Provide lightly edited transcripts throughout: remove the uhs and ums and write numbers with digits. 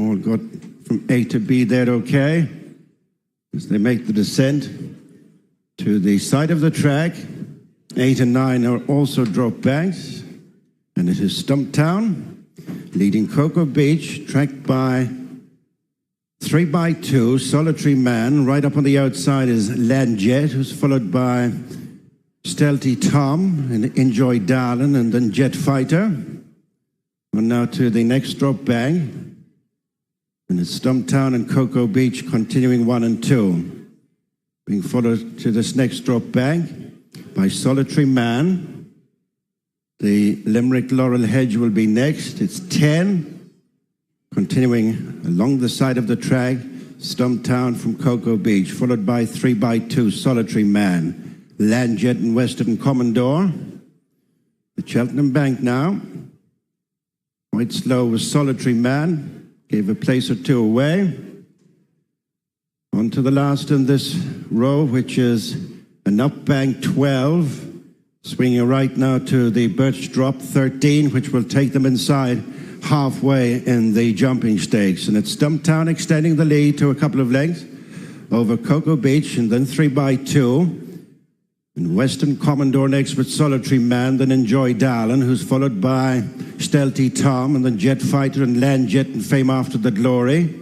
All got from A to B there okay. As they make the descent to the side of the track, 8 and 9 are also drop banks. And it is Stumptown, leading Cocoa Beach, tracked by 3x2, Solitary Man. Right up on the outside is Landjet, who's followed by Stealthy Tom and Enjoy Darlin', and then Jet Fighter. And now to the next drop bank. And it's Stumptown and Cocoa Beach continuing 1 and 2. Being followed to this next drop bank by Solitary Man. The Limerick Laurel Hedge will be next. It's 10. Continuing along the side of the track, Stumptown from Cocoa Beach, followed by 3x2 Solitary Man, Landjet and Western Commodore. The Cheltenham Bank now. Quite slow with Solitary Man. Gave a place or two away. On to the last in this row, which is an up bank 12. Swinging right now to the Birch Drop 13, which will take them inside halfway in the jumping stakes. And it's Stumptown extending the lead to a couple of lengths over Cocoa Beach, and then 3x2. And Western Commodore next with Solitary Man, then Enjoy Darlin', who's followed by Stealthy Tom, and then Jet Fighter and Landjet and Fame After the Glory,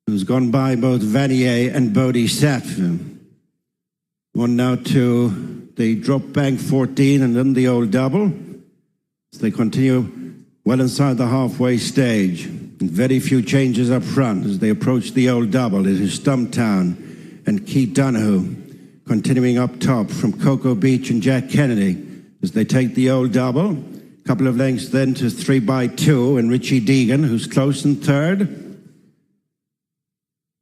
who's gone by both Vanier and Bodhisattva. On now to the drop bank 14 and then the old double. As they continue well inside the halfway stage. And very few changes up front as they approach the old double. It is Stumptown and Keith Donoghue continuing up top from Cocoa Beach and Jack Kennedy as they take the old double. A couple of lengths then to 3x2 and Richie Deegan, who's close in third.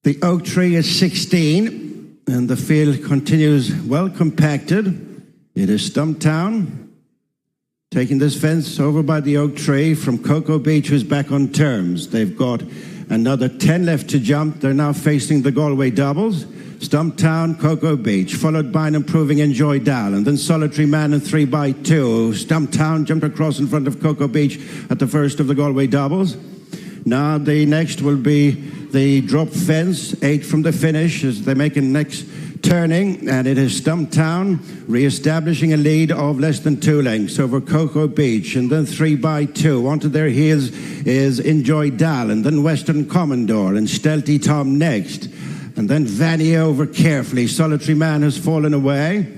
The Oak Tree is 16. And the field continues well compacted. It is Stumptown taking this fence over by the Oak Tree from Cocoa Beach, who's back on terms. They've got another 10 left to jump. They're now facing the Galway doubles. Stumptown, Cocoa Beach, followed by an improving Enjoy Darlin', then Solitary Man and 3x2. Stumptown jumped across in front of Cocoa Beach at the first of the Galway doubles. Now the next will be the drop fence, 8 from the finish as they make a next turning, and it is Stumptown re-establishing a lead of less than 2 lengths over Cocoa Beach, and then 3x2. Onto their heels is Enjoy Darlin', then Western Commodore and Stealthy Tom next, and then Vanier over carefully. Solitary Man has fallen away.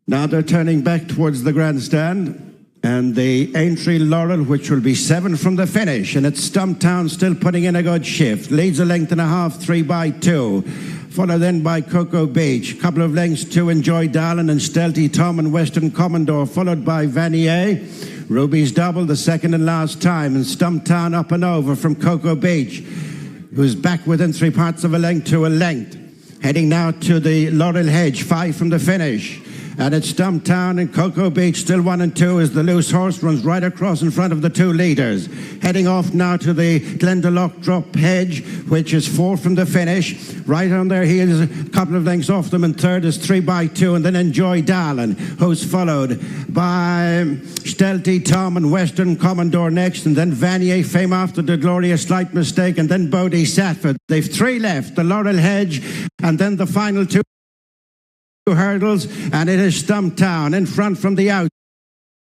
Now they're turning back towards the grandstand. And the Aintree Laurel, which will be 7 from the finish. And it's Stumptown still putting in a good shift. Leads a length and a half, 3x2. Followed then by Cocoa Beach. Couple of lengths to Enjoy Darlin' and Stealthy Tom and Western Commodore. Followed by Vanier. Ruby's double the second and last time. And Stumptown up and over from Cocoa Beach, who's back within 3 parts of a length to a length. Heading now to the Laurel Hedge, 5 from the finish. And it's Stumptown and Cocoa Beach, still 1 and 2, as the loose horse runs right across in front of the 2 leaders. Heading off now to the Glendalough Drop Hedge, which is 4 from the finish. Right on their heels, a couple of lengths off them, and third is 3x2, and then Enjoy Darlin', who's followed by Stealthy Tom and Western Commodore next, and then Vanier, Fame After the Glory, a slight mistake, and then Bodhisattva. They've 3 left, the Laurel Hedge, and then the final 2 hurdles, and it is Stumptown in front from the out.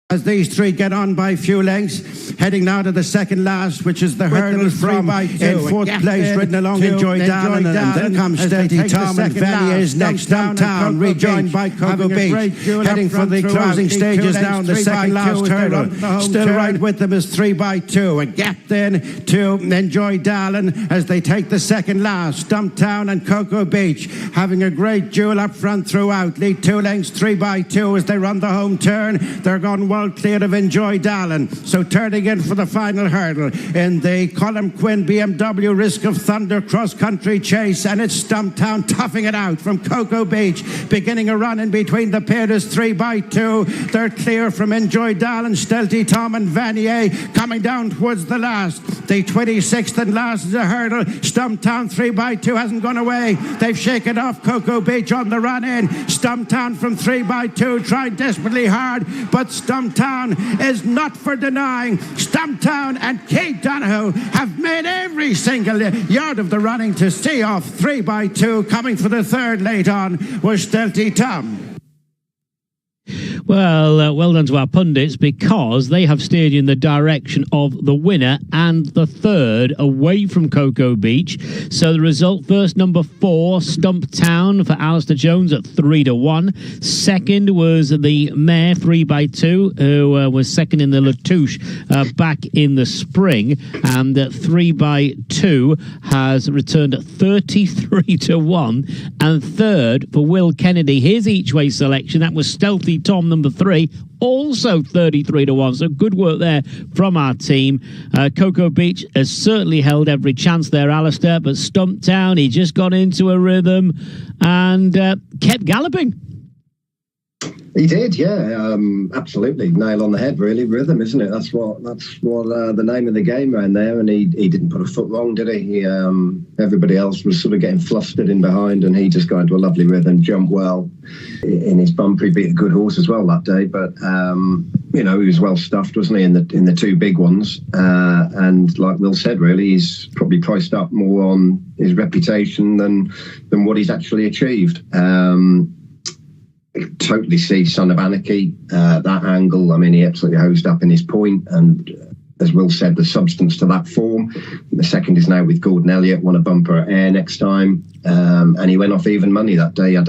As these 3 get on by a few lengths, heading now to the second last, which is the hurdle from in 4th place, ridden along Enjoy Darlin', and then comes Stealthy Tom and Vanier's next. Stumptown rejoined by Cocoa Beach, heading for the closing stages now in the second last hurdle. Still right with them is 3x2. A gap then to Enjoy Darlin' as they take the second last. Stumptown and Cocoa Beach having a great duel up front throughout. Lead 2 lengths, 3x2 as they run the home turn. They're gone well clear of Enjoy Darlin'. So turning in for the final hurdle in the Colin Quinn BMW Risk of Thunder cross-country chase, and it's Stumptown toughing it out from Cocoa Beach, beginning a run in between the pair is 3x2. They're clear from Enjoy Darlin', Stealthy Tom and Vanier coming down towards the last. The 26th and last is a hurdle. Stumptown 3x2 hasn't gone away. They've shaken off Cocoa Beach on the run in. Stumptown from 3x2 trying desperately hard, but Stumptown Stumptown is not for denying. Stumptown and Kate Donoghue have made every single yard of the running to see off 3 by 2. Coming for the third late on was Stealthy Tom. Well, well done to our pundits, because they have steered you in the direction of the winner and the third away from Cocoa Beach. So the result, first number 4, Stumptown for Alistair Jones at 3-1. Second was the Mare 3 by 2, who was second in the Latouche back in the spring. And 3 by 2 has returned at 33-1. And third for Will Kennedy, his each way selection, that was Stealthy Tom number 3, also 33-1. So good work there from our team. Cocoa Beach has certainly held every chance there, Alistair, but Stumptown, he just got into a rhythm and kept galloping. He did, yeah, absolutely. Nail on the head, really. Rhythm, isn't it? That's what the name of the game around there. And he didn't put a foot wrong, did he? Everybody else was sort of getting flustered in behind, and he just got into a lovely rhythm, jumped well in his bumper. He beat a good horse as well that day, but you know, he was well stuffed, wasn't he, in the 2 big ones? And like Will said, really, he's probably priced up more on his reputation than what he's actually achieved. Totally see Son of Anarchy, that angle. I mean, he absolutely hosed up in his point, and as Will said, the substance to that form. The second is now with Gordon Elliott, won a bumper at Ayr next time, and he went off even money that day. I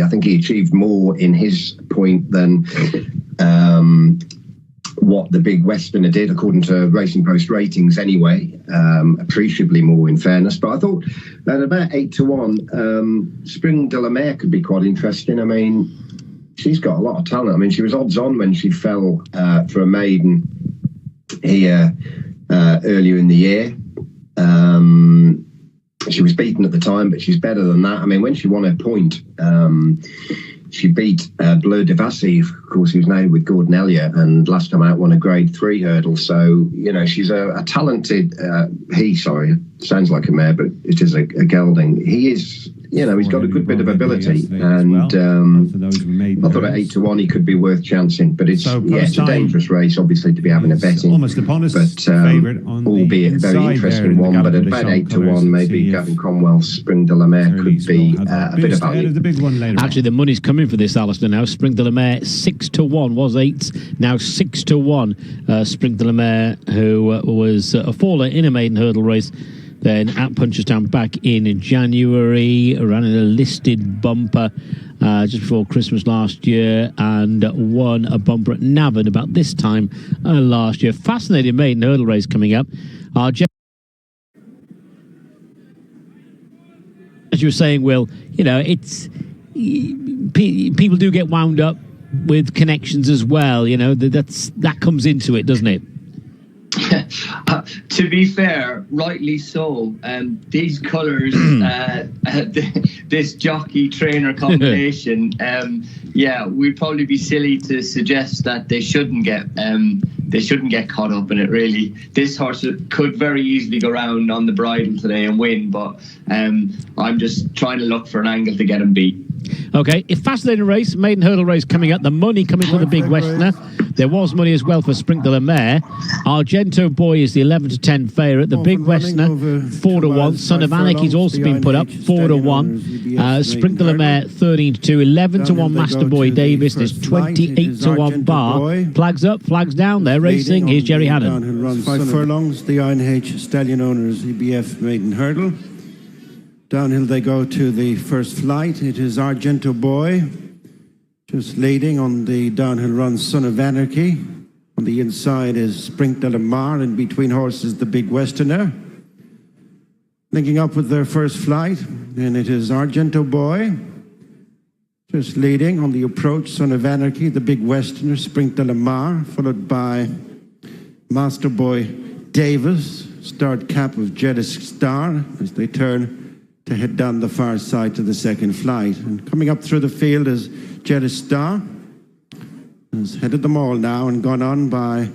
think he achieved more in his point than what the Big Westerner did, according to Racing Post ratings anyway, appreciably more in fairness. But I thought at about 8-1, Spring de la Mare could be quite interesting. I mean, she's got a lot of talent. I mean, she was odds on when she fell for a maiden here earlier in the year. She was beaten at the time, but she's better than that. I mean, when she won her point, she beat Bleu de Vassy, of course, who's now with Gordon Elliott, and last time out won a Grade 3 hurdle. So, you know, she's a talented, sounds like a mare, but it is a gelding. He is, you know, he's got a good bit of ability, and I thought at 8-1 he could be worth chancing, but it's it's a dangerous race, obviously, to be having a bet in. Almost upon us, but albeit a very interesting one. But at about 8-1, maybe Gavin Cromwell's Spring de la Mare could be a bit of value. Actually, the money's coming for this, Alistair, now. Spring de la Mare 6-1, was 8, now 6-1. Spring de la Mare, who was a faller in a maiden hurdle race, then at Punchestown back in January, ran in a listed bumper just before Christmas last year, and won a bumper at Navan about this time last year. Fascinating maiden hurdle race coming up. As you were saying, Will, you know, it's people do get wound up with connections as well. You know, that comes into it, doesn't it? To be fair, rightly so. These colours, this jockey trainer combination, we'd probably be silly to suggest that they shouldn't get caught up in it. Really, this horse could very easily go round on the bridle today and win, but I'm just trying to look for an angle to get him beat. Okay, a fascinating race, maiden hurdle race coming up. The money coming for the Big Westerner. There was money as well for Spring de la Mare. Argento Boy is the 11-10 favourite. The Big Westerner 4-1. Son of Anarchy's also been put up 4-1. Spring de la Mare 13-2. 11-1 Master Boy Davis. There's 28-1 Bar. Flags up, flags down. They're racing. Here's Jerry Hannon. Runs 5 furlongs. The INH Stallion Owners EBF maiden hurdle. Downhill they go to the first flight. It is Argento Boy, just leading on the downhill run, Son of Anarchy. On the inside is Spring de la Mare, and between horses, the Big Westerner. Linking up with their first flight, and it is Argento Boy, just leading on the approach, Son of Anarchy, the Big Westerner, Spring de la Mare, followed by Master Boy Davis, start cap of Jealous Star, as they turn to head down the far side to the second flight. And coming up through the field is Jealous Star. Has headed them all now and gone on by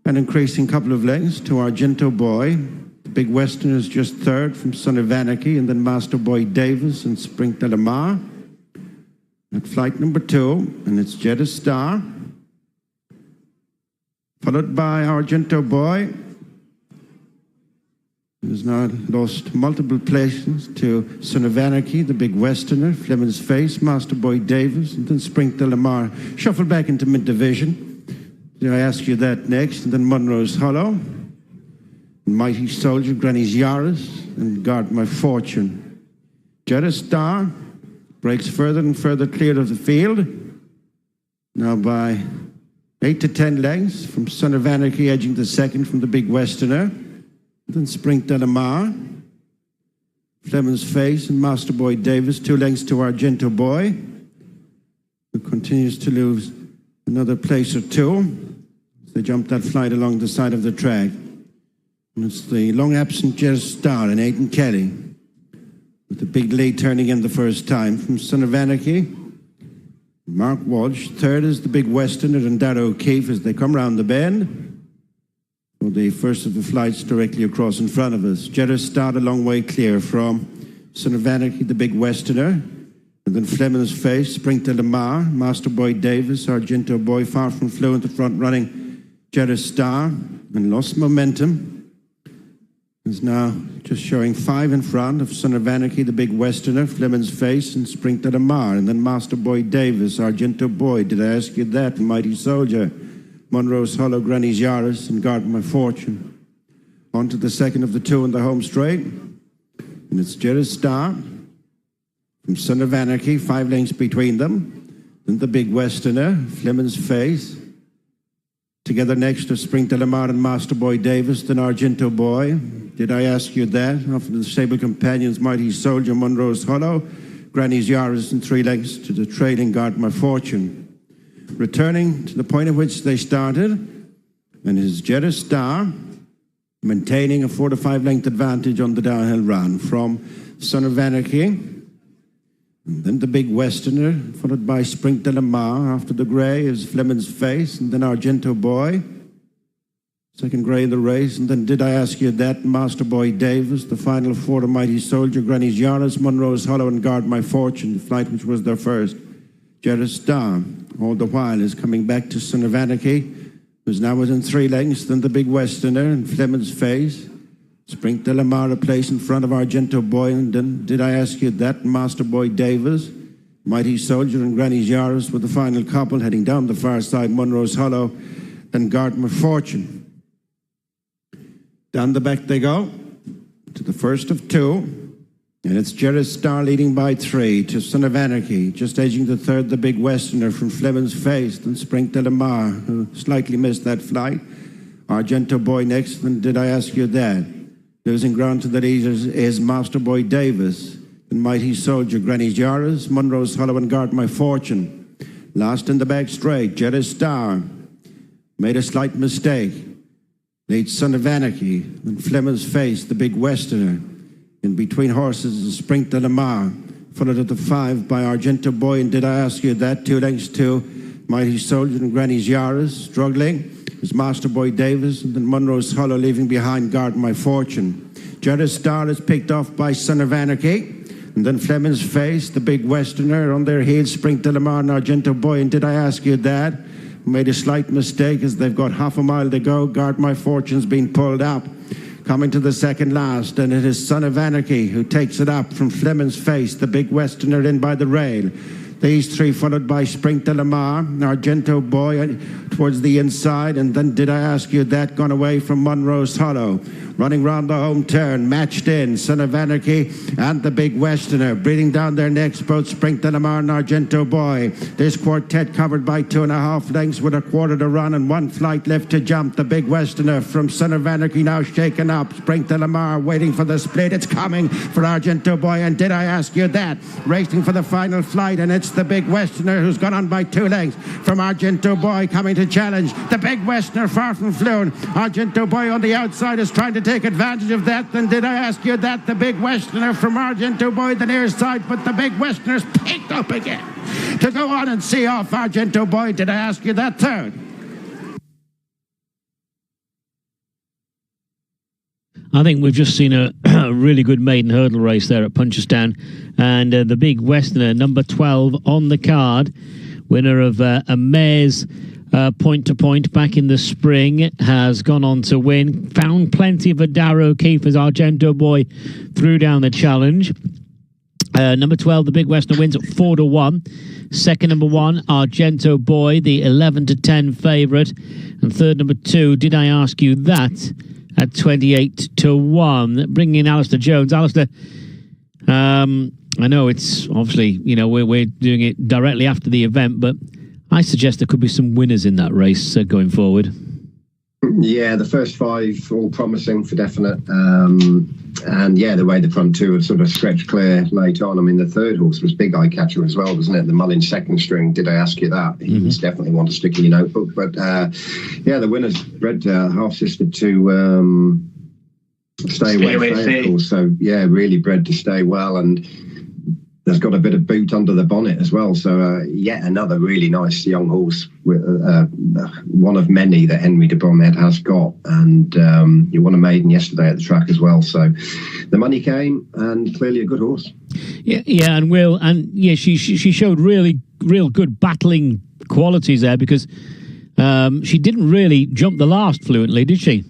an increasing couple of lengths to Argento Boy. The Big Westerner is just third from Son of Anarchy, and then Master Boy Davis and Spring de la Mare. At flight number 2, and it's Jealous Star. followed by Argento Boy, who's now lost multiple places to Son of Anarchy, the big Westerner, Fleming's Face, Master Boy Davis, and then Sprinkle Lamar. Shuffle back into mid-division. Did I ask you that next? And then Monroe's Hollow, Mighty Soldier, Granny's Yaris, and Guard My Fortune. Jetta Star breaks further and further clear of the field, now by 8 to 10 lengths from Son of Anarchy, edging the second from the big Westerner. Then Sprinkle Lamar, Fleming's Face, and Master Boy Davis, 2 lengths to Argento Boy, who continues to lose another place or two as they jump that flight along the side of the track. And it's the long-absent Jetta Star and Aidan Kelly, with the big lead turning in the first time from Son of Anarchy. Mark Walsh, third is the big Westerner and Dad O'Keefe as they come round the bend. For the first of the flights directly across in front of us. Jetta Star a long way clear from Son of Anarchy, the big Westerner, and then Fleming's Face, Sprinkle Lamar, Master Boy Davis, Argento Boy, far from fluent, the front running Jetta Star, and lost momentum. Is now just showing 5 in front of Son of Anarchy, the big Westerner, Fleming's Face, and Sprinkle Lamar, and then Master Boy Davis, Argento Boy, did I ask you that, Mighty Soldier, Monroe's Hollow, Granny's Yaris, and Guard My Fortune. On to the second of the two in the home straight. And it's Jetta Star from Son of Anarchy, 5 lengths between them. Then the big Westerner, Fleming's Face. Together next to Sprinkle Lamar and Master Boy Davis, then Argento Boy. Did I ask you that? After the Sable Companions, Mighty Soldier, Monroe's Hollow, Granny's Yaris, and 3 lengths to the trailing Guard My Fortune. Returning to the point at which they started, and his Jetta Star maintaining a 4 to 5 length advantage on the downhill run from Son of Anarchy, and then the big Westerner, followed by Sprinkle Lamar. After the grey is Fleming's Face, and then Argento Boy, second grey in the race, and then Did I Ask You That, Master Boy Davis, the final 4 to Mighty Soldier, Granny's Yaris, Monroe's Hollow, and Guard My Fortune, the flight which was their first. Jetta Star, all the while, is coming back to Son of Anarchy, who's now within 3 lengths, then the big Westerner and Fleming's Face. Sprinkle Lamar a place in front of Argento Boy, and then Did I Ask You That, Master Boy Davis, Mighty Soldier, and Granny's Yaris with the final couple heading down the far side, Monroe's Hollow, then Guard My Fortune. Down the back they go to the first of 2. And it's Jetta Star leading by 3 to Son of Anarchy, just edging the third, the big Westerner from Fleming's Face, then Sprinkle Lamar, who slightly missed that flight. Argento Boy next, then Did I Ask You That? Losing ground to the leaders is Master Boy Davis, then Mighty Soldier, Granny's Yaris, Monroe's Hollow, and Guard My Fortune. Last in the back straight, Jetta Star made a slight mistake. Leads Son of Anarchy, then Fleming's Face, the big Westerner. In between horses is Sprinkle Lamar, followed at the 5 by Argento Boy, and Did I Ask You That? 2 lengths to Mighty Soldier and Granny's Yaris. Struggling is Master Boy Davis, and then Monroe's Hollow leaving behind Guard My Fortune. Jetta Star is picked off by Son of Anarchy, and then Fleming's Face, the big Westerner, on their heels, Sprinkle Lamar and Argento Boy, and Did I Ask You That? Made a slight mistake as they've got half a mile to go. Guard My Fortune's been pulled up. Coming to the second last, and it is Son of Anarchy who takes it up from Fleming's Face, the big Westerner in by the rail. These 3 followed by Sprinkle Lamar, Argento Boy towards the inside, and then Did I Ask You That? Gone away from Monroe's Hollow. Running round the home turn, matched in, Son of Anarchy and the big Westerner. Breathing down their necks, both Sprinkle Lamar and Argento Boy. This quartet covered by 2.5 lengths with a quarter to run and 1 flight left to jump. The big Westerner from Son of Anarchy now shaken up. Sprinkle Lamar waiting for the split. It's coming for Argento Boy, and Did I Ask You That? Racing for the final flight, and it's the big Westerner who's gone on by 2 lengths from Argento Boy coming to challenge. The big Westerner far from flown. Argento Boy on the outside is trying to take advantage of that. Then Did I Ask You That? The big Westerner from Argento Boy, the near side, but the big Westerner's picked up again to go on and see off Argento Boy. Did I Ask You That? Third. I think we've just seen a really good maiden hurdle race there at Punchestown, and the big Westerner, number 12 on the card, winner of a mare's point to point back in the spring, has gone on to win. Found plenty for Darrow O'Keefe as Argento Boy threw down the challenge. Number 12, the Big Westerner, wins at 4-1. Second, number 1, Argento Boy, the 11-10 favourite. And third, number 2, Did I Ask You That, at 28-1. Bringing in Alistair Jones. Alistair, I know it's obviously, we're doing it directly after the event, but I suggest there could be some winners in that race going forward. Yeah, the first 5 all promising for definite. And yeah, the way the front 2 had sort of stretched clear late on. I mean, the third horse was big eye catcher as well, wasn't it? The Mullins second string. Did I Ask You That? He's definitely one to stick in your notebook. But yeah, the winners bred half sister to stay away, of course. So yeah, really bred to stay well, and there's got a bit of boot under the bonnet as well. So yet another really nice young horse, with one of many that Henry de Bromhead has got. And he won a maiden yesterday at the track as well. So the money came, and clearly a good horse. Yeah, and she showed real good battling qualities there, because she didn't really jump the last fluently, did she?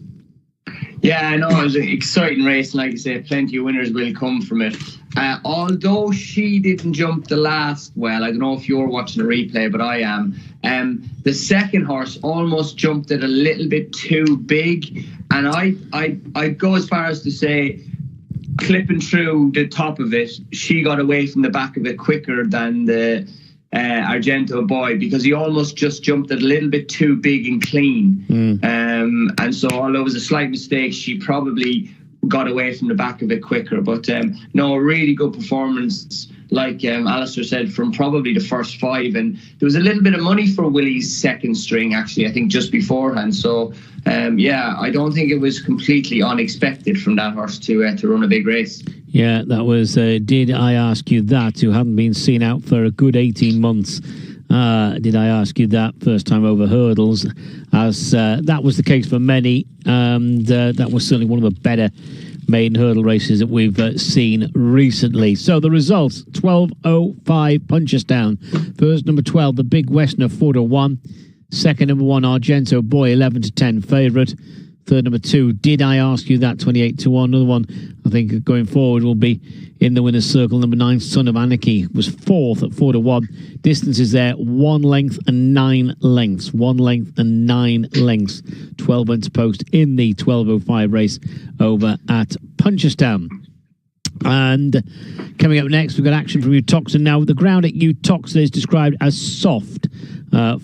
Yeah, I know. It was an exciting race, and like I say, plenty of winners will come from it. Although she didn't jump the last well, I don't know if you're watching the replay, but I am. The second horse almost jumped it a little bit too big, and I'd go as far as to say, clipping through the top of it, she got away from the back of it quicker than the Argento Boy, because he almost just jumped it a little bit too big and clean. And so although it was a slight mistake, she probably got away from the back of it quicker. But no, a really good performance, like Alistair said, from probably the first 5. And there was a little bit of money for Willie's second string, actually, I think just beforehand. So yeah, I don't think it was completely unexpected from that horse to run a big race. Yeah, that was Did I Ask You That, who hadn't been seen out for a good 18 months. Did I Ask You That, first time over hurdles, as that was the case for many, and that was certainly one of the better maiden hurdle races that we've seen recently. So the results: 12.05 Punchestown. First, number 12, the Big Westerner, 4-1. Second, number 1, Argento Boy, 11-10 favourite. Third, number 2, Did I Ask You That, 28-1. Another one, I think, going forward will be in the winner's circle. Number 9, Son of Anarchy, was 4th at 4-1. Distance is there, 1 length and 9 lengths. 1 length and 9 lengths. 12 went to post in the 12.05 race over at Punchestown. And coming up next, we've got action from Utoxeter. Now, the ground at Utoxeter is described as soft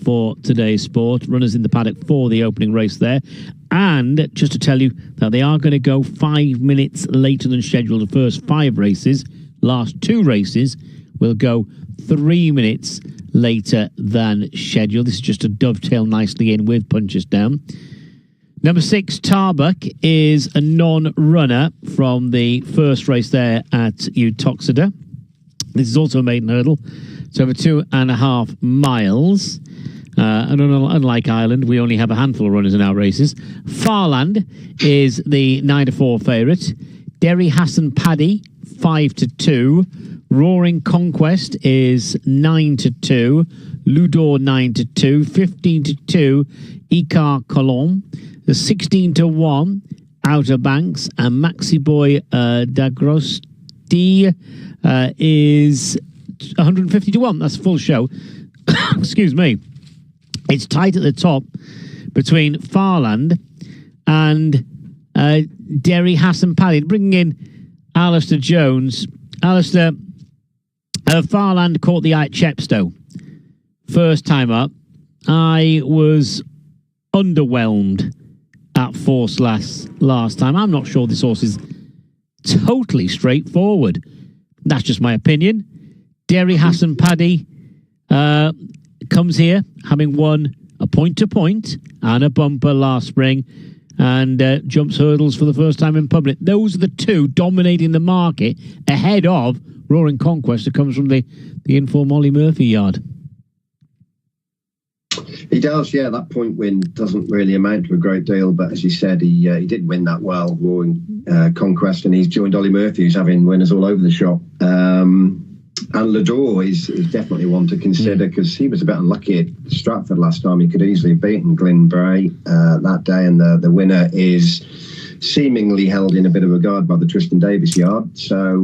for today's sport. Runners in the paddock for the opening race there. And just to tell you that they are going to go 5 minutes later than scheduled. The first 5 races, last 2 races, will go 3 minutes later than scheduled. This is just to dovetail nicely in with Punchestown. Number 6, Tarbuck, is a non-runner from the first race there at Utoxeter. This is also a maiden hurdle. It's over 2.5 miles. And unlike Ireland, we only have a handful of runners in our races. Farland is the 9-4 favourite. Derry Hassan Paddy, 5-2. Roaring Conquest is 9-2. Ludor 9-2. 15-2. Icar Colomb. The 16-1 Outer Banks, and Maxi Boy Dagrosti is 150-1. That's a full show. Excuse me. It's tight at the top between Farland and Derry Hassan Paddy. Bringing in Alistair Jones. Alistair, Farland caught the eye at Chepstow. First time up, I was underwhelmed at Force last time. I'm not sure this horse is totally straightforward. That's just my opinion. Derry Hassan Paddy comes here having won a point-to-point and a bumper last spring, and jumps hurdles for the first time in public. Those are the 2 dominating the market ahead of Roaring Conquest, that comes from the inform Ollie Murphy yard. He does, yeah. That point win doesn't really amount to a great deal, but as you said, he did win that well, Roaring Conquest, and he's joined Ollie Murphy, who's having winners all over the shop. Lador is definitely one to consider because he was a bit unlucky at Stratford last time. He could easily have beaten Glyn Bray that day, and the winner is seemingly held in a bit of regard by the Tristan Davis yard. So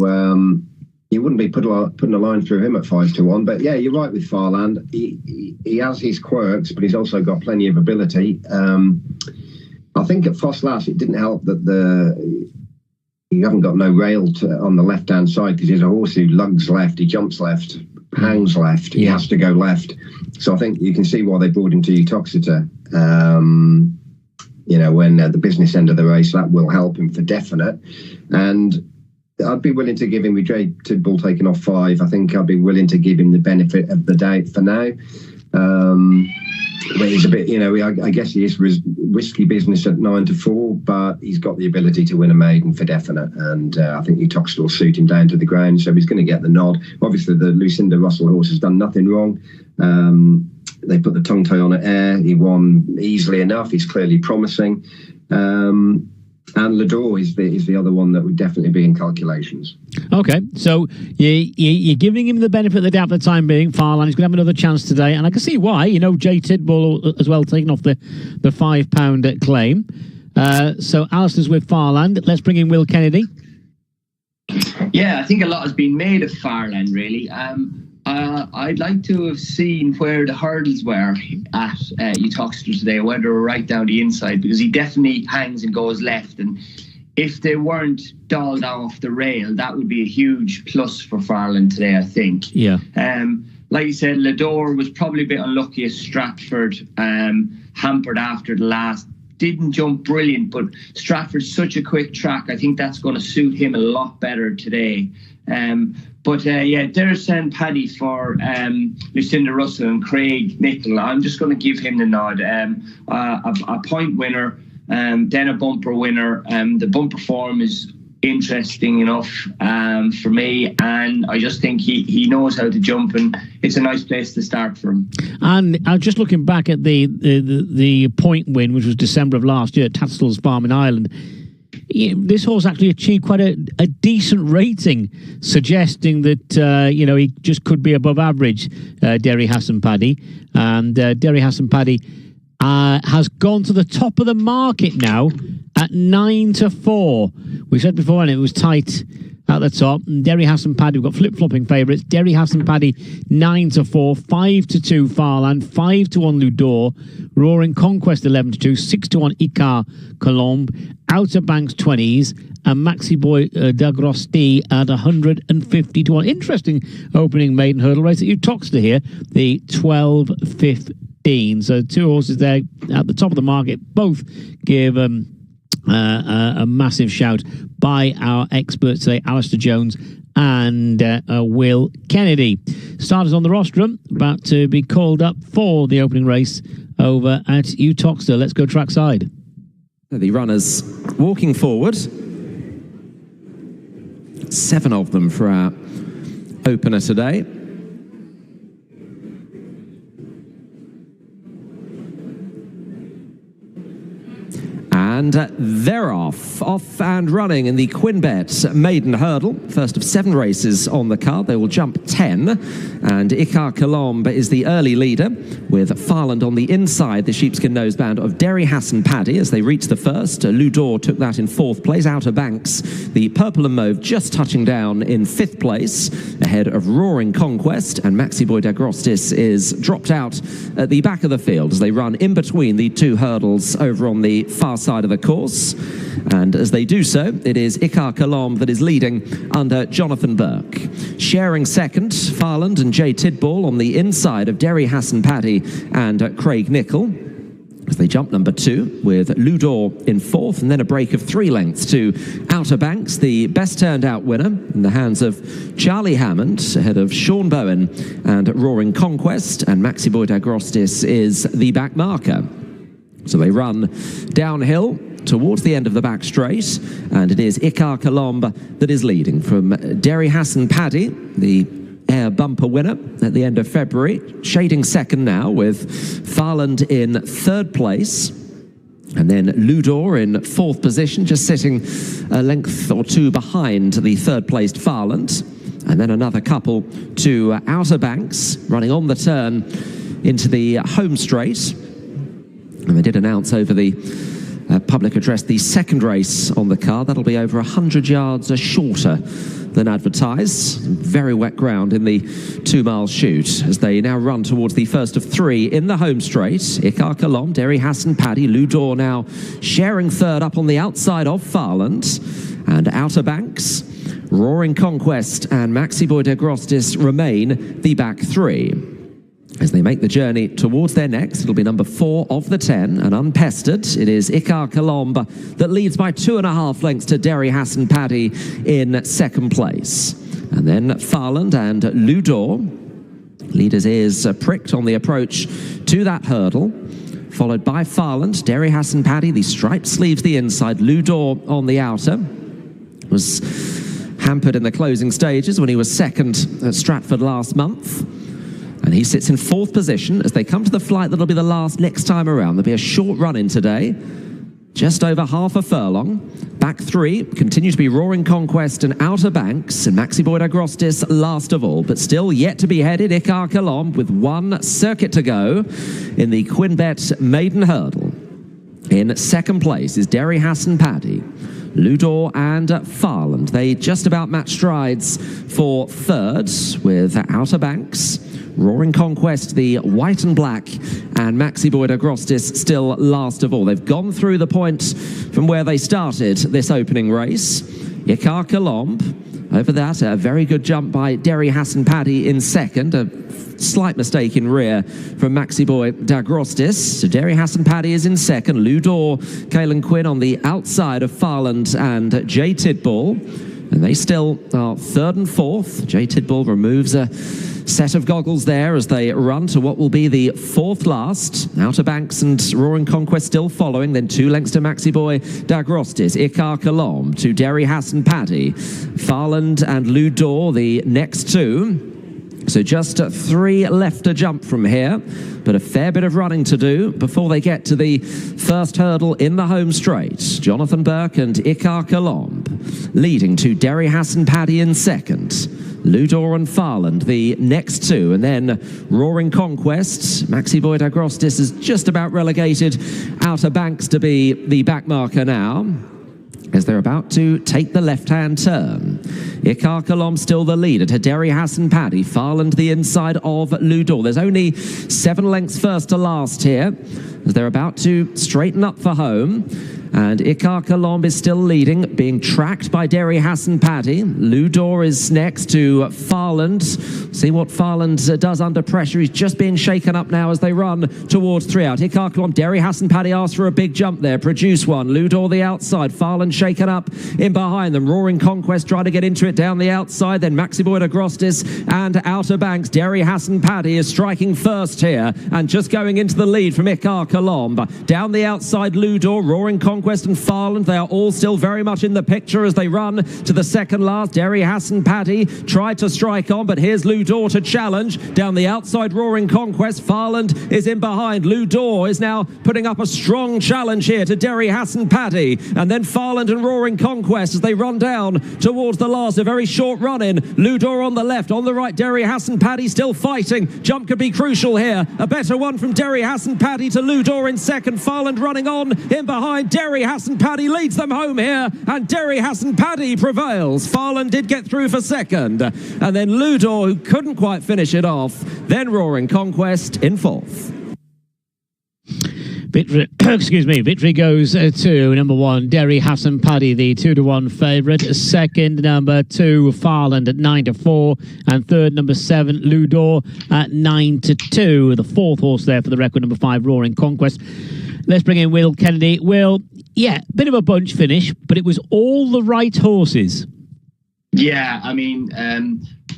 you wouldn't be putting a line through him at 5-1. But yeah, you're right with Farland. He has his quirks, but he's also got plenty of ability. I think at Foss Last, it didn't help that you haven't got no rail on the left-hand side because he's a horse who lugs left, he jumps left, hangs left, he has to go left. So I think you can see why they brought him to Utoxeter. When the business end of the race, that will help him for definite. And I'd be willing to give him, with Jay Tidball taking off 5, I think I'd be willing to give him the benefit of the doubt for now. But he's a bit, I guess he is risky business at 9-4, but he's got the ability to win a maiden for definite. And I think Utoxeter will suit him down to the ground, so he's going to get the nod. Obviously, the Lucinda Russell horse has done nothing wrong. They put the tongue tie on at Air. He won easily enough. He's clearly promising. And Lador is the other one that would definitely be in calculations. Okay, so you're giving him the benefit of the doubt for the time being. Farland, he's going to have another chance today, and I can see why. Jay Tidball as well taking off the £5 claim. So Alistair's with Farland. Let's bring in Will Kennedy. Yeah, I think a lot has been made of Farland, really. I'd like to have seen where the hurdles were at Utoxeter today, whether they were right down the inside, because he definitely hangs and goes left. And if they weren't dolled off the rail, that would be a huge plus for Farland today, I think. Yeah. Like you said, Lador was probably a bit unlucky at Stratford, hampered after the last. Didn't jump brilliant, but Stratford's such a quick track. I think that's going to suit him a lot better today. There's Paddy for Lucinda Russell and Craig Nichol. I'm just going to give him the nod. A point winner, then a bumper winner. The bumper form is interesting enough for me, and I just think he knows how to jump, and it's a nice place to start for him. And I was just looking back at the point win, which was December of last year at Tattersalls Farm in Ireland. This horse actually achieved quite a decent rating, suggesting that he just could be above average, Derry Hassan Paddy. And Derry Hassan Paddy has gone to the top of the market now at 9-4. We said before, and it was tight at the top. And Derry Hassan Paddy, we've got flip-flopping favourites. Derry Hassan Paddy 9-4, 5-2 Farland, 5-1 Ludor, Roaring Conquest 11-2, 6-1 Icar Colombe, Outer Banks 20s, and Maxi Boy Dagrosti at 150-1. Interesting opening maiden hurdle race at Utoxeter here, the 12-15. So two horses there at the top of the market, both give a massive shout by our experts today, Alistair Jones and Will Kennedy. Starters on the rostrum, about to be called up for the opening race over at Utoxeter. Let's go trackside. The runners walking forward. 7 of them for our opener today. And they're off and running in the Quinbet maiden hurdle. First of 7 races on the card. They will jump 10. And Icar Colombe is the early leader, with Farland on the inside, the sheepskin noseband of Derry Hassan Paddy as they reach the first. Ludor took that in 4th place. Outer Banks, the purple and mauve, just touching down in 5th place, ahead of Roaring Conquest. And Maxi Boy Dagrostis is dropped out at the back of the field as they run in between the 2 hurdles over on the far side of the course. And as they do so, it is Icar Colombe that is leading under Jonathan Burke. Sharing second, Farland and Jay Tidball on the inside of Derry Hassan Paddy and Craig Nichol, as they jump number 2 with Ludor in 4th, and then a break of 3 lengths to Outer Banks, the best turned out winner in the hands of Charlie Hammond, ahead of Sean Bowen and Roaring Conquest, and Maxi Boy Dagrostis is the back marker. So they run downhill towards the end of the back straight, and it is Icar Colombe that is leading from Derry Hassan Paddy, the Air Bumper winner at the end of February, shading second now with Farland in 3rd place, and then Ludor in 4th position, just sitting a length or 2 behind the 3rd placed Farland. And then another couple to Outer Banks, running on the turn into the home straight. And they did announce over the public address the second race on the card. That'll be over 100 yards shorter than advertised. Very wet ground in the 2-mile shoot as they now run towards the first of 3 in the home straight. Ikar Kalom, Derry Hassan Paddy, Ludor now sharing third up on the outside of Farland. And Outer Banks, Roaring Conquest and Maxi Boy de Grostis remain the back 3. As they make the journey towards their next, it'll be number 4 of the 10, and unpestered, it is Ikar Kalomba that leads by 2.5 lengths to Derry Hassan Paddy in second place. And then Farland and Ludor, leaders' ears pricked on the approach to that hurdle, followed by Farland, Derry Hassan Paddy, the striped sleeves the inside, Ludor on the outer. Was hampered in the closing stages when he was second at Stratford last month. And he sits in 4th position as they come to the flight that'll be the last next time around. There'll be a short run in today, just over half a furlong. Back 3 continue to be Roaring Conquest and Outer Banks, and Maxi Boy de Grostis last of all, but still yet to be headed Ikar Kalom with 1 circuit to go in the Quinbet Maiden Hurdle. In second place is Derry Hassan Paddy, Ludor and Farland. They just about match strides for third with Outer Banks, Roaring Conquest, the white and black, and Maxi Boy de Grostis still last of all. They've gone through the point from where they started this opening race. Ikar Kalomb, over that, a very good jump by Derry Hassan Paddy in second. A slight mistake in rear from Maxi Boy de Grostis. So Derry Hassan Paddy is in second. Ludor, Caelan Quinn on the outside of Farland and J. Tidball. And they still are third and fourth. J. Tidball removes a set of goggles there as they run to what will be the 4th last. Outer Banks and Roaring Conquest still following, then 2 lengths to Maxi Boy de Grostis. Ikar Kalom to Derry Hassan Paddy. Farland and Ludor the next 2. So just 3 left to jump from here, but a fair bit of running to do before they get to the first hurdle in the home straight. Jonathan Burke and Ikar Kalomb leading to Derry Hassan Paddy in second. Ludor and Farland the next 2, and then Roaring Conquest. Maxi Boy de Grostis is just about relegated Outer Banks to be the back marker now, as they're about to take the left-hand turn. Ikar Kalom still the leader to Derry Hassan Paddy. Farland the inside of Ludor. There's only 7 lengths first to last here, as they're about to straighten up for home. And Ikar Kalom is still leading, being tracked by Derry Hassan Paddy. Ludor is next to Farland. See what Farland does under pressure. He's just being shaken up now as they run towards 3 out. Ikar Kalom, Derry Hassan Paddy asks for a big jump there. Produce one. Ludor the outside. Farland shaken up in behind them. Roaring Conquest trying to get into it down the outside. Then Maxi Boy de Grostis and Outer Banks. Derry Hassan Paddy is striking first here and just going into the lead from Ikar Kalom. Down the outside, Ludor, Roaring Conquest and Farland, they are all still very much in the picture as they run to the second last. Derry Hassan Paddy tried to strike on, but here's Ludor to challenge. Down the outside, Roaring Conquest. Farland is in behind. Ludor is now putting up a strong challenge here to Derry Hassan Paddy. And then Farland and Roaring Conquest as they run down towards the last. A very short run in. Ludor on the left, on the right, Derry Hassan Paddy still fighting. Jump could be crucial here. A better one from Derry Hassan Paddy to Ludor in second. Farland running on in behind. Derry Hassan Paddy leads them home here, and Derry Hassan Paddy prevails. Farland did get through for second, and then Ludor, who couldn't quite finish it off, then Roaring Conquest in fourth. Victory goes to number 1, Derry Hassan Paddy, the 2-1 favourite. Second, number 2, Farland at 9-4, and third, number 7, Ludor at 9-2. The 4th horse there for the record, number 5, Roaring Conquest. Let's bring in Will Kennedy. Will, yeah, bit of a bunch finish, but it was all the right horses. Yeah, I mean,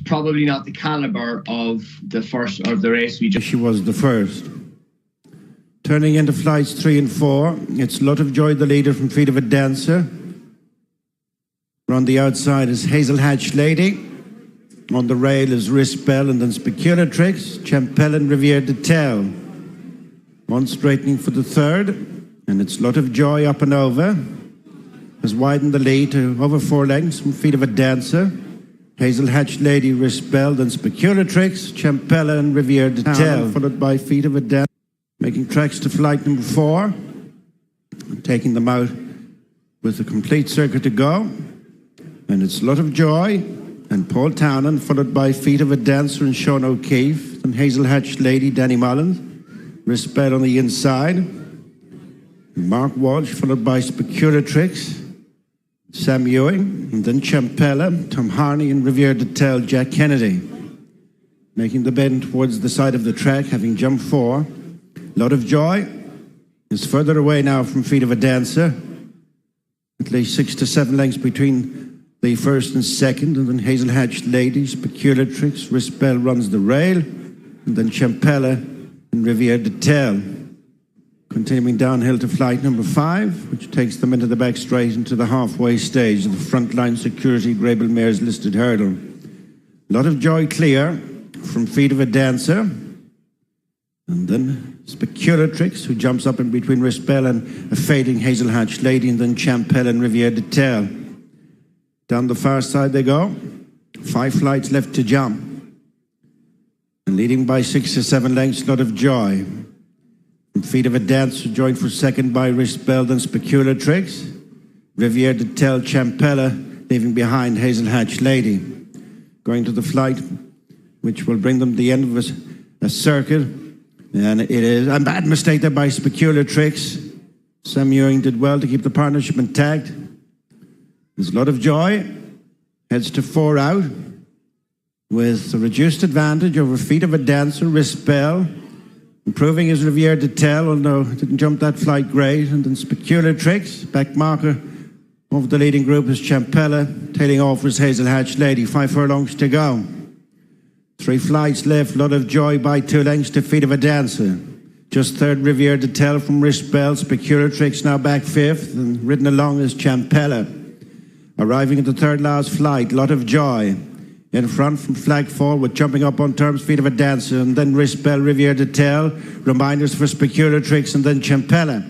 probably not the caliber of the first of the race we just. She was the first. Turning into flights 3 and 4, it's Lot of Joy, the leader from Feet of a Dancer. On the outside is Hazel Hatch Lady. On the rail is Wrist Bell and then Speculatrix, Champel and Riviere de Tell. One straightening for the third, and it's Lot of Joy up and over. Has widened the lead to over 4 lengths from Feet of a Dancer. Hazel Hatch Lady, Rispel, then Speculatrix, Champella and Riviere de Tel, followed by Feet of a Dance, making tracks to flight number 4, taking them out with a complete circuit to go. And it's Lot of Joy and Paul Townend, followed by Feet of a Dancer and Sean O'Keefe, and Hazel Hatch Lady, Danny Mullins, Rispel on the inside, Mark Walsh, followed by Speculatrix, Sam Ewing, and then Champella, Tom Harney, and Riviere de Tel, Jack Kennedy. Making the bend towards the side of the track, having jumped 4. Lot of Joy is further away now from Feet of a Dancer. At least 6 to 7 lengths between the first and second, and then Hazel Hatch Lady, Speculatrix, Rispel runs the rail, and then Champella and Riviere de Tel. Continuing downhill to flight number 5, which takes them into the back straight into the halfway stage of the Frontline Security Grable Mares listed hurdle. Lot of Joy clear from Feet of a Dancer, and then Speculatrix, who jumps up in between Rispel and a fading Hazel Hatch Lady, and then Champella and Riviere de Tel. Down the far side they go. 5 flights left to jump. And leading by 6 to 7 lengths, Lot of Joy. From Feet of a Dancer, joined for second by Rispel, then Speculatrix. Riviere de Tel, Champella, leaving behind Hazel Hatch Lady. Going to the flight, which will bring them to the end of a circuit. And it is a bad mistake there by Speculatrix. Sam Ewing did well to keep the partnership intact. There's a Lot of Joy. Heads to 4 out with a reduced advantage over Feet of a Dancer, Rispel. Improving his Riviere de Tel, although didn't jump that flight great. And then Speculatrix, back marker of the leading group is Champella, tailing off was Hazel Hatch Lady. 5 furlongs to go. 3 flights left, Lot of Joy by 2 lengths to Feet of a Dancer. Just third, Riviere de Tel from Rispel. Speculatrix now back 5th, and ridden along is Champella. Arriving at the third last flight, Lot of Joy. In front from flag 4 with jumping up on terms, Feet of a Dancer, and then Rispel, Riviere de Tel. Reminders for Speculatrix, and then Champella.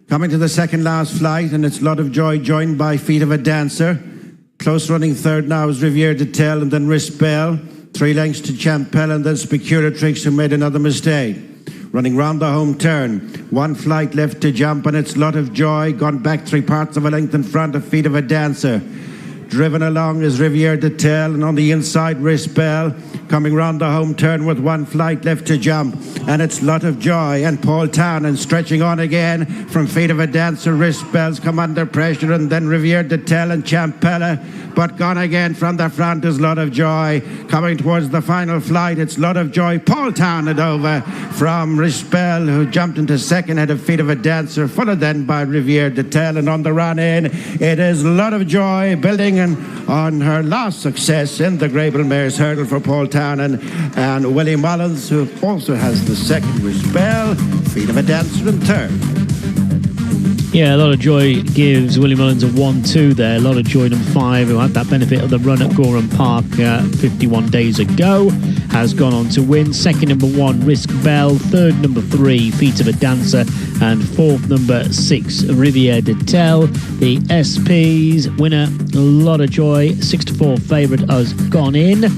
Coming to the second last flight, and it's Lot of Joy joined by Feet of a Dancer. Close running third now is Riviere de Tel, and then Rispel. 3 lengths to Champella, and then Speculatrix, who made another mistake. Running round the home turn. 1 flight left to jump, and it's Lot of Joy, gone back 3 parts of a length in front of Feet of a Dancer. Driven along is Riviere de Tel, and on the inside Rispel, coming round the home turn with 1 flight left to jump. And it's Lot of Joy and Paul Townend stretching on again from Feet of a Dancer. Rispel's come under pressure, and then Riviere de Tel and Champella, but gone again from the front is Lot of Joy. Coming towards the final flight, it's Lot of Joy, Paul Townend over from Rispel, who jumped into second ahead of Feet of a Dancer, followed then by Riviere de Tel. And on the run in, it is Lot of Joy building on her last success in the Grable Mares hurdle for Paul Townend, and Willie Mullins, who also has the second Rispel, Feet of a Dancer in third. Yeah, A Lot of Joy gives Willie Mullins a 1-2 there. A Lot of Joy number 5, who had that benefit of the run at Gorham Park 51 days ago, has gone on to win. Second, number 1, Risk Bell. Third, number 3, Feet of a Dancer. And fourth, number 6, Riviere de Tel. The SP's winner, A Lot of Joy, 6-4 favourite, has gone in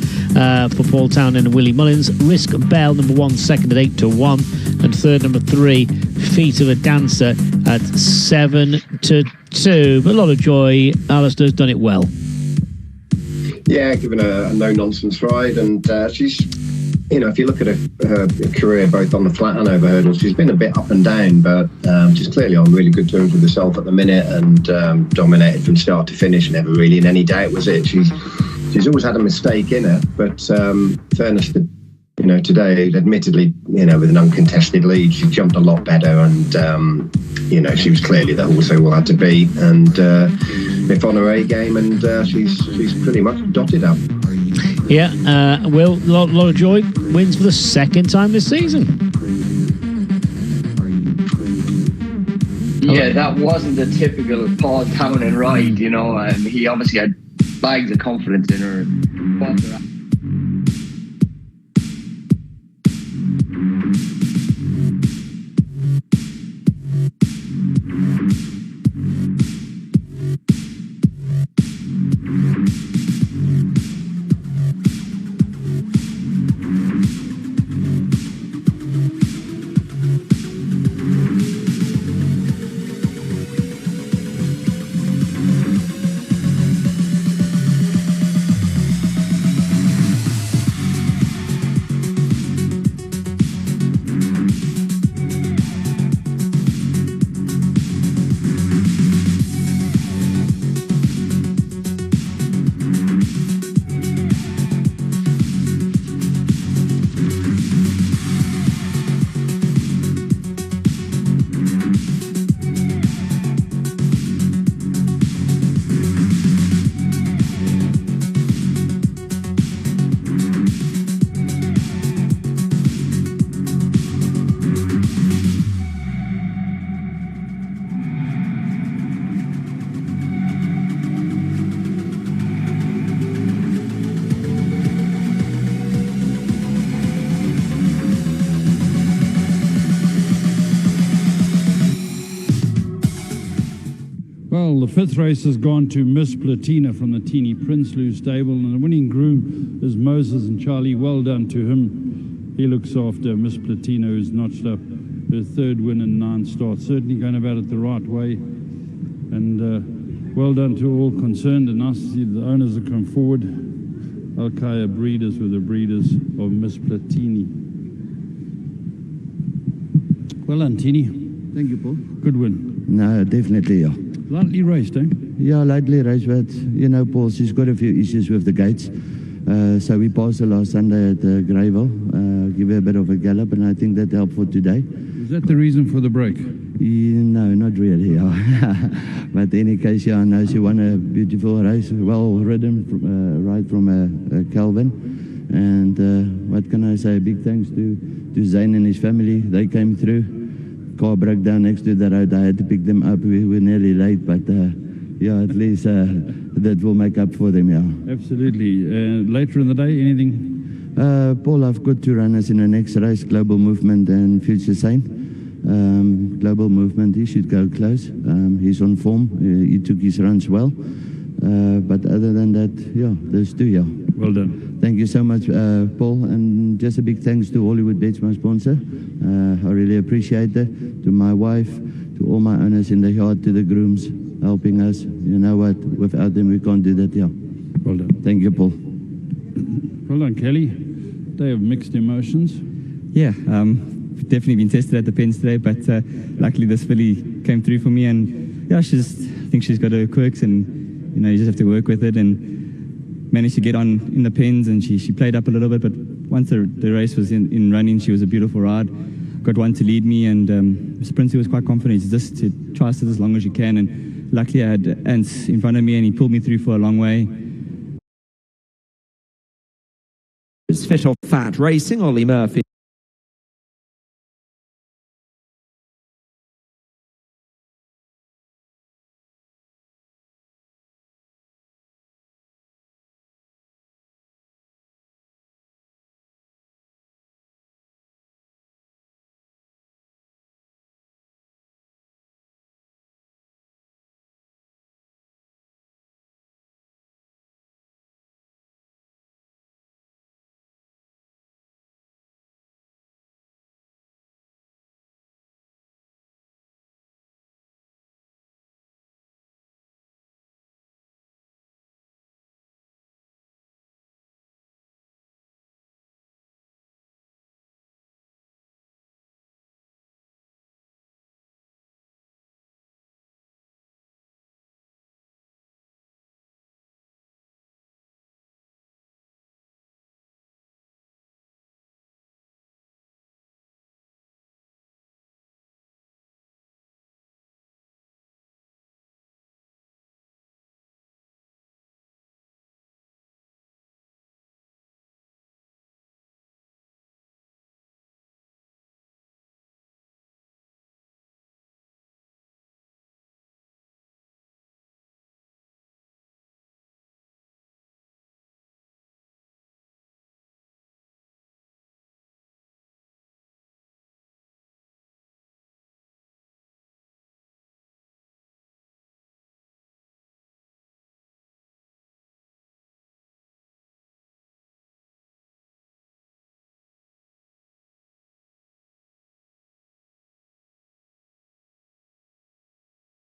for Paul Townend and Willie Mullins. Risk Bell, number 1, second at 8-1. And third, number 3, Feet of a Dancer at 7-2. But A Lot of Joy, Alistair's done it well. Yeah, given a no-nonsense ride, and she's, you know, if you look at her career both on the flat and over hurdles, she's been a bit up and down, but she's clearly on really good terms with herself at the minute, and dominated from start to finish. Never really in any doubt was it. She's always had a mistake in her, but fairness to, you know, today, admittedly, you know, with an uncontested lead, she jumped a lot better, and you know, she was clearly the horse they all had to beat, and if on her A game, and she's pretty much dotted up. Yeah, Will, A Lot of Joy wins for the second time this season. Yeah, that wasn't the typical Paul Townend ride, you know. He obviously had bags of confidence in her. Well, the 5th race has gone to Miss Platina from the Teeny Prinsloo stable, and the winning groom is Moses and Charlie. Well done to him. He looks after Miss Platina, who's notched up her 3rd win in 9 starts. Certainly going about it the right way, and well done to all concerned. And nice to see the owners have come forward. Alkaya Breeders were the breeders of Miss Platini. Well done, Teeny. Thank you, Paul. Good win. No, definitely, yeah. Lightly raced, eh? Yeah, lightly raced, but, you know, Paul, she's got a few issues with the gates. So we passed her last Sunday at Greyville, give her a bit of a gallop, and I think that helped for today. Is that the reason for the break? No, not really. Yeah. But in any case, yeah, I know she won a beautiful race, well ridden, right from Calvin. And what can I say? Big thanks to Zane and his family. They came through. Car broke down next to the road. I had to pick them up. We were nearly late, but yeah, at least that will make up for them, yeah. Absolutely. Later in the day, anything? Paul, I've got 2 runners in the next race, Global Movement and Future Sane. Global Movement, he should go close. He's on form. He took his runs well. But other than that, yeah, those 2, yeah. Well done. Thank you so much, Paul, and just a big thanks to Hollywood Bets, my sponsor. I really appreciate that. To my wife, to all my owners in the yard, to the grooms helping us. You know what? Without them, we can't do that. Yeah. Well done. Thank you, Paul. Well done, Kelly. Day of mixed emotions. Yeah, definitely been tested at the pens today, but luckily this filly came through for me, and yeah, I think she's got her quirks, and you know, you just have to work with it, and managed to get on in the pens, and she played up a little bit, but once the race was in running, she was a beautiful ride. Got one to lead me, and Mr. Princey was quite confident just to try to sit as long as you can, and luckily I had Ants in front of me, and he pulled me through for a long way. It's Fit or Fat Racing, Ollie Murphy.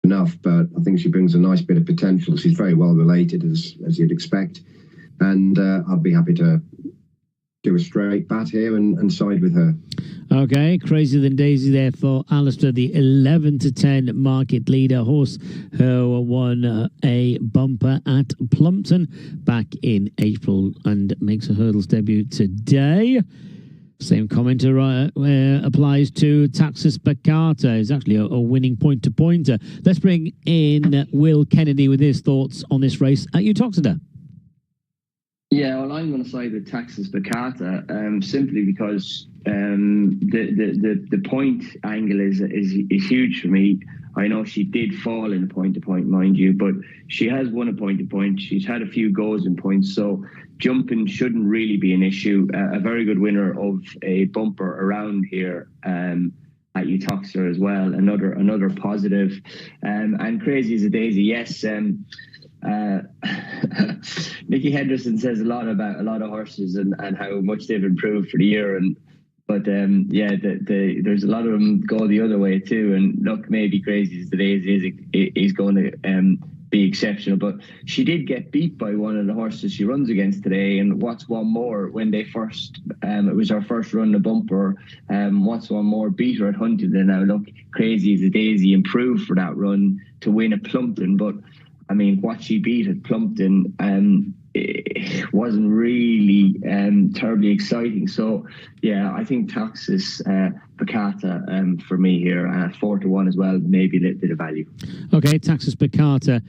Enough, but I think she brings a nice bit of potential. She's very well related, as you'd expect, and I'd be happy to do a straight bat here and side with her. Okay, Crazier Than Daisy there for Alistair, the 11-10 market leader. Horse who won a bumper at Plumpton back in April and makes a hurdles debut today. Same commenter applies to Taxis Bacata. It's actually a winning point-to-pointer. Let's bring in Will Kennedy with his thoughts on this race at Uttoxeter. Yeah, well, I'm going to side with Taxis Bacata simply because the point angle is huge for me. I know she did fall in a point-to-point, mind you, but she has won a point-to-point. She's had a few goals in points, so jumping shouldn't really be an issue. A very good winner of a bumper around here at Utoxer as well. Another positive. And Crazy as a Daisy, yes. Nicky Henderson says a lot about a lot of horses and how much they've improved for the year. But there's a lot of them go the other way too. And look, maybe Crazy as the Daisy is going to be exceptional. But she did get beat by one of the horses she runs against today. And What's One More, when they first, it was her first run the bumper. What's One More beat her at Huntingdon. Now look, Crazy as a Daisy improved for that run to win at Plumpton. But I mean, what she beat at Plumpton, it wasn't really terribly exciting. So, yeah, I think Taxis Picata for me here, 4-1 as well, maybe a little bit of value. Okay, Taxis Picata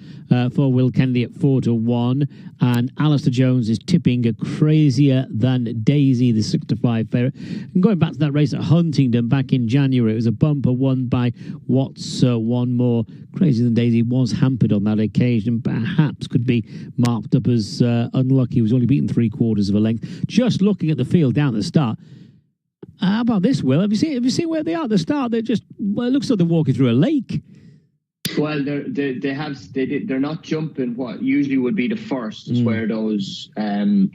for Will Kennedy at 4-1, and Alistair Jones is tipping a Crazier Than Daisy, the 6-5 favourite. And going back to that race at Huntingdon back in January, it was a bumper won by What's One More. Crazier Than Daisy was hampered on that occasion, perhaps could be marked up as unlucky. He was only beaten 3/4 of a length. Just looking at the field down at the start, how about this, Will? Have you seen where they are at the start? They're just, well, it looks like they're walking through a lake. Well, they're not jumping what usually would be the first. It's where those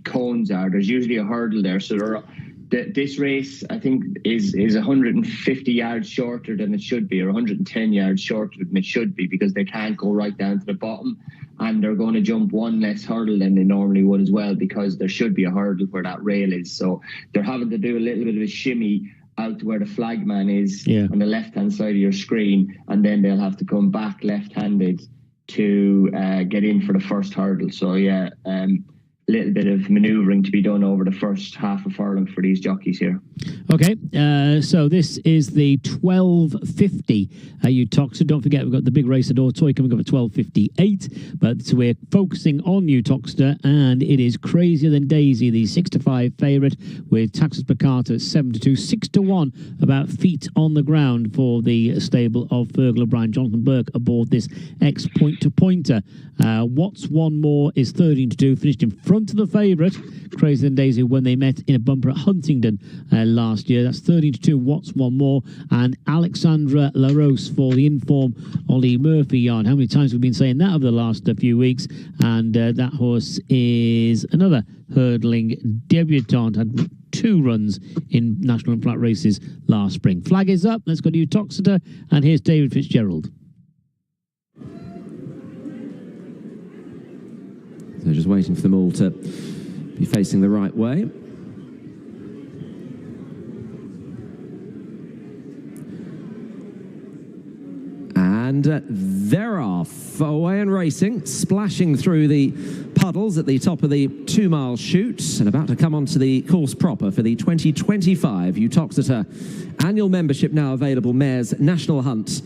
cones are. There's usually a hurdle there. So this race, I think, is 150 yards shorter than it should be, or 110 yards shorter than it should be, because they can't go right down to the bottom. And they're going to jump one less hurdle than they normally would as well, because there should be a hurdle where that rail is. So they're having to do a little bit of a shimmy out to where the flagman is on the left-hand side of your screen, and then they'll have to come back left-handed to get in for the first hurdle. So, yeah, little bit of manoeuvring to be done over the first half of furlong for these jockeys here. Okay, so this is the 12:50 at Utoxer. Don't forget, we've got the big race at Auteuil coming up at 12:58, but so we're focusing on Utoxer, and it is Crazier Than Daisy, the 6-5 favourite, with Taxis Picata at 7-2, 6-1 about feet on the ground for the stable of Fergal O'Brien. Jonathan Burke aboard this ex-point-to-pointer. What's One More is 13-2, finished in front of the favourite, Crazier Than Daisy, when they met in a bumper at Huntingdon last year. That's 13-2, What's One More, and Alexandra LaRose for the inform Ollie Murphy yarn. How many times have we been saying that over the last few weeks? And that horse is another hurdling debutante, had 2 runs in national and flat races last spring. Flag is up. Let's go to Utoxeter, and here's David Fitzgerald. So just waiting for them all to be facing the right way. And they're off, away and racing, splashing through the puddles at the top of the 2-mile chute, and about to come onto the course proper for the 2025 Utoxeter annual membership now available Mares National Hunt.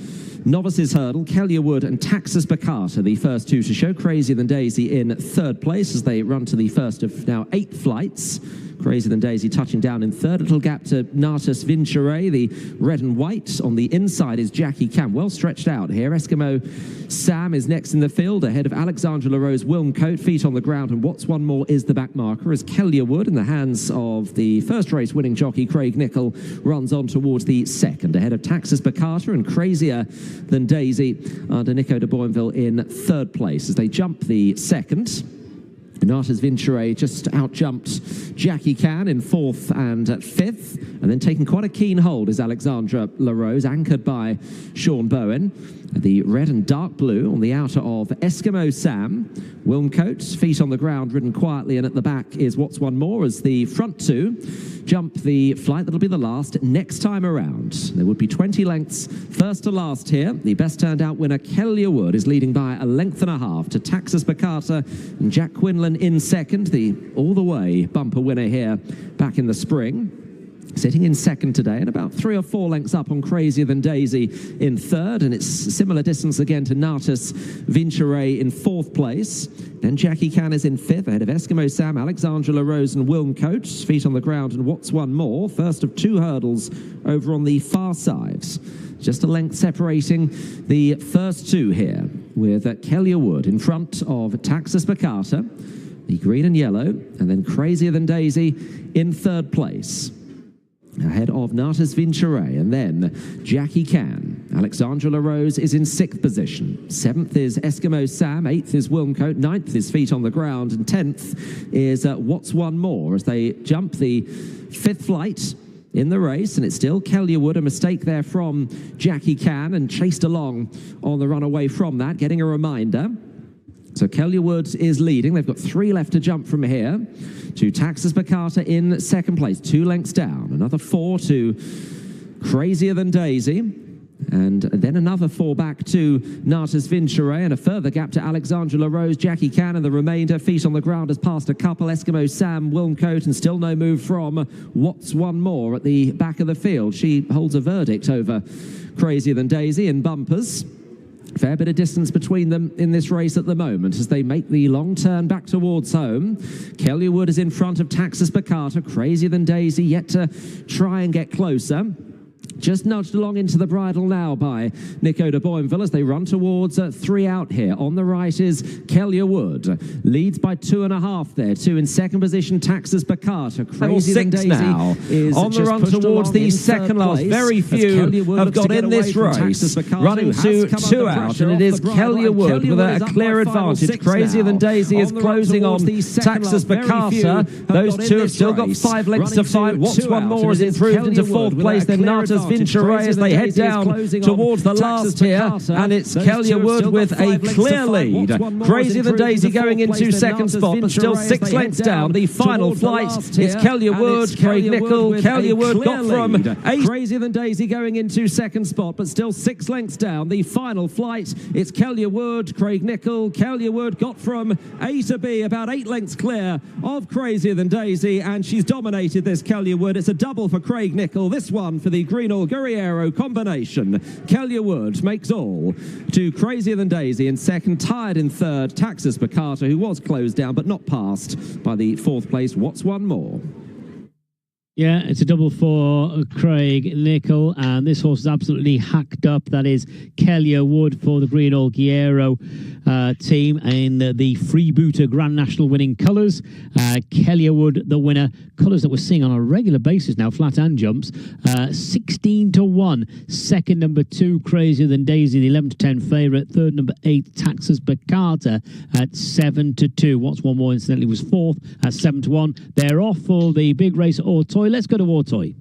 Novices Hurdle, Kellier Wood and Taxis Picata, the first 2 to show. Crazier Than Daisy in 3rd place as they run to the first of now 8 flights. Crazier Than Daisy touching down in 3rd. Little gap to Natus Vincere. The red and white on the inside is Jackie Cam. Well stretched out here. Eskimo Sam is next in the field, ahead of Alexandra LaRose Wilmcote. Feet on the ground, and What's One More is the back marker as Kellier Wood, in the hands of the first race winning jockey Craig Nicol, runs on towards the second, ahead of Taxis Picata and Crazier Than Daisy under Nico de Boinville in 3rd place as they jump the second. Natas Vincere just out-jumped Jackie Can in 4th and 5th, and then taking quite a keen hold is Alexandra LaRose, anchored by Sean Bowen. The red and dark blue on the outer of Eskimo Sam. Wilmcote, feet on the ground, ridden quietly, and at the back is What's One More as the front 2 jump the flight that'll be the last next time around. There would be 20 lengths first to last here. The best turned out winner, Kellier Wood, is leading by a length and a half to Taxis Picata and Jack Quinlan in second. The all-the-way bumper winner here back in the spring. Sitting in second today and about 3 or 4 lengths up on Crazier Than Daisy in 3rd, and it's similar distance again to Natus Vincere in 4th place. Then Jackie Can is in 5th, ahead of Eskimo Sam, Alexandra LaRose and Wilmcote. Feet on the ground, and What's One More, first of 2 hurdles over on the far side. Just a length separating the first 2 here, with Kellier Wood in front of Taxis Picata, the green and yellow, and then Crazier Than Daisy in 3rd place. ahead of Natas Vincere, and then Jackie Can. Alexandra LaRose is in 6th position. 7th is Eskimo Sam, 8th is Wilmcote, 9th is Feet on the Ground, and 10th is What's One More as they jump the 5th flight in the race, and it's still Kellierwood, a mistake there from Jackie Can, and chased along on the run away from that, getting a reminder. So Kellierwood is leading. They've got 3 left to jump from here to Taxus Bacata in 2nd place, 2 lengths down. Another 4 to Crazier Than Daisy. And then another 4 back to Natas Vincere, and a further gap to Alexandra LaRose, Jackie Can, and the remainder. Feet on the Ground has passed a couple. Eskimo Sam, Wilmcote, and still no move from What's One More at the back of the field. She holds a verdict over Crazier Than Daisy in bumpers. Fair bit of distance between them in this race at the moment as they make the long turn back towards home. Kellierwood is in front of Taxus Bacata. Crazier Than Daisy yet to try and get closer. Just nudged along into the bridle now by Nico de Boinville as they run towards 3 out here. On the right is Kellierwood. Leads by 2.5 there. 2 in 2nd position, Taxus Bacata. Crazier Than Daisy now is on the run towards the 2nd last. Very few have got in this race. Running to 2 out, and it is Kellierwood with a clear advantage. Crazier Than Daisy is closing on Taxus Bacata. Those 2 have still got 5 lengths to fight. What's One More has improved into 4th place. Then Natas Vincere as they head down towards the last here, and it's Kellierwood with a clear lead. Crazier Than Daisy going into 2nd spot, but still 6 lengths down. The final flight, it's Kellierwood, Craig Nicol. Kellierwood got from 8. Crazier Than Daisy going into 2nd spot, but still 6 lengths down. The final flight, it's Kellierwood, Craig Nicol. Kellierwood got from A to B, about 8 lengths clear of Crazier Than Daisy, and she's dominated this Kellierwood. It's a double for Craig Nicol. This one for the Greenall Guerriero combination. Kellierwood makes all to Crazier Than Daisy in 2nd, tied in 3rd. Taxus Bacata, who was closed down but not passed by the 4th place What's One More. Yeah, it's a double for Craig Nicol, and this horse is absolutely hacked up. That is Kellierwood for the Greenall Guerriero team in the Freebooter Grand National winning colours. Kellierwood, the winner. Colours that we're seeing on a regular basis now, flat and jumps. 16 to 1. 2nd, number 2, Crazier Than Daisy, the 11 to 10 favourite. 3rd, number 8, Taxus Bacata at 7 to 2. What's One More, incidentally, was 4th at 7 to 1. They're off for the big race at Auteuil. Let's go to Auteuil.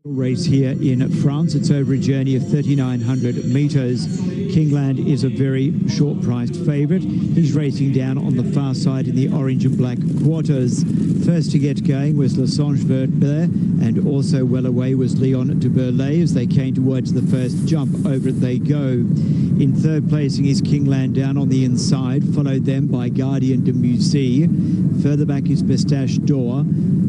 Race here in France. It's over a journey of 3,900 metres. Kingland is a very short-priced favourite. He's racing down on the far side in the orange and black quarters. First to get going was Lessange Vert, and also well away was Leon de Burlay as they came towards the first jump. Over it they go. In 3rd placing is Kingland down on the inside, followed then by Guardian de Musée. Further back is Pistache d'Or,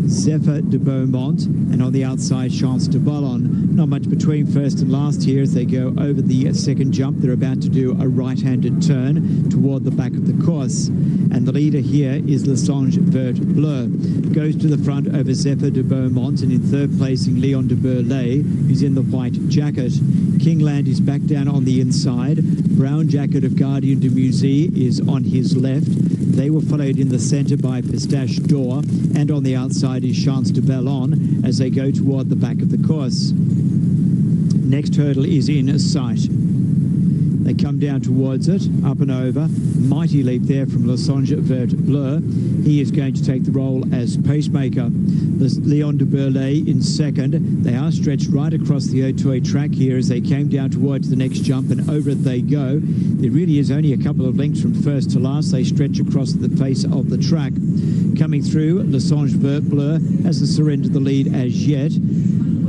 Zephyr de Beaumont, and on the outside Chance de Ballon. Not much between first and last here as they go over the 2nd jump. They're about to do a right-handed turn toward the back of the course. And the leader here is Lessange Vert Bleu. Goes to the front over Zephyr de Beaumont, and in 3rd placing Leon de Burlay, who's in the white jacket. Kingland is back down on the inside. Brown jacket of Guardian de Musée is on his left. They were followed in the centre by Pistache d'Or, and on the outside is Chance de Ballon as they go toward the back of the course. Next hurdle is in sight. They come down towards it, up and over. Mighty leap there from Lessange Vert Bleu. He is going to take the role as pacemaker. Leon de Burlay in 2nd. They are stretched right across the Auteuil track here as they came down towards the next jump, and over it they go. There really is only a couple of lengths from first to last. They stretch across the face of the track. Coming through, Lessange Vert Bleu hasn't surrendered the lead as yet.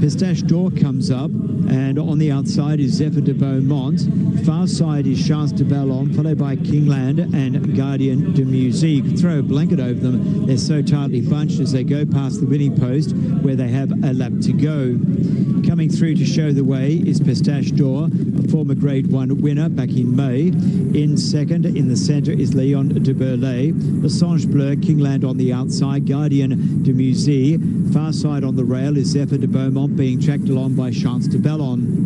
Pistache d'Or comes up, and on the outside is Zephyr de Beaumont. Far side is Chance de Ballon, followed by Kingland and Guardian de Musée. You can throw a blanket over them. They're so tightly bunched as they go past the winning post where they have a lap to go. Coming through to show the way is Pistache d'Or, a former Grade 1 winner back in May. In 2nd, in the centre, is Leon de Burlay. Lessange Bleu, Kingland on the outside, Guardian de Musée. Far side on the rail is Zephyr de Beaumont, being tracked along by Chance de Ballon.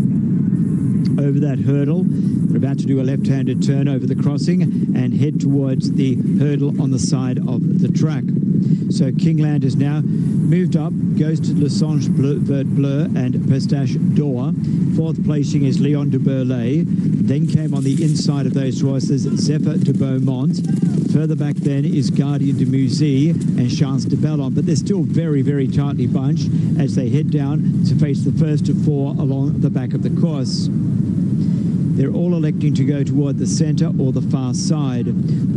Over that hurdle, they're about to do a left-handed turn over the crossing and head towards the hurdle on the side of the track. So Kingland has now moved up, goes to Le Songe Vert Bleu and Pistache d'Or. Fourth placing is Leon de Burlay. Then came on the inside of those horses Zephyr de Beaumont. Further back then is Guardian de Musée and Chance de Bellon, but they're still very, very tightly bunched as they head down to face the first of four along the back of the course. They're all electing to go toward the centre or the far side,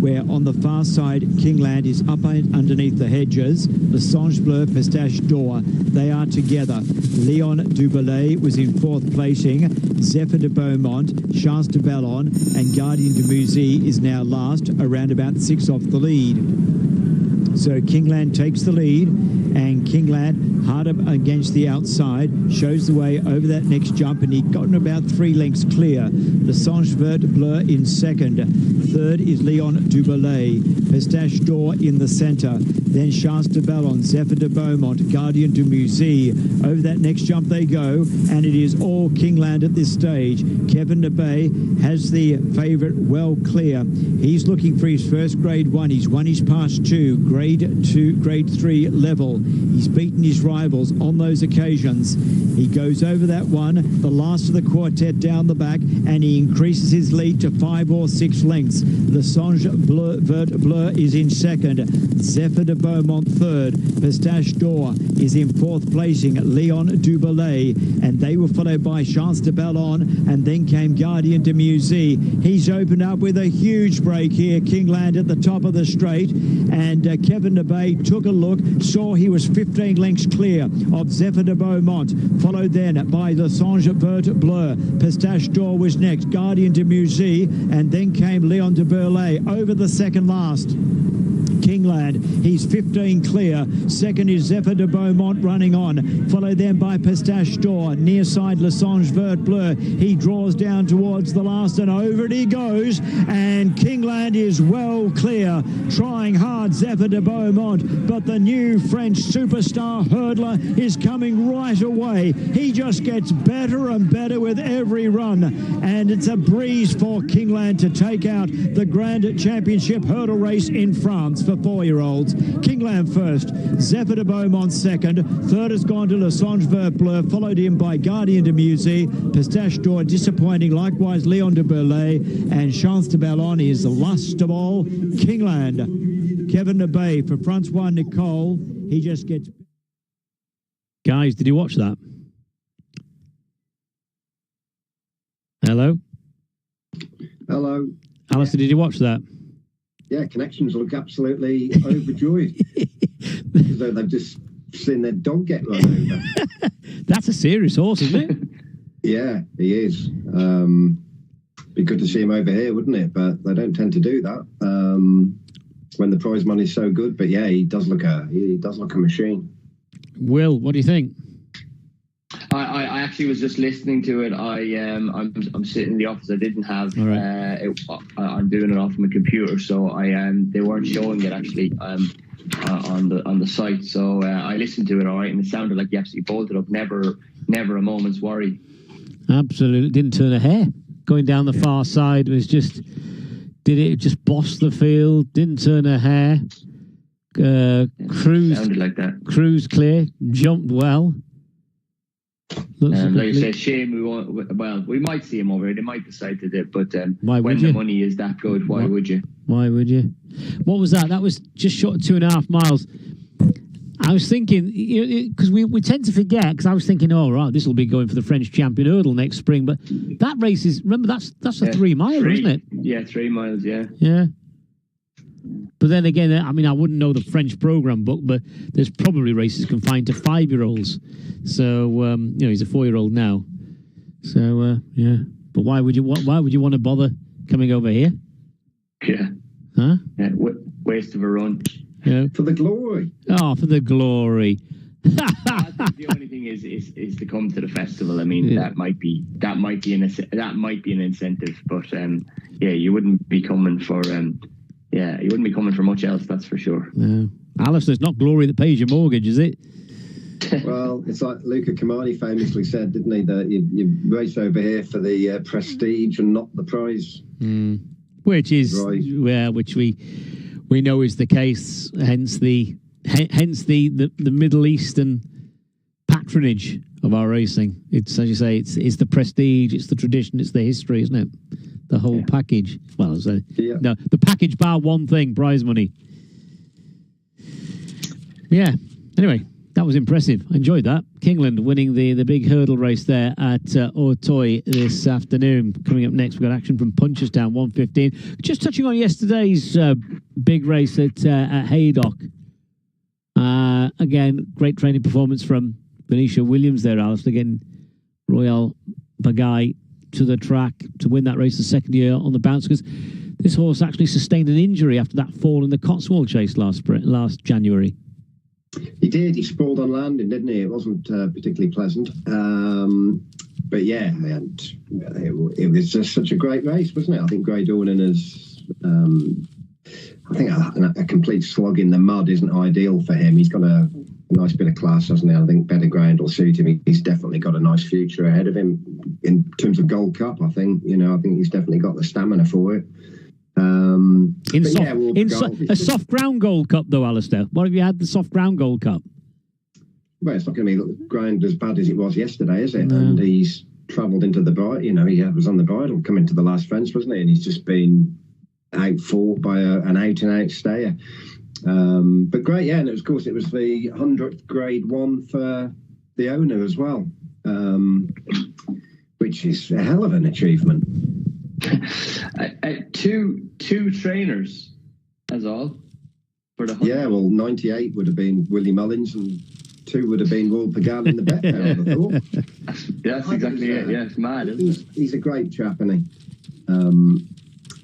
where on the far side, Kingland is up underneath the hedges. Le Songe Bleu, Pistache d'Or, they are together. Leon du Belay was in fourth placing. Zephyr de Beaumont, Chance de Bellon, and Guardian de Musée is now last, around about 6 off the lead. So Kingland takes the lead, and Kingland hard up against the outside, shows the way over that next jump, and he'd gotten about 3 lengths clear. Le Songe Vert Bleu in second. Third is Leon du Belay. Pistache d'Or in the centre. Then Chance de Bellon, Zephyr de Beaumont, Guardian de Musée. Over that next jump they go, and it is all Kingland at this stage. Kevin de Bay has the favourite well clear. He's looking for his first grade 1. He's won his past 2, grade 2, grade 3 level. He's beaten his rivals on those occasions. He goes over that one, the last of the quartet down the back, and he increases his lead to 5 or 6 lengths. Le Songe Vert Bleu is in second. Zephyr de Beaumont third. Pistache d'Or is in fourth placing. Leon du Belay, and they were followed by Chance de Bellon, and then came Guardian de Musée. He's opened up with a huge break here. Kingland at the top of the straight, and Kevin de Bay took a look, saw he was 15 lengths clear of Zephyr de Beaumont, followed then by Le Songe Vert Bleu. Pistache d'Or was next, Guardian de Musée, and then came Leon de Burlay over the second last. Kingland, he's 15 clear. Second is Zephyr de Beaumont running on, followed then by Pistache d'Or. Near side Le Songe Vert Bleu. He draws down towards the last, and over it he goes, and Kingland is well clear. Trying hard, Zephyr de Beaumont, but the new French superstar hurdler is coming right away. He just gets better and better with every run, and it's a breeze for Kingland to take out the Grand Championship hurdle race in France for 4-year-olds. Kingland first, Zephyr de Beaumont second. Third has gone to Le Songe Vert Bleu, followed in by Guardian de Musée. Pistache d'Or disappointing, likewise Leon de Burlay, and Chance de Bellon is the last of all. Kingland. Kevin de Bay for Francois Nicole. He just gets... Guys, did you watch that? Hello? Hello. Alistair, did you watch that? Yeah, connections look absolutely overjoyed. As though they've just seen their dog get run over. That's a serious horse, isn't it? Yeah, he is. Be good to see him over here, wouldn't it? But they don't tend to do that when the prize money's so good. But yeah, he does look a machine. Will, what do you think? I actually was just listening to it. I'm sitting in the office. I didn't have. I'm doing it off my computer, so they weren't showing it actually on the site. So I listened to it all right, and it sounded like he absolutely bolted up. Never a moment's worry. Absolutely, didn't turn a hair. Going down the far side was just boss the field. Didn't turn a hair. Sounded like that. Cruise clear. Jumped well. Like you said, shame we might see him over here. They might decide to do it, but when the money is that good, why would you? Why would you? What was that? That was just short of 2.5 miles. I was thinking, because we tend to forget, because I was thinking, oh, right, this will be going for the French champion hurdle next spring, but that race is, remember, that's a 3 miler, isn't it? Yeah, 3 miles, yeah. Yeah. But then again, I mean, I wouldn't know the French program book, but there's probably races confined to 5-year-olds. So, he's a 4-year-old now. So, yeah. But why would you want to bother coming over here? Yeah. Huh? Yeah, waste of a run. For the glory. Oh, for the glory. I think the only thing is to come to the festival. I mean, that might be an incentive, but you wouldn't be coming for you wouldn't be coming for much else, that's for sure. No. Alistair, it's not glory that pays your mortgage, is it? Well, it's like Luca Camani famously said, didn't he, that you race over here for the prestige and not the prize. Which is which we know is the case, hence the hence the Middle Eastern patronage of our racing. It's, as you say, it's the prestige, it's the tradition, it's the history, isn't it? The whole package. Well, no, the package bar one thing, prize money. Yeah. Anyway, that was impressive. I enjoyed that. Kingland winning the big hurdle race there at Auteuil this afternoon. Coming up next, we've got action from Punchestown, 1:15. Just touching on yesterday's big race at Haydock. Again, great training performance from Venetia Williams there, Alistair, getting Royal Bagai to the track to win that race the second year on the bounce, because this horse actually sustained an injury after that fall in the Cotswold Chase last January. He did. He sprawled on landing, didn't he? It wasn't particularly pleasant. But yeah, and it was just such a great race, wasn't it? I think Grey Dawning is, I think a complete slog in the mud isn't ideal for him. He's got a nice bit of class, hasn't he? I think better ground will suit him. He's definitely got a nice future ahead of him in terms of Gold Cup. I think he's definitely got the stamina for it. A soft ground Gold Cup, though, Alistair. What have you had the soft ground Gold Cup? Well, it's not going to be ground as bad as it was yesterday, is it? No. And he's travelled into the bridle. He was on the bridle coming to the last fence, wasn't he? And he's just been outfought by an out-and-out stayer. But great, yeah. And of course, it was the 100th Grade 1 for the owner as well, which is a hell of an achievement. Two trainers, as all. For the 100. Yeah, well, 98 would have been Willie Mullins, and 2 would have been Will Pagal in the bet. I would have thought. That's exactly it. Yeah, it's mad, isn't it? He's a great chap, isn't he?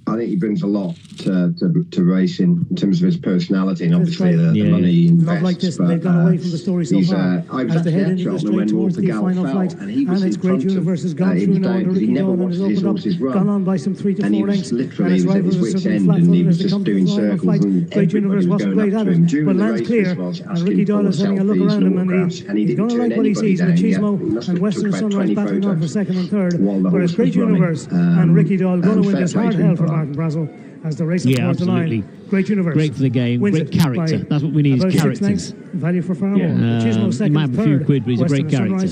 I think he brings a lot to racing in terms of his personality and obviously the money he invests. Not like this, they've gone away from the story so far. I was as they head actually into at the Cheltenham straight when Will towards the Pagal final fell, flight, and he was its Great Universe has gone through now under Ricky Dawn and has opened up, gone on by some 3 to 4 lengths, and his rivals are certainly flat-footed as they come to the final flight. Great Universe wasn't great at it, but lands clear, and Ricky Dawn is having a look around him, and he's going to like what he sees. Machismo and Western Sunrise battling on for second and third, whereas Great Universe and Ricky Dawn going to win this hard hell for Martin Brazel as the race towards the line. Great Universe. Great for the game. Great character. That's what we need, is characters. Value for far more. He might have a few quid, but he's a great character.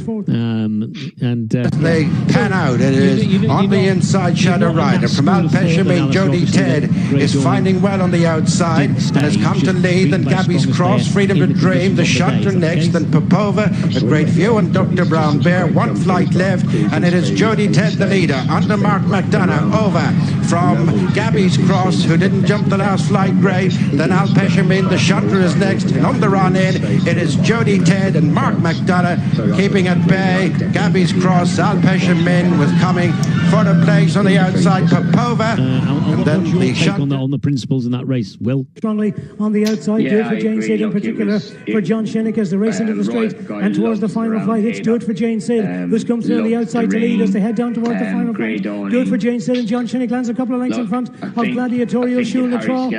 They pan out. It is on the inside, Shadow Rider. From Alpesham, Jody Ted is finding well on the outside and has come to lead. Then Gabby's Cross, Freedom to Dream, the Shunter next, then Popova, a Great View, and Dr. Brown Bear. 1 flight left, and it is Jody Ted the leader. Under Mark McDonough, over from Gabby's Cross, who didn't jump the last flight great. Then Alpesham, the Shunter is next, and on the run in, it is Jody Ted and Mark McDonough keeping at bay. Gabby's Cross, Alpesham with coming for the place on the outside, Popova, and then the shot on the principles in that race. Will strongly on the outside, good for Jane Sid in particular, for John Shinnick as the race into the straight and towards the final flight. It's good for Jane Sid, who's come through on the outside to lead as they head down towards the final flight. Good for Jane Sid, and John Shinnick lands a couple of lengths in front of Gladiatorio Shul Latrobe.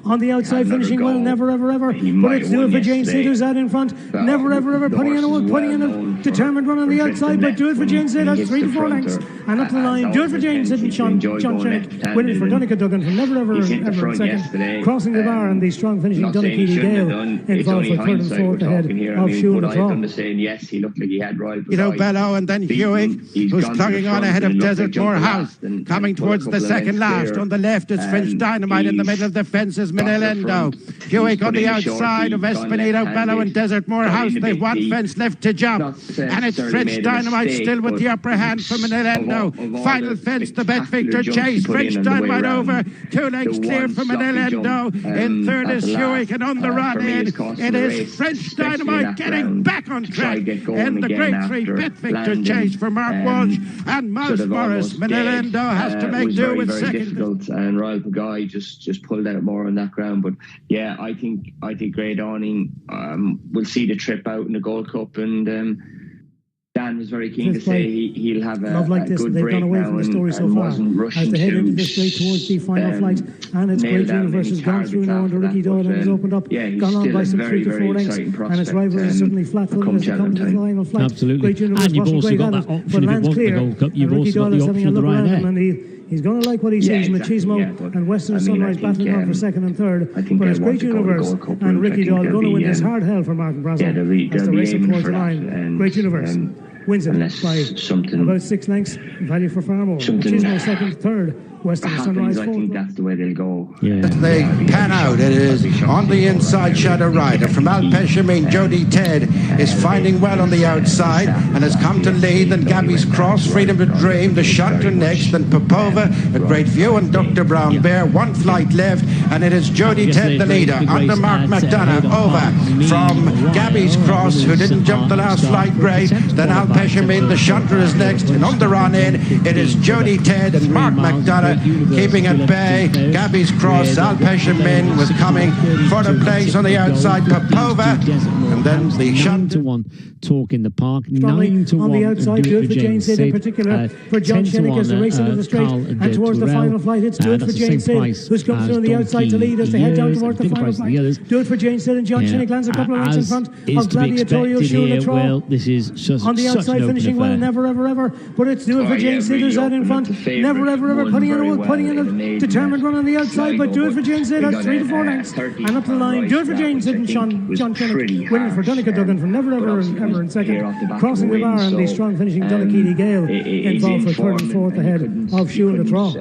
On the outside, finishing well, never ever ever. But it's do it for Jane Sid, who's out in front. Never ever ever putting in a determined run on the outside. But do it for Jane Sid, out 3 to 4 lengths and up the line. Do it for Jane Sid and John Shinnick winning for Donica Duggan from never ever ever in second, crossing the bar, and the strong finishing Donakeely Gale involved for 3rd and 4th ahead of Shul Latrobe. Yes, he looked like he had Royal. Bello, and then Hewig, who's plugging on ahead of Desert Moor House, coming towards the second last. On the left is French Dynamite. In the middle of the fences, Manilendo. Hewig on the outside of Espinito, Bello, and Desert Moor House. They've 1 fence left to jump, and it's French Dynamite still with the upper hand for Manilendo. Final fence, the Bet Victor Chase. French Dynamite over, 2 lengths clear for Manilendo. In third is Hewig, and on the run in, it is French Dynamite getting back on track in the Grade 3 Bet Victor Chase for Mark Walsh and Mouse Morris. Manilendo has to make do with second. And Royal Pagai just pulled out more on that ground. But yeah, I think Grey Dawning will see the trip out in the Gold Cup, and Dan was very keen to say he'll have a good break gone away now from the story so and far wasn't rushing as they head into to the straight towards the final flight, and its Great Universe has gone through now under Ricky Doyle and has opened up, gone on by some 3 to 4 lengths, and its rivals are certainly flat-footed as they come to the final flight. Absolutely. Great Universe And you've wasn't also great got at that it, option but if it lands wasn't the clear, Gold Cup. You've and Ricky also got Doyle the is having option a of the look around him, Ryanair. and He's going to like what he sees. Machismo and Western Sunrise battling on for second and third. But it's Great Universe and Ricky Doll going to win this hard hell for Martin Brazel as the race towards the line. Great Universe wins it by about 6 lengths. Value for far more. Machismo second, third. Western Sunrise I think that's the way they'll go. Yeah. They pan out. It is on the inside, Shadow Rider. From Alpeshamine, Jody Ted is finding well on the outside and has come to lead. Then Gabby's Cross, Freedom to Dream, the Shunter next, then Popova, a Great View, and Dr. Brown Bear. 1 flight left, and it is Jody Ted, the leader, under Mark McDonough. Over from Gabby's Cross, who didn't jump the last flight great. Then Alpeshamine, the Shunter is next, and on the run in, it is Jody Ted and Mark McDonough keeping at bay. Gabby's Cross, Alpeshamine was coming for the place on the outside. Popova, and then the Shunter. 9-1 Talk in the Park. 9-1 on the outside. Do it for Jane Sid in particular. For John Shinnick as the race into the straight and towards the final flight. It's do it for Jane Sid, who's come through on the outside to lead as they head down towards the final flight. Do it for Jane Sid, and John Shinnick lands a couple of lengths in front of Gladiatorial Shoe in the Troll. Well, this is just on the outside, finishing well, never ever ever. But it's do it for Jane Sid, who's out in front. Never ever ever putting in a determined run on the outside. But do it for Jane Sid. That's 3 to 4 lengths and up the line. Do it for Jane Sid and John Shinnick winning for Donica Duggan from never ever in second. Crossing the bar and the strong finishing Donakeely Gale involved for third and fourth ahead of Shoe in the Trough.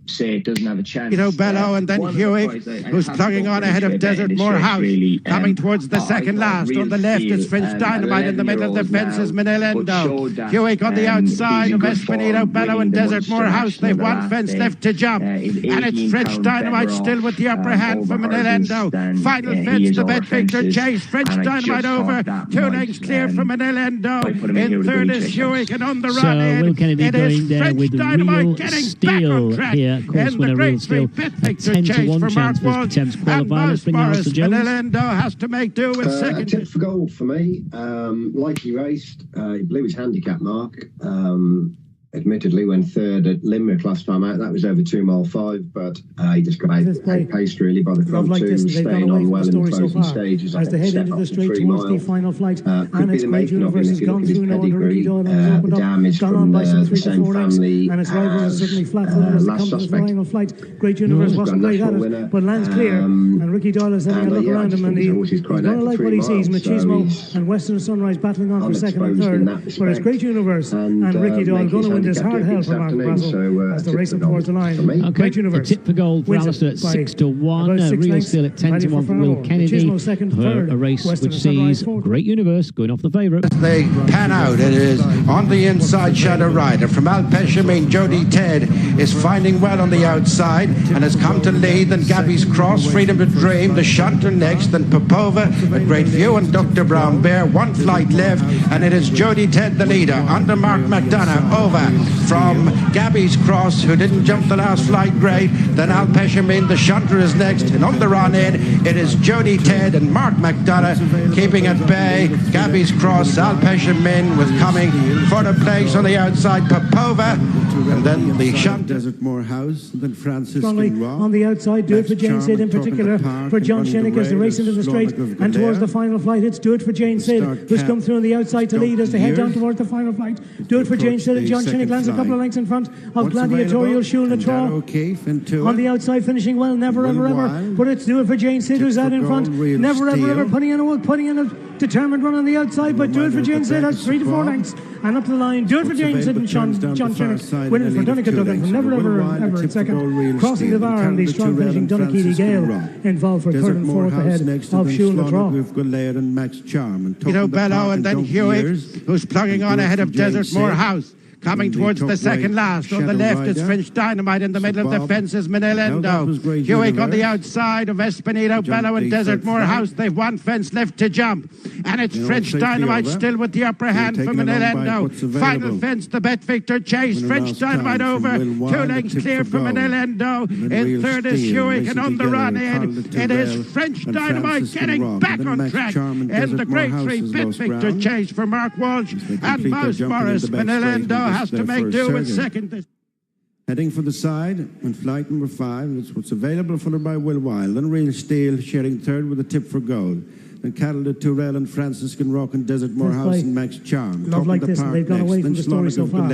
Say it doesn't have a chance. You know, Bello, and then Hewitt, who's plugging on ahead of Desert Moorhouse, coming towards the second last. On the left is French Dynamite. In the middle of the fence is Menelendo. Hewitt on the outside of Espinito, Bello, and Desert Moorhouse. They've 1 fence left to jump. And it's French Dynamite still with the upper hand for Menelendo. Final fence, the Bet Victor Chase. French Dynamite over. 2 lengths clear from Menelendo. In third is Hewitt, and on the run in, Will Kennedy it is going there French with the Dynamite Real getting Steel back on track. here. Of course, winner Real Steel. A 10-1 chance for his Thames qualifier. Let's bring Alistair Jones. Menelendo has to make do with second. Tip for gold for me. Like he raced, he blew his handicap mark. Admittedly, when third at Limerick last time out, that was over 2 mile 5, but he just got outpaced really by the front two, staying on well in the closing stages. As they head into the straight towards the final flight, could be the making of him if you look at his pedigree. The damage from the same family. And its rivals are certainly flat-footed as they come to the final flight. Great Universe wasn't great at it, but lands clear. And Ricky Doyle is having a look around him, and he's going to like what he sees. Machismo and Western Sunrise battling on for second and third. But it's Great Universe and Ricky Doyle going to win this hard hell for Martin Brazel as the race towards the line. Okay, Great Universe. A tip for gold for Alistair at 6 to 1. Real Steel at 10 to 1 for Will Kennedy. Second, third, a race which sees Great Universe going off the favourite. They pan out. It is on the inside, Shadow Rider. From Alpeshamine, Jody Ted is finding well on the outside and has come to lead. Then Gabby's Cross, Freedom to Dream, the Shunter next, then Popova, a Great View, and Dr. Brown Bear. 1 flight left, and it is Jody Ted, the leader, under Mark McDonough. Over from Gabby's Cross, who didn't jump the last flight great. Then Alpeshamine, the Shunter is next, and on the run in, it is Jody Ted and Mark McDonough keeping at bay. Gabby's Cross, Alpeshamine was coming for the place on the outside. Popova, and then the Shunter. Desert Moorhouse, then Franciscan Rock. On the outside, do it for Jane Sid in particular. For John Shinnick as they race into the straight and towards the final flight. It's do it for Jane Sid, who's come through on the outside to lead as they head down towards the final flight. Do it for Jane Sid, and John Shinnick lands a couple of lengths in front of Gladiatorial Shoe in the Trough. On the outside, finishing well, never ever ever. But it's do it for Jane Sid, who's out in front. Never ever ever putting in a determined run on the outside. But do it for Jane Sid. That's 3 to 4 lengths and up the line. Do it for Jane Sid and John Shinnick winning for Donica Duggan from never ever in second. Crossing the bar and the strong finishing Donakeely Gale involved for third and fourth ahead of Shoe in the Trough. You know, Bello, and then Hewitt, who's plugging on ahead of Desert Moorhouse. Coming towards the second last. On the left is French Dynamite. In the middle of the fence is Menelendo. Hewitt on the outside of Espinito, Bello, and Desert Moorhouse. They've 1 fence left to jump. And it's French Dynamite still with the upper hand for Menelendo. Final fence, the Bet Victor Chase. French Dynamite over. 2 lengths clear from Menelendo. In third is Hewitt, and on the run in, it is French Dynamite getting back on track. And the Great 3 Bet Victor Chase for Mark Walsh and Mouse Morris. Menelendo has to make do with second. Heading for the side on flight number 5. That's what's available, followed by Will Wild. Then Real Steel sharing third with a tip for gold. and Cattle de Tourelle and Franciscan Rock and Desert Morehouse and Max Charm. Love like this, and they've gone away from the story so far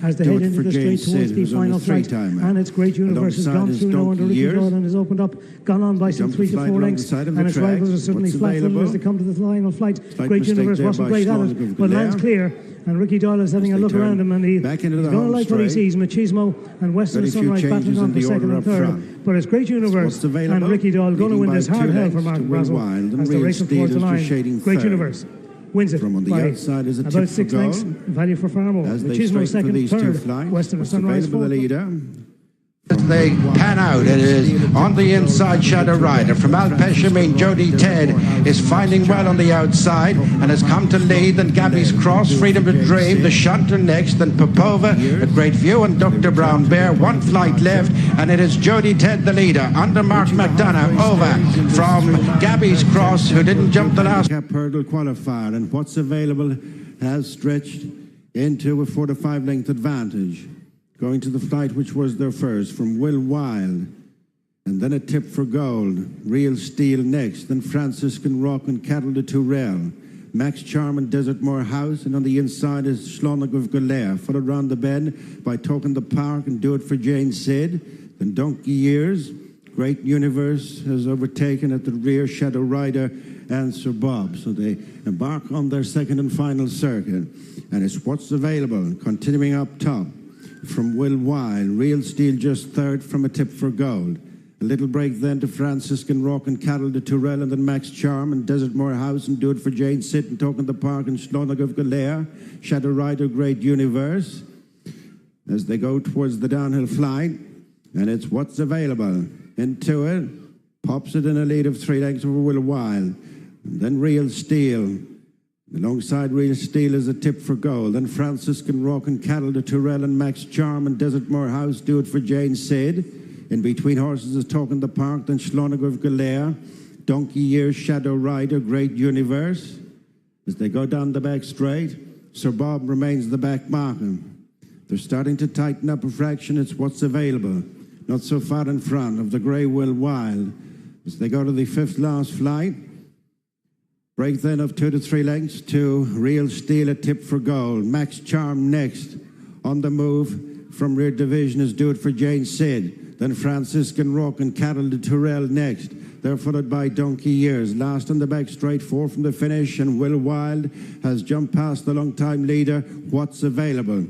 as they head into the straight towards the final flight. And it's Great Universe has gone through now under Ricky Doyle and has opened up, gone on by some 3 to 4 lengths, and its rivals are certainly flat-footed as they come to the final flight. Great Universe wasn't great at it, but lands clear. And Ricky Doyle is having a look around him, and he's going to like what he sees. Machismo and Western Sunrise battling on for second and third. But it's Great Universe and Ricky Doyle going to win this hard hell for Mark Brazel as they're racing towards the line. Great Universe wins it by about 6 lengths. Value for Farmo. Machismo second, third. Western Sunrise fourth. They pan out. It is on the inside, Shadow Rider. From Alpeshamine, Jody Ted is finding well on the outside and has come to lead. Then Gabby's Cross, Freedom to Dream, the Shunter next, then Popova at Great View and Dr. Brown Bear. 1 flight left, and it is Jody Ted the leader. Under Mark McDonough, over from Gabby's Cross, who didn't jump the last cap hurdle qualifier. And what's available has stretched into a 4 to 5 length advantage. Going to the flight which was their first, from Will Wild, and then a Tip for Gold, Real Steel next, then Franciscan Rock and Cattle de Tourelle, Max Charm and Desert Morehouse, and on the inside is Schlonig of Galair, followed round the bend by Token the Park and Do It for Jane Sid, then Donkey Years, Great Universe has overtaken at the rear Shadow Rider and Sir Bob, so they embark on their second and final circuit, and it's what's available, continuing up top. From Will Wild, Real Steel just third from a Tip for Gold. A little break then to Franciscan Rock and Cattle de Tourelle, and then Max Charm and Desert Morehouse and Do It for Jane Sit and Token the Park and Schlonig of Galair, Shadow Rider, Great Universe, as they go towards the downhill flight, and it's what's available. Into it, pops it in a lead of 3 lengths over Will Wild, and then Real Steel. Alongside Real Steel is a Tip for Gold. Then Franciscan Rock and Cattle de Tourelle and Max Charm and Desert Morehouse Do It for Jane Sid. In between horses is Token the Park, then Schlonig of Galair, Donkey Year, Shadow Rider, Great Universe. As they go down the back straight, Sir Bob remains the back marker. They're starting to tighten up a fraction. It's what's available. Not so far in front of the Grey Will Wild. As they go to the 5th last flight, break then of 2 to 3 lengths to Real Steel, a Tip for Gold. Max Charm next. On the move from rear division is Do It for Jane Sid. Then Franciscan Rock and Cattle de Tourelle next. They're followed by Donkey Years. Last on the back straight, 4 from the finish, and Will Wild has jumped past the long-time leader. What's available?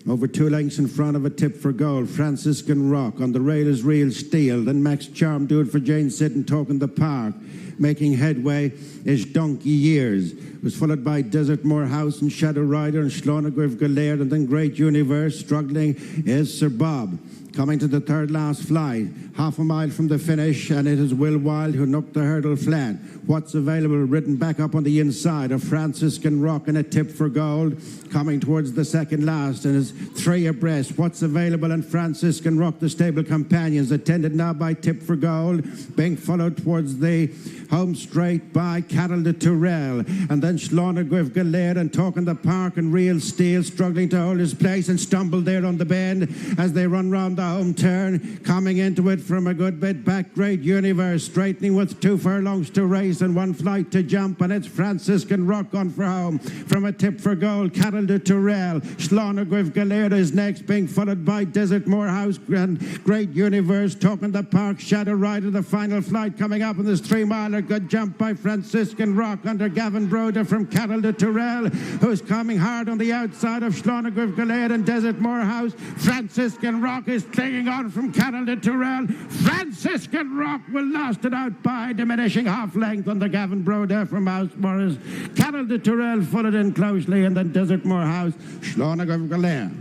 Over 2 lengths in front of a Tip for Gold. Franciscan Rock. On the rail is Real Steel. Then Max Charm, Do It for Jane Sid and Token the Park. Making headway is Donkey Years. It was followed by Desert Morehouse and Shadow Rider and Schlonig of Galair, and then Great Universe. Struggling is Sir Bob. Coming to the 3rd last flight, half a mile from the finish, and it is Will Wild who knocked the hurdle flat. What's available written back up on the inside of Franciscan Rock and a Tip for Gold. Coming towards the 2nd last, and is 3 abreast. What's available and Franciscan Rock, the stable companions, attended now by Tip for Gold, being followed towards the home straight by Cattle de Tourelle, and then Schlonig of Galair and Token the Park and Real Steel struggling to hold his place and stumbled there on the bend as they run round the home turn. Coming into it from a good bit back, Great Universe, straightening with 2 furlongs to race and 1 flight to jump, and it's Franciscan Rock on for home from a Tip for Gold. Cattle de Tourelle, Schlonig of Galair is next, being followed by Desert Morehouse and Great Universe. Token the Park, Shadow Rider, the final flight coming up in this 3-miler. Good jump by Franciscan Rock under Gavin Broder from Cattle de Tourelle, who's coming hard on the outside of Schlonig of Galair and Desert Morehouse. Franciscan Rock is clinging on from Cattle de Tourelle. Franciscan Rock will last it out by diminishing half length under Gavin Broder from House Morris. Cattle de Tourelle followed in closely, and then Desert Morehouse, Schlonig of Galair.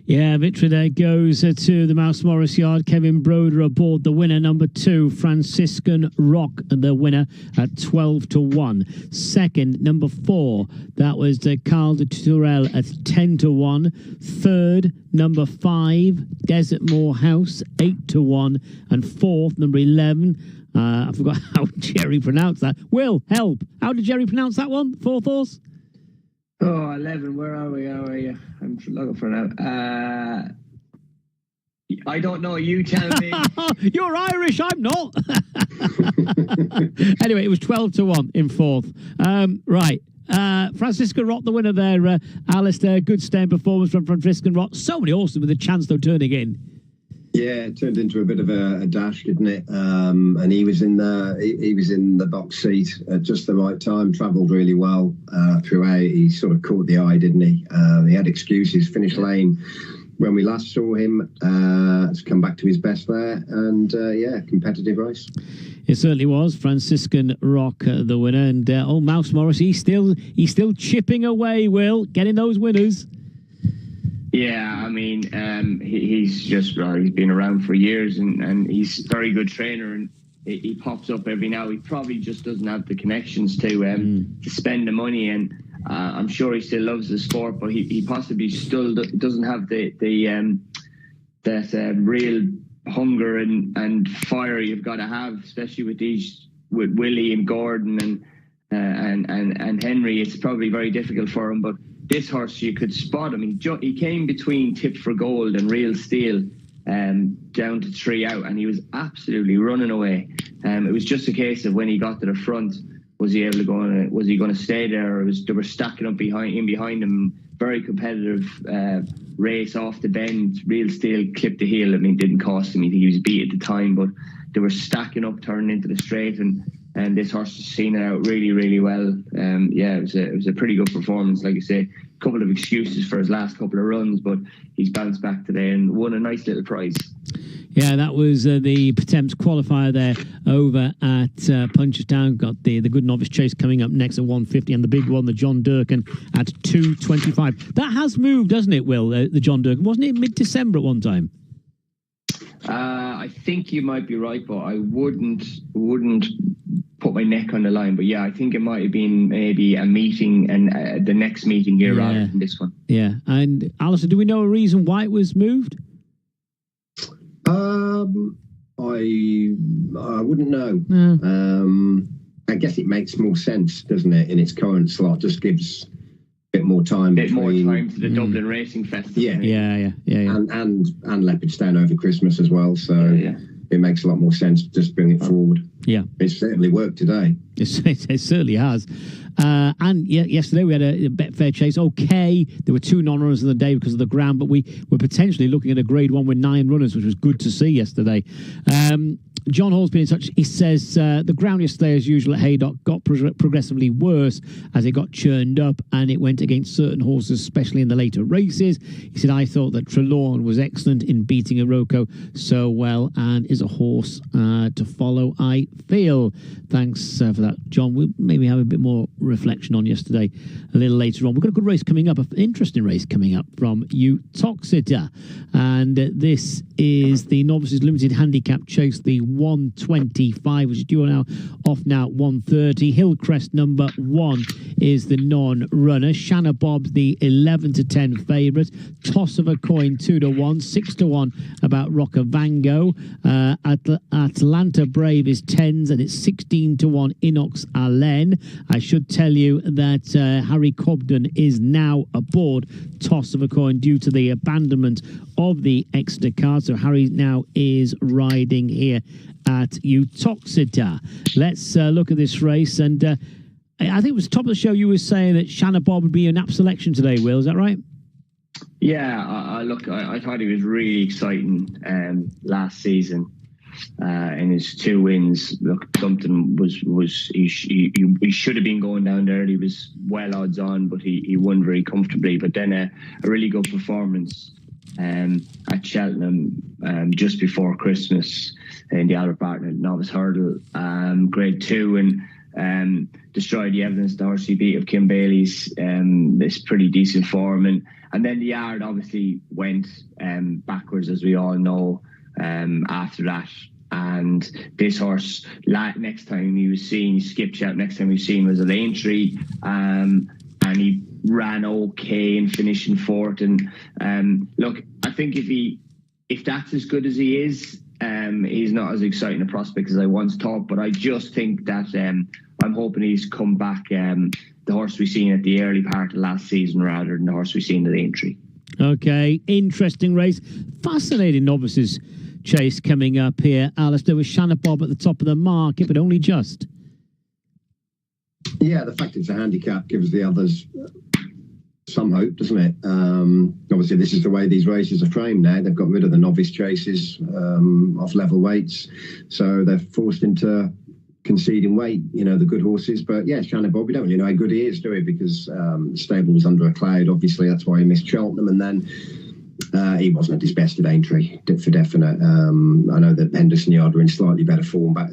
Yeah, victory there goes to the Mouse Morris Yard. Kevin Broder aboard the winner. Number 2, Franciscan Rock, the winner at 12 to 1. Second, number 4, that was Carl de Tourelle at 10 to 1. Third, number 5, Desert Morehouse, 8 to 1. And fourth, number 11, I forgot how Jerry pronounced that. Will, help. How did Jerry pronounce that one? Fourth horse? Oh, 11. Where are we? How are you? I'm looking for now. I don't know. You tell me. You're Irish. I'm not. Anyway, it was 12-1 in fourth. Right. Franciscan Rot, the winner there. Alistair, good staying performance from Franciscan Rot. So many horses with a chance, though, turning in. Yeah, it turned into a bit of a dash, didn't it? And he was in the box seat at just the right time. Travelled really well throughout. He sort of caught the eye, didn't he? He had excuses. Finished lane when we last saw him. Has come back to his best there, and yeah, competitive race. It certainly was. Franciscan Rock, the winner, and old Mouse Morris. He's still chipping away. Will getting those winners. Yeah, I mean, he's just he's been around for years, and he's a very good trainer, and he pops up every now. He probably just doesn't have the connections to spend the money, and I'm sure he still loves the sport, but he possibly still doesn't have that real hunger and fire you've got to have, especially with Willie and Gordon and Henry. It's probably very difficult for him, but this horse, you could spot him. He came between Tip for Gold and Real Steel down to 3 out, and he was absolutely running away. It was just a case of when he got to the front, was he going to stay there, or they were stacking up behind him. Very competitive race off the bend. Real Steel clipped the heel. I mean, it didn't cost him. I think he was beat at the time, but they were stacking up, turning into the straight, and this horse has seen it out really, really well. Yeah, it was a pretty good performance. Like I say, a couple of excuses for his last couple of runs, but he's bounced back today and won a nice little prize. Yeah, that was the Potemps qualifier there over at Punchestown. Got the good novice chase coming up next at 150, and the big one, the John Durkan, at 225. That has moved, doesn't it, Will? The John Durkan, wasn't it mid-December at one time? I think you might be right, but I wouldn't put my neck on the line. But yeah, I think it might have been maybe a meeting, and the next meeting here rather than this one. Yeah, and Alistair, do we know a reason why it was moved? I wouldn't know. I guess it makes more sense, doesn't it, in its current slot? Just gives a bit more time. More time to the Dublin Racing Festival. Yeah. And Leopardstown over Christmas as well. So it makes a lot more sense to just bring it forward. Yeah, it certainly worked today. It certainly has. And yesterday we had a Betfair chase. Okay, there were 2 non-runners in the day because of the ground, but we were potentially looking at a Grade 1 with 9 runners, which was good to see yesterday. John Hall's been in touch. He says the ground yesterday, as usual at Haydock, got progressively worse as it got churned up, and it went against certain horses, especially in the later races. He said, I thought that Trelawn was excellent in beating Iroko so well, and is a horse to follow, I feel. Thanks for that, John. We'll maybe have a bit more reflection on yesterday a little later on. We've got a good race coming up, an interesting race coming up from Utoxeter, and this is the Novices Limited Handicap Chase, the 125, which is due now off now at 130. Hillcrest number 1 is the non-runner. Shanna Bob, the 11-10 favourite. Toss of a coin 2-1, 6-1 about Rockavango. Atlanta Brave is 10s, and it's 16-1 Inox Allen. I should tell you that Harry Cobden is now aboard Toss of a Coin due to the abandonment of the Exeter card. So Harry now is riding here at Utoxeter. Let's look at this race, and I think it was top of the show you were saying that Shanna Bob would be an apt selection today, Will, is that right? Yeah, look, I thought he was really exciting last season. In his 2 wins, look, something was he should have been going down there. He was well odds on, but he won very comfortably. But then a really good performance at Cheltenham just before Christmas in the Albert Bartlett Novice Hurdle, Grade 2, and destroyed the evidence the horse he beat of Kim Bailey's this pretty decent form, and then the yard obviously went backwards, as we all know. After that, and this horse next time he was seen, he skipped out. Next time we seen was at Aintree, and he ran okay and finished in 4th. And look, I think if that's as good as he is, he's not as exciting a prospect as I once thought. But I just think that I'm hoping he's come back the horse we seen at the early part of last season rather than the horse we seen at Aintree. Okay, interesting race, fascinating Novices chase coming up here, Alistair, with Shanna Bob at the top of the market, but only just. Yeah, the fact it's a handicap gives the others some hope, doesn't it? Obviously, this is the way these races are framed now. They've got rid of the novice chases off level weights, so they're forced into conceding weight, you know, the good horses. But yeah, Shanna Bob, we don't really know how good he is, do we? Because the stable was under a cloud, obviously. That's why he missed Cheltenham, and then he wasn't at his best at Aintree, for definite. I know that Henderson Yard were in slightly better form back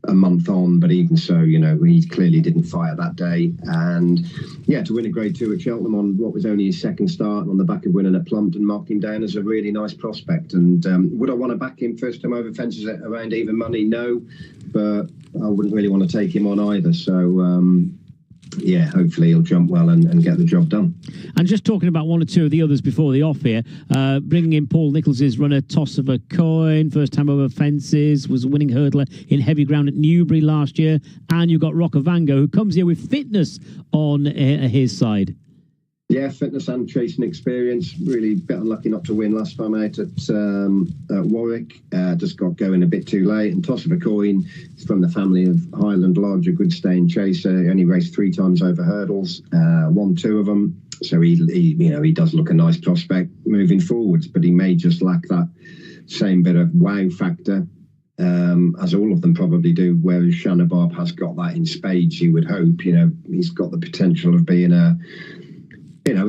a month on, but even so, you know, he clearly didn't fire that day. And yeah, to win a Grade 2 at Cheltenham on what was only his second start on the back of winning at Plumpton, mark him down as a really nice prospect. And would I want to back him first time over fences at around even money? No, but I wouldn't really want to take him on either. So yeah, hopefully he'll jump well and get the job done. And just talking about one or two of the others before the off here, bringing in Paul Nichols's runner, Toss of a Coin, first time over fences, was a winning hurdler in heavy ground at Newbury last year. And you've got Rock of Vango, who comes here with fitness on his side. Yeah, fitness and chasing experience. Really a bit unlucky not to win last time out at Warwick. Just got going a bit too late. And Toss of a Coin is from the family of Highland Lodge, a good staying chaser. He only raced 3 times over hurdles, won 2 of them. So he does look a nice prospect moving forwards, but he may just lack that same bit of wow factor, as all of them probably do. Whereas Shanna Bob has got that in spades, you would hope. You know, he's got the potential of being a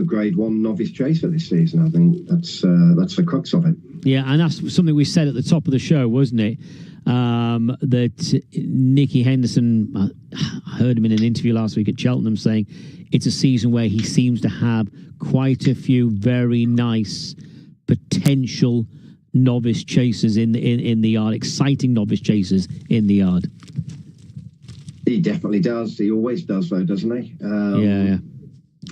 Grade 1 novice chaser this season. I think that's the crux of it. Yeah, and that's something we said at the top of the show, wasn't it? That Nicky Henderson, I heard him in an interview last week at Cheltenham saying it's a season where he seems to have quite a few very nice potential novice chasers in the yard, exciting novice chasers in the yard. He definitely does. He always does, though, doesn't he? Yeah.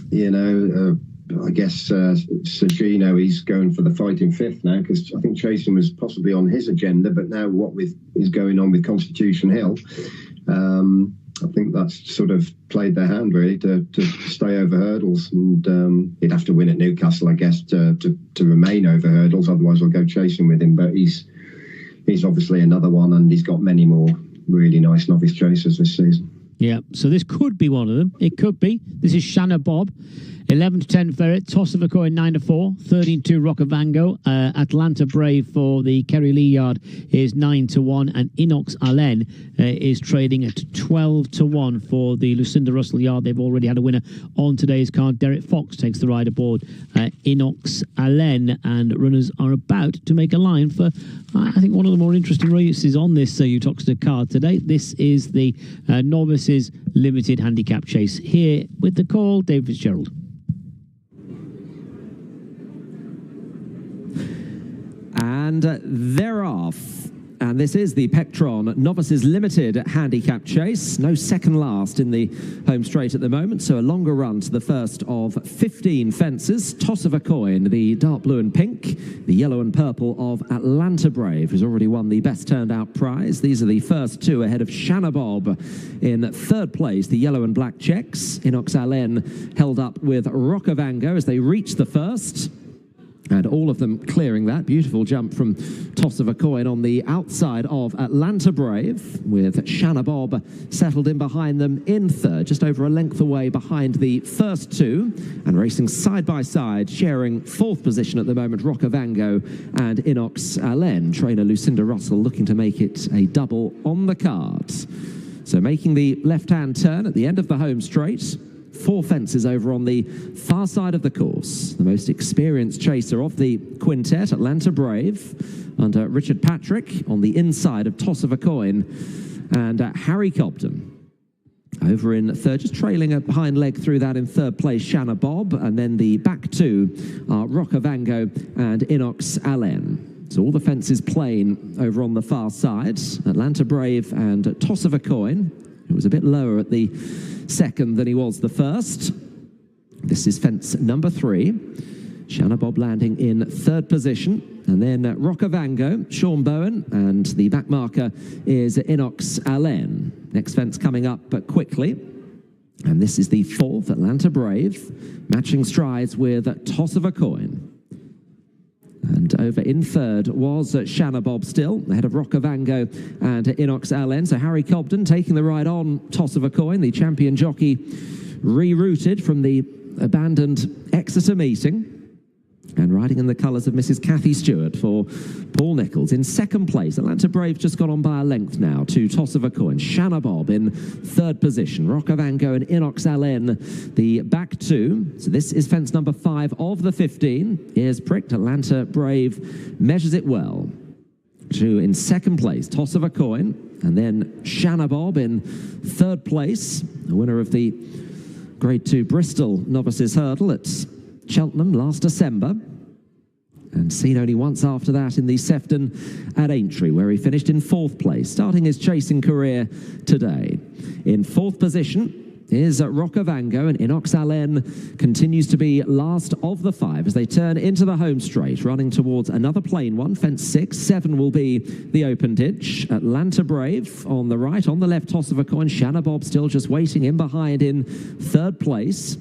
You know, I guess Sergino, he's going for the fighting fifth now, because I think chasing was possibly on his agenda, but now what is going on with Constitution Hill, I think that's sort of played their hand, really, to stay over hurdles. And he'd have to win at Newcastle, I guess, to remain over hurdles, otherwise I'll go chasing with him. But he's obviously another one, and he's got many more really nice novice chasers this season. Yeah, so this could be one of them. It could be. This is Shanna Bob. 11-10 Ferret, Toss of a Coin 9-4, 13-2 Rock of Vango, Atlanta Brave for the Kerry Lee Yard is 9-1, and Inox Allen is trading at 12-1 for the Lucinda Russell Yard. They've already had a winner on today's card. Derek Fox takes the ride aboard Inox Allen, and runners are about to make a line for, I think, one of the more interesting races on this Utoxeter card today. This is the Novices Limited Handicap Chase. Here with the call, David Fitzgerald. And they're off. And this is the Pectron Novices Limited Handicap Chase. No second last in the home straight at the moment, so a longer run to the first of 15 fences. Toss of a Coin, the dark blue and pink, the yellow and purple of Atlanta Brave, who's already won the best turned out prize. These are the first 2 ahead of Shanna Bob in third place, the yellow and black checks. Inox Allen held up with Rock of Vango as they reach the first. And all of them clearing that. Beautiful jump from Toss of a Coin on the outside of Atlanta Brave, with Shanna Bob settled in behind them in third, just over a length away behind the first 2, and racing side by side, sharing 4th position at the moment, Rock of Vango and Inox Allen. Trainer Lucinda Russell looking to make it a double on the cards. So making the left-hand turn at the end of the home straight. 4 fences over on the far side of the course. The most experienced chaser of the quintet, Atlanta Brave, under Richard Patrick on the inside of Toss of a Coin, and Harry Cobden. Over in third, just trailing a hind leg through that in third place, Shanna Bob, and then the back 2 are Rock of Vango and Inox Allen. So all the fences plain over on the far side. Atlanta Brave and Toss of a Coin. It was a bit lower at the second than he was the first. This is fence number 3. Shanna Bob landing in third position. And then Rock of Vango, Sean Bowen, and the back marker is Inox Allen. Next fence coming up quickly. And this is the 4th, Atlanta Brave, matching strides with Toss of a Coin. And over in third was Shanna Bob still, ahead of Rockavango and Inox Allen. So Harry Cobden taking the ride on Toss of a Coin, the champion jockey rerouted from the abandoned Exeter meeting. And riding in the colours of Mrs. Cathy Stewart for Paul Nichols. In second place, Atlanta Brave just got on by a length now to Toss of a Coin. Shanna Bob in third position. Rockavango and Inox Allen, the back two. So this is fence number 5 of the 15. Ears pricked. Atlanta Brave measures it well. In second place, Toss of a Coin. And then Shanna Bob in third place. The winner of the Grade 2 Bristol Novices Hurdle at Cheltenham last December, and seen only once after that in the Sefton at Aintree, where he finished in 4th place, starting his chasing career today. In 4th position is Rockavango, and Inox Allen continues to be last of the 5 as they turn into the home straight, running towards another plain one. Fence 6, 7 will be the open ditch. Atlanta Brave on the right, on the left, Toss of a Coin. Shanna Bob still just waiting in behind in 3rd place.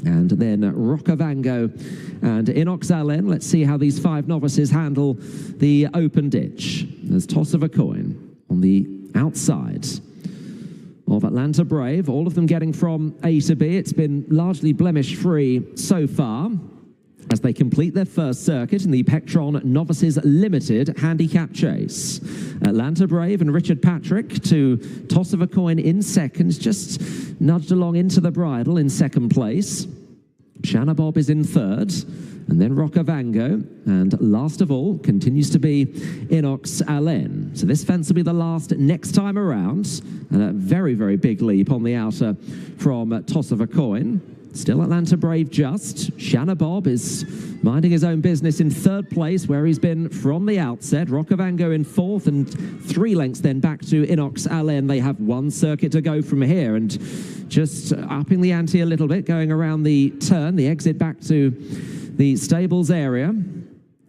And then Rockavango and Inox Allen. Let's see how these 5 novices handle the open ditch. There's Toss of a Coin on the outside of Atlanta Brave. All of them getting from A to B. It's been largely blemish-free so far as they complete their first circuit in the Pectron Novices Limited Handicap Chase. Atlanta Brave and Richard Patrick to Toss of a Coin in second, just nudged along into the bridle in second place. Shanna Bob is in third, and then Rockavango, and last of all continues to be Inox Allen. So this fence will be the last next time around, and a very, very big leap on the outer from Toss of a Coin. Still Atlanta Brave just. Shanna Bob is minding his own business in third place, where he's been from the outset. Rockavango in 4th, and 3 lengths then back to Inox Allen. They have 1 circuit to go from here, and just upping the ante a little bit, going around the turn, the exit back to the stables area.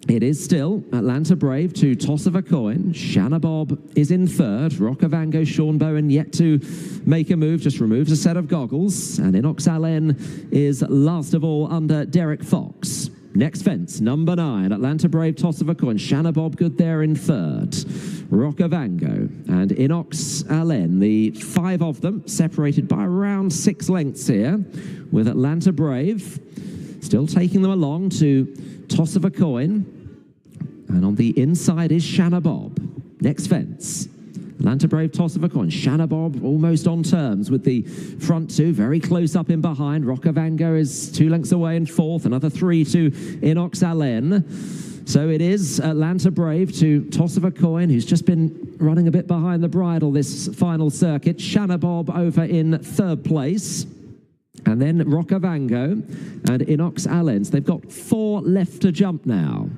It is still Atlanta Brave to Toss of a Coin. Shanna Bob is in third. Rockavango, Sean Bowen yet to make a move, just removes a set of goggles. And Inox Allen is last of all under Derek Fox. Next fence, number 9, Atlanta Brave, Toss of a Coin. Shanna Bob good there in third. Rockavango and Inox Allen, the 5 of them separated by around 6 lengths here, with Atlanta Brave still taking them along to Toss of a Coin. And on the inside is Shanna Bob. Next fence, Atlanta Brave, Toss of a Coin. Shanna Bob almost on terms with the front 2, very close up in behind. Rockavango is 2 lengths away in 4th, another 3 to Inox Allen. So it is Atlanta Brave to Toss of a Coin, who's just been running a bit behind the bridle this final circuit. Shanna Bob over in 3rd place. And then Rockavango and Inox Allen. So they've got 4 left to jump now.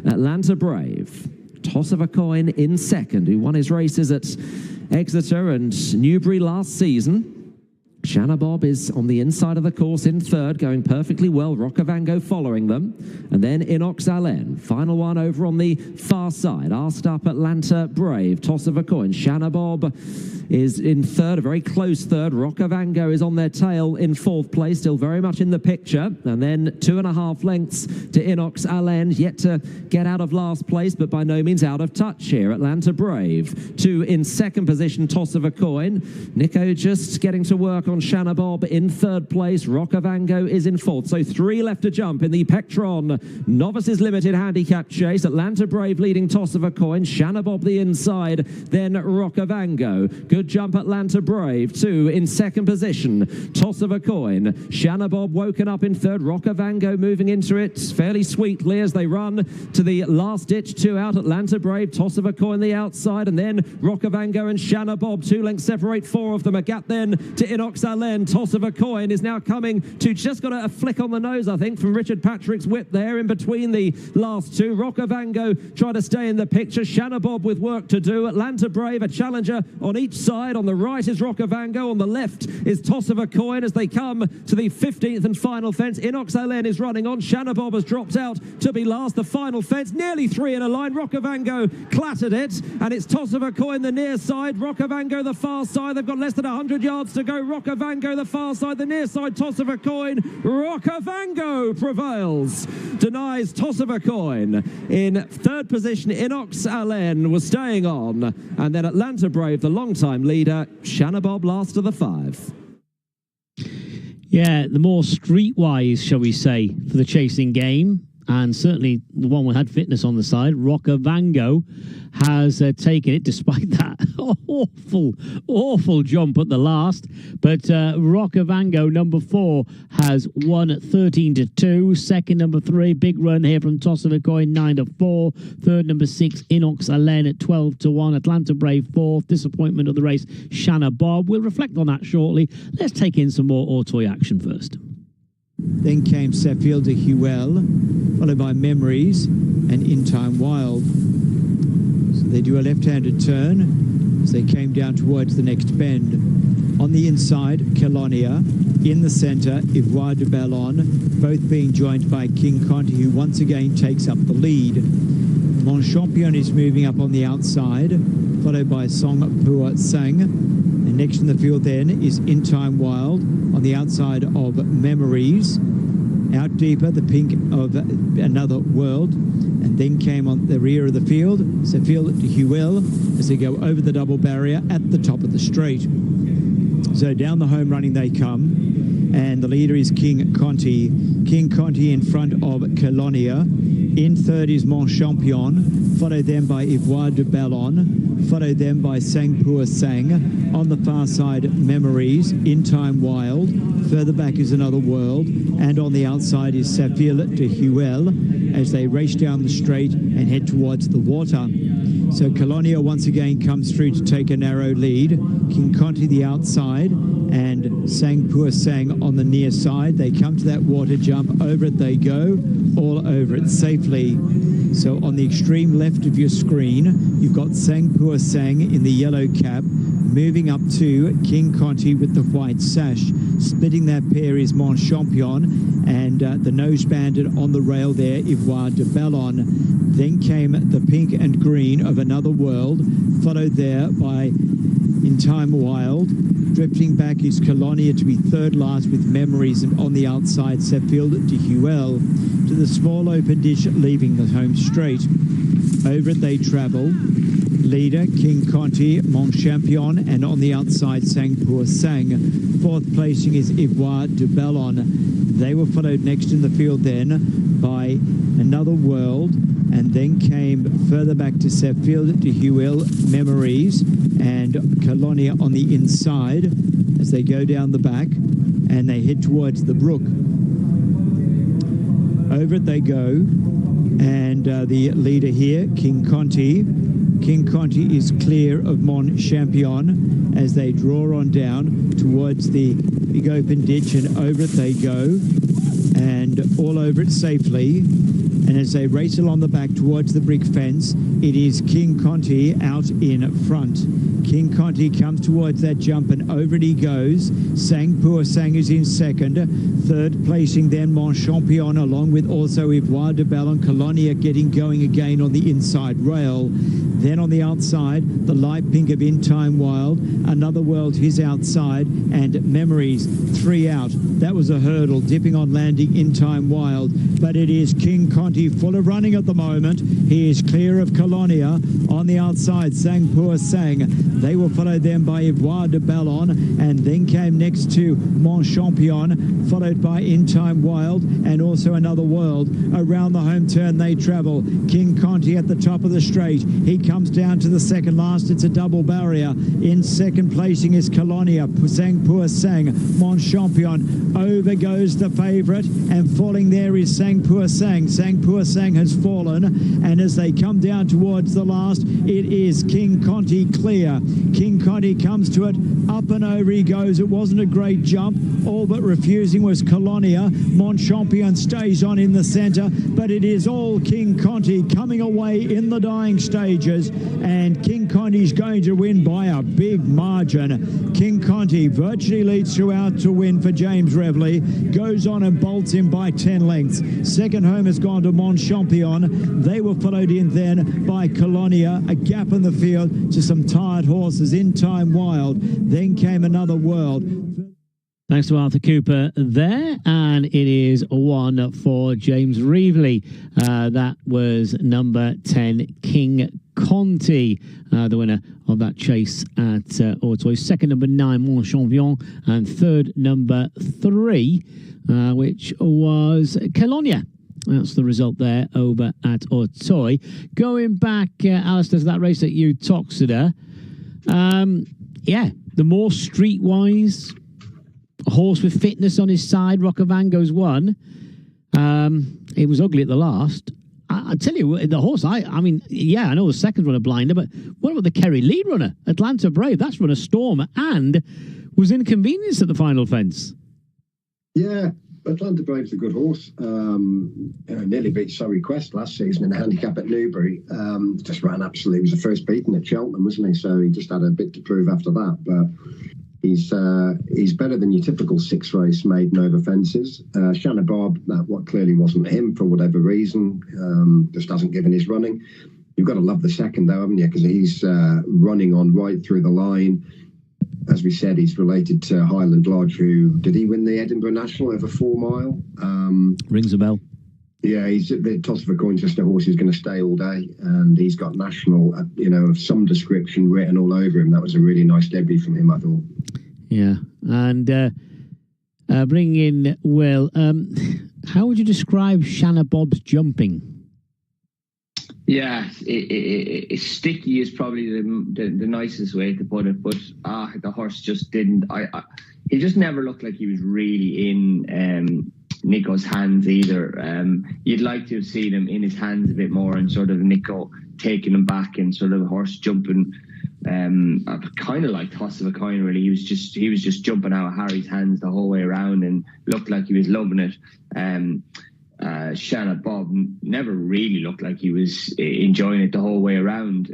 Atlanta Brave, Toss of a Coin in second, who won his races at Exeter and Newbury last season. Shanna Bob is on the inside of the course in third, going perfectly well. Rockavango following them. And then Inox Allen, final one over on the far side. Asked up Atlanta Brave, Toss of a Coin. Shanna Bob is in third, a very close third. Rockavango is on their tail in 4th place, still very much in the picture. And then 2.5 lengths to Inox Allen, yet to get out of last place, but by no means out of touch here. Atlanta Brave, 2 in second position, Toss of a Coin. Nico just getting to work on Shanna Bob in 3rd place. Rockavango is in 4th. So 3 left to jump in the Pectron Novices Limited Handicap Chase. Atlanta Brave leading Toss of a Coin. Shanna Bob the inside, then Rockavango. Good jump Atlanta Brave, 2 in second position. Toss of a Coin. Shanna Bob woken up in 3rd. Rockavango moving into it fairly sweetly as they run to the last ditch. 2 out. Atlanta Brave, Toss of a Coin the outside, and then Rockavango and Shanna Bob. 2 lengths separate 4 of them. A gap then to Inox Allen. Toss of a Coin is now coming to just got a flick on the nose, I think, from Richard Patrick's whip there in between the last 2. Rockavango trying to stay in the picture. Shanna Bob with work to do. Atlanta Brave, a challenger on each side. On the right is Rockavango. On the left is Toss of a Coin as they come to the 15th and final fence. Inox Allen is running on. Shanna Bob has dropped out to be last. The final fence, nearly 3 in a line. Rockavango clattered it, and it's Toss of a Coin the near side. Rockavango the far side. They've got less than 100 yards to go. Rockavango, the far side, the near side, toss of a coin. Rockavango prevails, denies toss of a coin. In third position, Inox Allen was staying on. And then Atlanta Brave, the long-time leader, Shanna Bob last of the 5. Yeah, the more streetwise, shall we say, for the chasing game, and certainly the one we had fitness on the side, Rockavango, has taken it despite that awful jump at the last. But Rockavango, number 4, has won at 13-2. Second, number 3, big run here from Toss of a Coin, 9-4. Third, number 6, Inox Allen at 12-1. Atlanta Brave 4th. Disappointment of the race, Shanna Bob. We'll reflect on that shortly. Let's take in some more Autoy action first. Then came Saffield de Huel, followed by Memories and In Time Wild. So they do a left-handed turn as they came down towards the next bend. On the inside, Kelonia. In the centre, Ivoire de Ballon, both being joined by King Conti, who once again takes up the lead. Mon Champion is moving up on the outside, followed by Song Pua Sang. And next in the field then is In Time Wild on the outside of Memories. Out deeper, the pink of Another World. And then came on the rear of the field, Saffield de Huel, as they go over the double barrier at the top of the straight. So down the home running they come, and the leader is King Conti. King Conti in front of Kelonia. In third is Mon Champion, followed then by Ivoire de Ballon, followed then by Sang Pua Sang. On the far side, Memories, In Time Wild. Further back is Another World, and on the outside is Saffield de Huel as they race down the straight and head towards the water. So Kelonia once again comes through to take a narrow lead. King Conti the outside and Sang Pua Sang on the near side. They come to that water jump. Over it they go, all over it safely. So on the extreme left of your screen, you've got Sang Pua Sang in the yellow cap, moving up to King Conti with the white sash. Splitting that pair is Mon Champion, and the nose bandit on the rail there, Ivoire de Ballon. Then came the pink and green of Another World, followed there by In Time Wild. Drifting back is Kelonia to be third last with Memories, and on the outside, Saffield de Huel to the small open ditch, leaving the home straight. Over it they travel. Leader, King Conti, Mon Champion, and on the outside, Sang Pua Sang. Fourth placing is Ivoire de Ballon. They were followed next in the field then by Another World, and then came further back to Saffield de Huel, Memories, and Kelonia on the inside as they go down the back and they head towards the brook. Over it they go, and the leader here, King Conti. King Conti is clear of Mon Champion as they draw on down towards the big open ditch, and over it they go, and all over it safely. And as they race along the back towards the brick fence, it is King Conti out in front. King Conti comes towards that jump, and over it he goes. Sang Pua Sang is in second. Third placing then Mon Champion, along with also Ivoire de Ballon. Kelonia getting going again on the inside rail. Then on the outside, the light pink of In Time Wild. Another World, his outside, and Memories, 3 out. That was a hurdle, dipping on landing In Time Wild. But it is King Conti full of running at the moment. He is clear of Kelonia. On the outside, Sang Pua Sang. They were followed then by Ivoire de Ballon, and then came next to Mon Champion, followed by In Time Wild and also Another World. Around the home turn they travel. King Conti at the top of the straight. He comes down to the second last. It's a double barrier. In second placing is Kelonia. Sang Pua Sang. Mon Champion. Over goes the favourite, and falling there is Sang Pua Sang. Sang Pua Sang has fallen, and as they come down towards the last, it is King Conti clear. King Conti comes to it, up and over he goes. It wasn't a great jump. All but refusing was Kelonia. Mon Champion stays on in the centre, but it is all King Conti coming away in the dying stages, and King Conti's going to win by a big margin. King Conti virtually leads throughout to win for James Revley, goes on and bolts him by 10 lengths. Second home has gone to Mon Champion. They were followed in then by Kelonia, a gap in the field to some tired horses. In Time Wild. Then came Another World. Thanks to Arthur Cooper there, and it is 1 for James Reevely. That was number 10, King Conti, the winner of that chase at Auteuil. Second, number 9, Mon Champion, and third, number 3, which was Colonia. That's the result there over at Auteuil. Going back, Alistair, to that race at Uttoxeter, the more streetwise horse with fitness on his side, Rockavango's won. It was ugly at the last. I tell you, the horse, I mean, I know the second runner blinder, but what about the Kerry lead runner, Atlanta Brave? That's run a storm and was inconvenienced at the final fence. Yeah, Atlanta Brave's a good horse. Nearly beat Surrey Quest last season in a handicap at Newbury. Just ran absolutely. He was the first beaten at Cheltenham, wasn't he? So he just had a bit to prove after that. But he's better than your typical 6 race maiden over fences. Shanna Bob, what clearly wasn't him for whatever reason, just hasn't given his running. You've got to love the second though, haven't you? Because he's running on right through the line. As we said, he's related to Highland Lodge, who did he win the Edinburgh National over 4 mile? Rings a bell. Yeah, he's the toss of a coin, just a horse who's going to stay all day, and he's got national, of some description written all over him. That was a really nice debut from him, I thought. Yeah, and bringing in Will, how would you describe Shanna Bob's jumping? Yeah, sticky is probably the nicest way to put it, but the horse just didn't. He just never looked like he was really in Nico's hands either. You'd like to have seen him in his hands a bit more, and sort of Nico taking him back and sort of the horse jumping, kind of like toss of a coin really. He was just jumping out of Harry's hands the whole way around and looked like he was loving it. Shanna Bob never really looked like he was enjoying it the whole way around.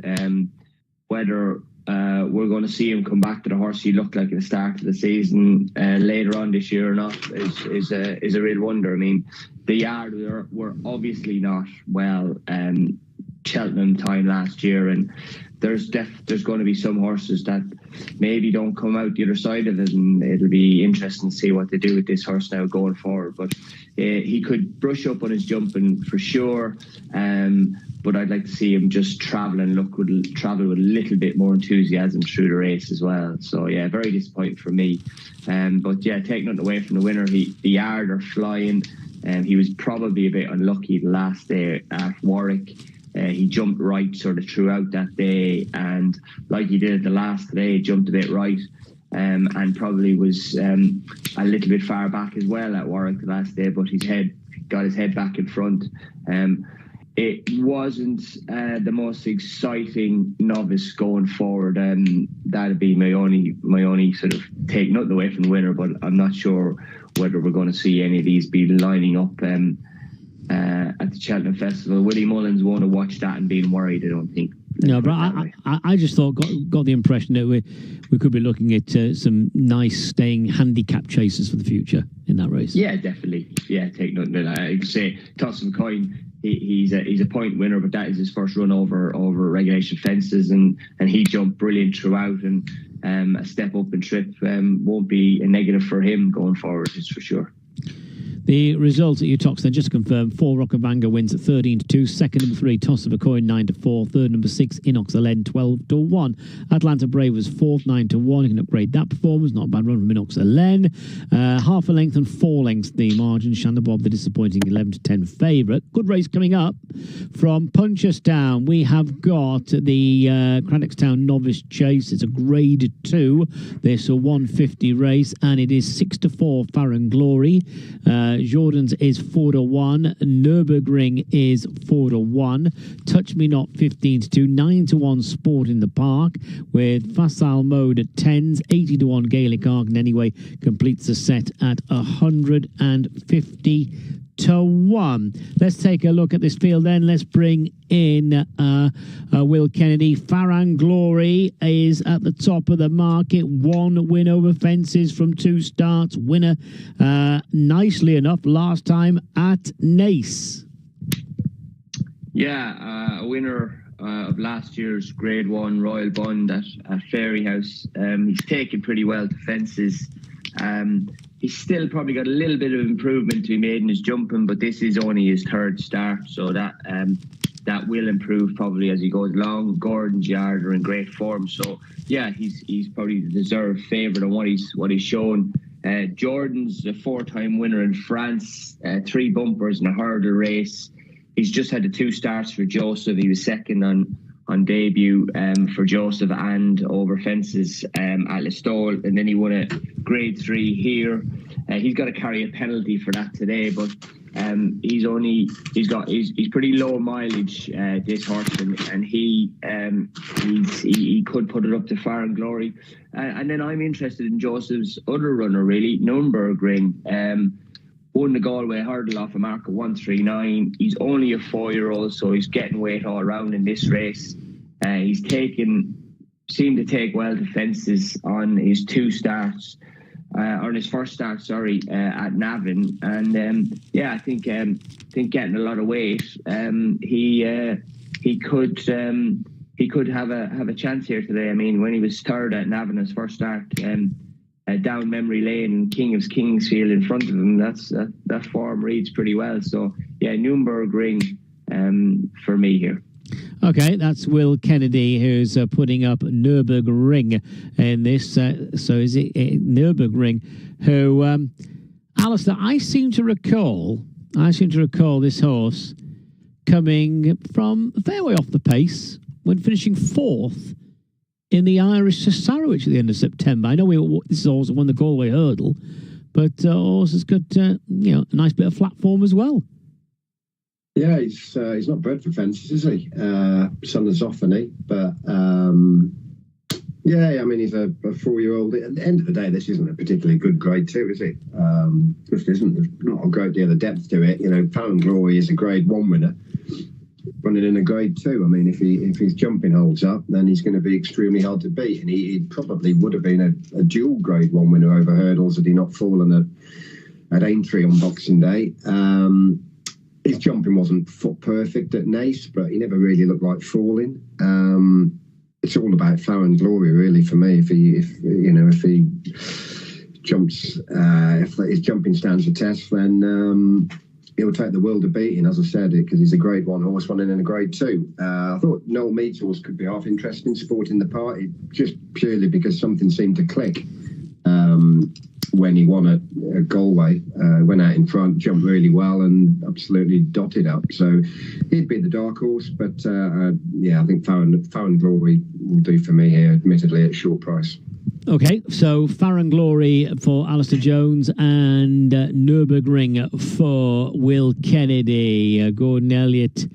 Whether we're going to see him come back to the horse he looked like at the start of the season later on this year or not is a real wonder. I mean, the yard were obviously not well Cheltenham time last year, and there's going to be some horses that maybe don't come out the other side of it, and it'll be interesting to see what they do with this horse now going forward. But he could brush up on his jumping for sure, but I'd like to see him just travel with a little bit more enthusiasm through the race as well. So yeah, very disappointing for me. But yeah, take nothing away from the winner. The yard are flying, and he was probably a bit unlucky the last day at Warwick. He jumped right sort of throughout that day, and like he did the last day, jumped a bit right, and probably was a little bit far back as well at Warwick the last day, but got his head back in front. It wasn't the most exciting novice going forward, and that'd be my only sort of take nothing away from the winner, but I'm not sure whether we're going to see any of these be lining up at the Cheltenham Festival. Willie Mullins won't have watched that and been worried, I don't think. No, but I just got the impression that we could be looking at some nice staying handicap chases for the future in that race. Yeah, definitely. Yeah, take nothing. I say toss him coin. He's a point winner, but that is his first run over regulation fences, and he jumped brilliant throughout, and a step up and trip won't be a negative for him going forward, it's for sure. The results at Uttoxeter, just to confirm, 4 Rockabanga wins at 13-2. Second, number 3, Toss of a Coin, 9-4. Third, number 6, Inox Elen, 12-1. Atlanta Brave was 4th, 9-1. You can upgrade that performance. Not a bad run from Inox Elen. Half a length and 4 lengths the margin. Shanna Bob, the disappointing 11-10 favourite. Good race coming up from Punchestown. We have got the Crannockstown Novice Chase. It's a Grade 2. There's a 150 race, and it is 6-4 Farron Glory. Jordan's is 4-1. Nürburgring is 4-1. Touch Me Not 15-2. 9-1 Sport in the Park with Facile Mode at 10s. 80-1 Gaelic Argon anyway completes the set at 150-1. Let's take a look at this field then. Let's bring in Will Kennedy. Farron Glory is at the top of the market. 1 win over fences from 2 starts. Winner, nicely enough, last time at Nace. Yeah, a winner of last year's Grade 1 Royal Bund at Fairyhouse. He's taken pretty well to fences. he's still probably got a little bit of improvement to be made in his jumping, but this is only his third start, so that will improve probably as he goes along. Gordon's Yard are in great form, so yeah, he's probably the deserved favourite on what he's shown. Jordan's a 4-time winner in France, 3 bumpers in a hurdle race. He's just had the 2 starts for Joseph. He was second on debut for Joseph and over fences at Listowel, and then he won a grade 3 here. He's got to carry a penalty for that today, but he's pretty low mileage, this horse, and he could put it up to Far and Glory. And then I'm interested in Joseph's other runner, really, Nürburgring. Won the Galway hurdle off a mark of 1:39. He's only a 4-year-old, so he's getting weight all around in this race. He's seemed to take well to fences on his 2 starts, on his first start, at Navan, and I think getting a lot of weight, he could have a chance here today. I mean, when he was third at Navan his first start, down memory lane, King of Kingsfield in front of him, that form reads pretty well. So yeah, Nürburgring for me here. Okay, that's Will Kennedy who's putting up Nürburgring in this. So is it Nürburgring who, Alistair, I seem to recall this horse coming from a fair way off the pace when finishing 4th in the Irish to Sarowich at the end of September. I know this is also won the Galway hurdle, but horse has got a nice bit of flat form as well. Yeah, he's not bred for fences, is he? Son of Zoffany, but yeah, I mean, he's a 4-year-old. At the end of the day, this isn't a particularly good grade 2, is it? Just isn't. There's not a great deal of depth to it. Far and Glory is a grade 1 winner, running in a grade 2. I mean, if his jumping holds up, then he's going to be extremely hard to beat, and he probably would have been a dual grade 1 winner over hurdles had he not fallen at Aintree on Boxing Day. His jumping wasn't foot perfect at Naas, but he never really looked like falling. It's all about Far and Glory, really, for me. If he jumps, if his jumping stands a test, then he'll take the world of beating, as I said, because he's a grade 1 horse running in a grade 2. I thought Noel Mead's horse could be half interesting, supporting the party, just purely because something seemed to click. When he won at Galway, went out in front, jumped really well and absolutely dotted up. So he'd be the dark horse, but I think Far and Glory will do for me here, admittedly at short price. Okay, so Far and Glory for Alistair Jones and Nürburgring for Will Kennedy. Gordon Elliott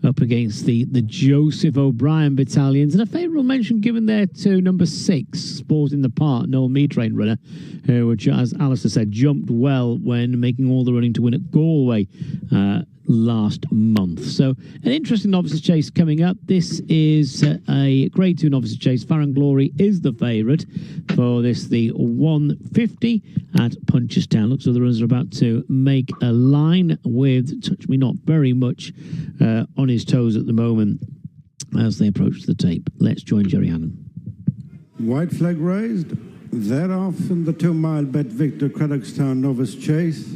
up against the Joseph O'Brien battalions, and a favourable mention given there to number 6, Sport in the Park, Noel Mead train runner, who, as Alistair said, jumped well when making all the running to win at Galway last month. So an interesting novices chase coming up. This is a grade 2 novices chase. Far and Glory is the favourite for this, the 150 at Punchestown. Looks like the runners are about to make a line with Touch Me Not very much on his toes at the moment as they approach the tape. Let's join Jerry Hannon. White flag raised. They're off in the 2-mile Bet Victor Craddockstown novice chase.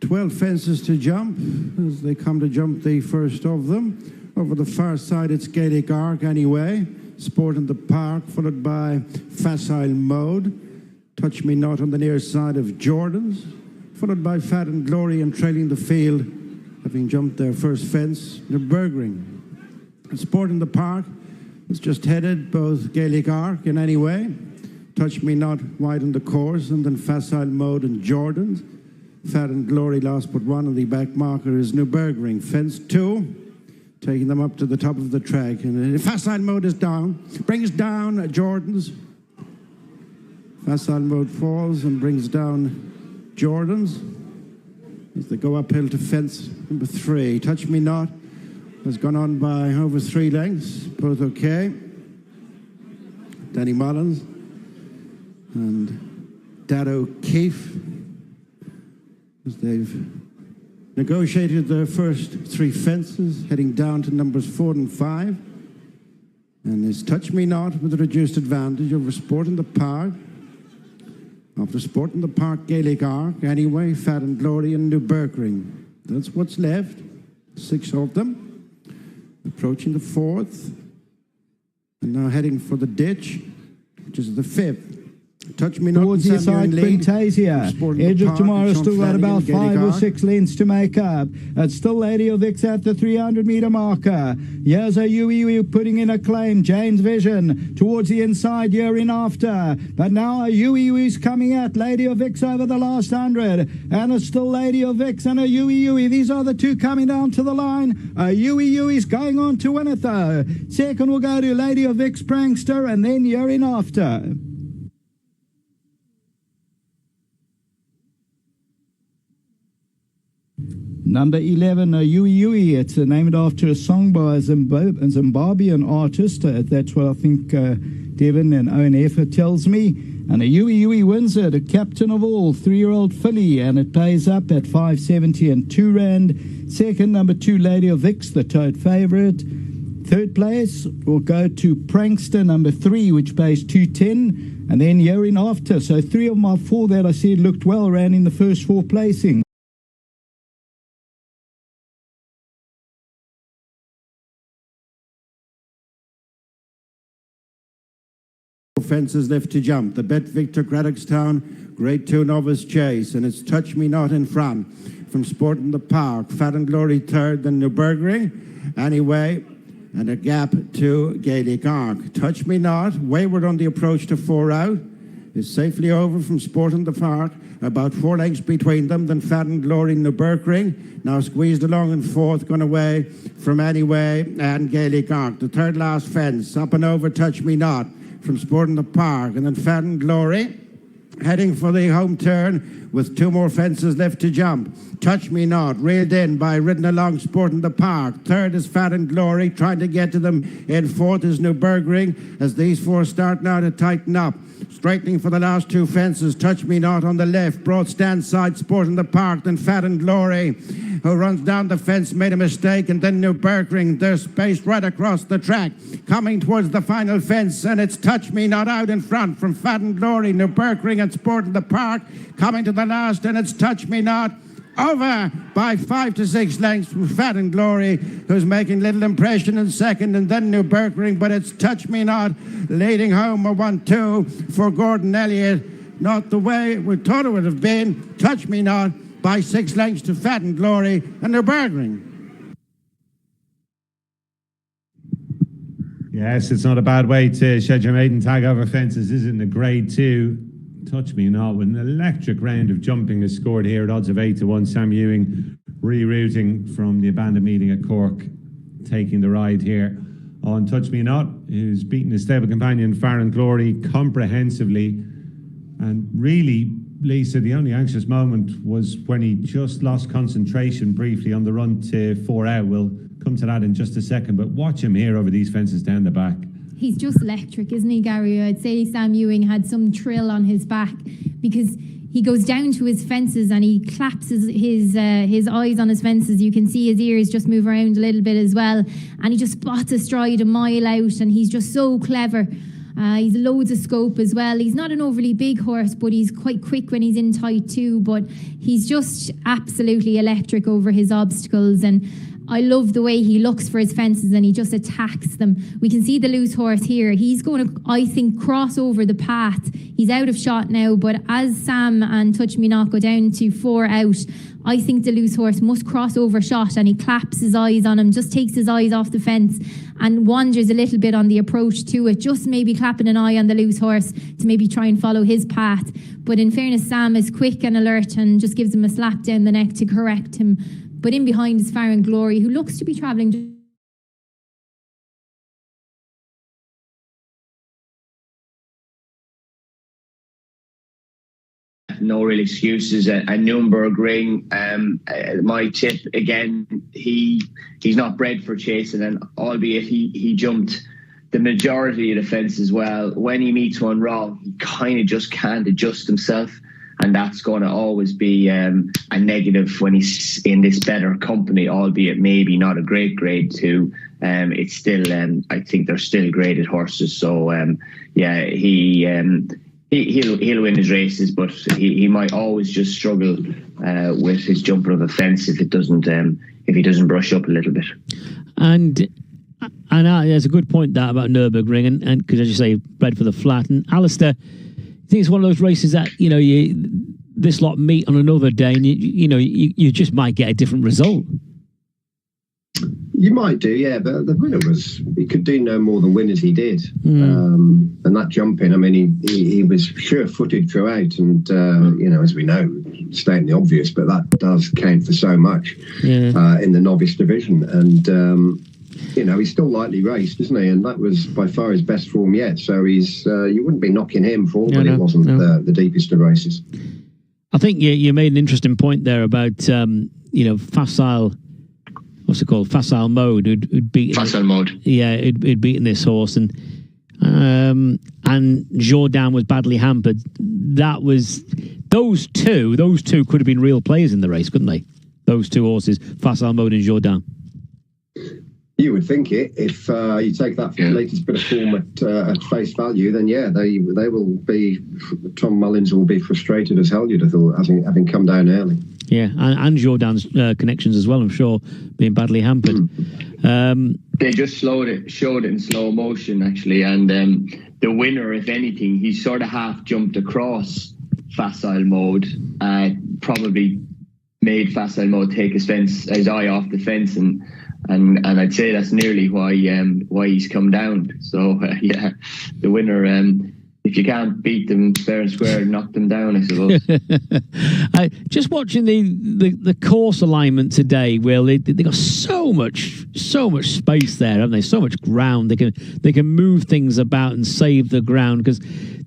12 fences to jump as they come to jump the first of them. Over the far side, it's Gaelic Arc anyway. Sport in the Park, followed by Facile Mode. Touch Me Not on the near side of Jordan's, followed by Fat and Glory, and trailing the field, having jumped their first fence, Nürburgring. Sport in the Park is just headed, both Gaelic Arc in any way. Touch Me Not wide on the course, and then Facile Mode and Jordan's. Fat and Glory last but one, and the back marker is Nürburgring. Fence 2, taking them up to the top of the track. And Facile Mode is down, brings down Jordan's. Facile Mode falls and brings down Jordan's as they go uphill to fence number 3. Touch Me Not has gone on by over 3 lengths, both okay. Danny Mullins and Dad O'Keefe, as they've negotiated their first 3 fences, heading down to numbers 4 and 5. And it's Touch Me Not with a reduced advantage over Sport in the Park. After Sport in the Park, Gaelic Arc, Anyway, Fat and Glory, and Newburgring. That's what's left. 6 of them. Approaching the 4th. And now heading for the ditch, which is the 5th. Touch Me Not. Towards the side, Quintasia. Edge of Tomorrow still got about 5 or 6 lengths to make up. It's still Lady of Vix at the 300-metre marker. Here's a Yui putting in a claim. Jane's Vision towards the inside, year in after. But now a Yui's coming at Lady of Vix over the last 100. And it's still Lady of Vix and a Yui. These are the two coming down to the line. A Yui's going on to win it though. Second will go to Lady of Vix, Prankster, and then year in after. Number 11, Yui. It's named after a song by a Zimbabwean artist. That's what I think Devon and Owen Effer tells me. And a Yui wins it, a captain of all, 3-year-old filly, and it pays up at 570 and 2 rand. Second, number 2, Lady of Vix, the tote favourite. Third place will go to Prankster, number 3, which pays 210. And then year in after. So 3 of my 4 that I said looked well ran in the first 4 placings. Fences left to jump. The Bet Victor Craddockstown, Grade 2 Novice Chase, and it's Touch Me Not in front. From Sport in the Park, Fat and Glory third, then Newburgring. Anyway, and a gap to Gaelic Arc. Touch Me Not, wayward on the approach to 4 out, is safely over from Sport in the Park. About 4 lengths between them, then Fat and Glory, Newburgring. Now squeezed along in 4th, gone away from Anyway and Gaelic Arc. The third last fence, up and over Touch Me Not. From Sport in the Park, and then Fat and Glory heading for the home turn with 2 more fences left to jump. Touch Me Not, reeled in by ridden along Sport in the Park. Third is Fat and Glory, trying to get to them. In 4th is Newburgring, as these 4 start now to tighten up. Straightening for the last 2 fences, Touch Me Not on the left, broad stand side, Sport in the Park, then Fat and Glory, who runs down the fence, made a mistake, and then Newburgring, they're spaced right across the track, coming towards the final fence, and it's Touch Me Not out in front from Fat and Glory, Newburgring and Sport in the Park, coming to the last, and it's Touch Me Not, over by 5 to 6 lengths from Fat and Glory, who's making little impression in second, and then Newburgring, but it's Touch Me Not leading home a 1-2 for Gordon Elliott. Not the way we thought it would have been. Touch Me Not by 6 lengths to Fat and Glory and Newburgring. Yes, it's not a bad way to shed your maiden tag over fences, is it? In a Grade 2. Touch Me Not with an electric round of jumping is scored here at odds of 8 to 1. Sam Ewing rerouting from the abandoned meeting at Cork, taking the ride here on Touch Me Not, who's beaten his stable companion Fat and Glory comprehensively. And really, Lisa, the only anxious moment was when he just lost concentration briefly on the run to 4 out. We'll come to that in just a second, but watch him here over these fences down the back. He's just electric, isn't he, Gary? I'd say Sam Ewing had some trill on his back because he goes down to his fences and he claps his eyes on his fences. You can see his ears just move around a little bit as well. And he just spots a stride a mile out, and he's just so clever. He's loads of scope as well. He's not an overly big horse, but he's quite quick when he's in tight too. But he's just absolutely electric over his obstacles, and I love the way he looks for his fences and he just attacks them. We can see the loose horse here. He's going to, I think, cross over the path. He's out of shot now, but as Sam and Touch Me Not go down to 4 out, I think the loose horse must cross over shot, and he claps his eyes on him, just takes his eyes off the fence and wanders a little bit on the approach to it, just maybe clapping an eye on the loose horse to maybe try and follow his path. But in fairness, Sam is quick and alert and just gives him a slap down the neck to correct him. But in behind is Fat and Glory, who looks to be travelling. No real excuses. And Newburgring, my tip again, he's not bred for chasing, and albeit he jumped the majority of the fence as well. When he meets one wrong, he kind of just can't adjust himself. And that's going to always be a negative when he's in this better company, albeit maybe not a great Grade 2. It's still, I think they're still graded horses. So, yeah, he he'll win his races, but he might always just struggle with his jumping of the fence if he doesn't brush up a little bit. And there's a good point that about Nürburgring, and because as you say, bred for the flat. And Alistair, I think it's one of those races that this lot meet on another day, and you just might get a different result. You might do, yeah, but the winner he could do no more than win as he did. And that jumping, I mean, he was sure-footed throughout, and as we know, stating the obvious, but that does count for so much in the novice division. And he's still lightly raced, isn't he? And that was by far his best form yet. So you wouldn't be knocking him for all that it wasn't the deepest of races. I think you made an interesting point there about facile. What's it called? Facile mode. Who'd beaten Facile mode. Yeah, who'd beaten this horse, and Jourdain was badly hampered. That was those two could have been real players in the race, couldn't they? Those two horses, Facile mode and Jourdain. You would think it. If you take that latest bit of form at face value, then they will be. Tom Mullins will be frustrated as hell, you'd have thought, having come down early. Yeah, and Jourdain's connections as well, I'm sure, being badly hampered. They just showed it in slow motion, actually, and the winner, if anything, he sort of half jumped across facile mode, probably made facile mode take his eye off the fence, and I'd say that's nearly why he's come down. So the winner. If you can't beat them fair and square, knock them down, I suppose. Just watching the course alignment today, Will, they got so much space there, haven't they? So much ground. They can move things about and save the ground, because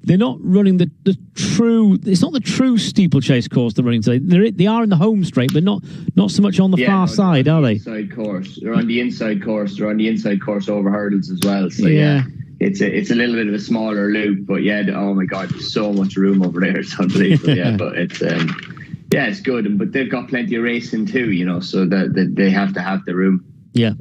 they're not running the true. It's not the true steeplechase course they're running today. They are in the home straight, but not so much on the far side, are they? Inside course. They're on the inside course. They're on the inside course over hurdles as well. So yeah. It's a little bit of a smaller loop, but oh my God, there's so much room over there. It's unbelievable. But it's it's good. But they've got plenty of racing too, so that they have to have the room. Yeah.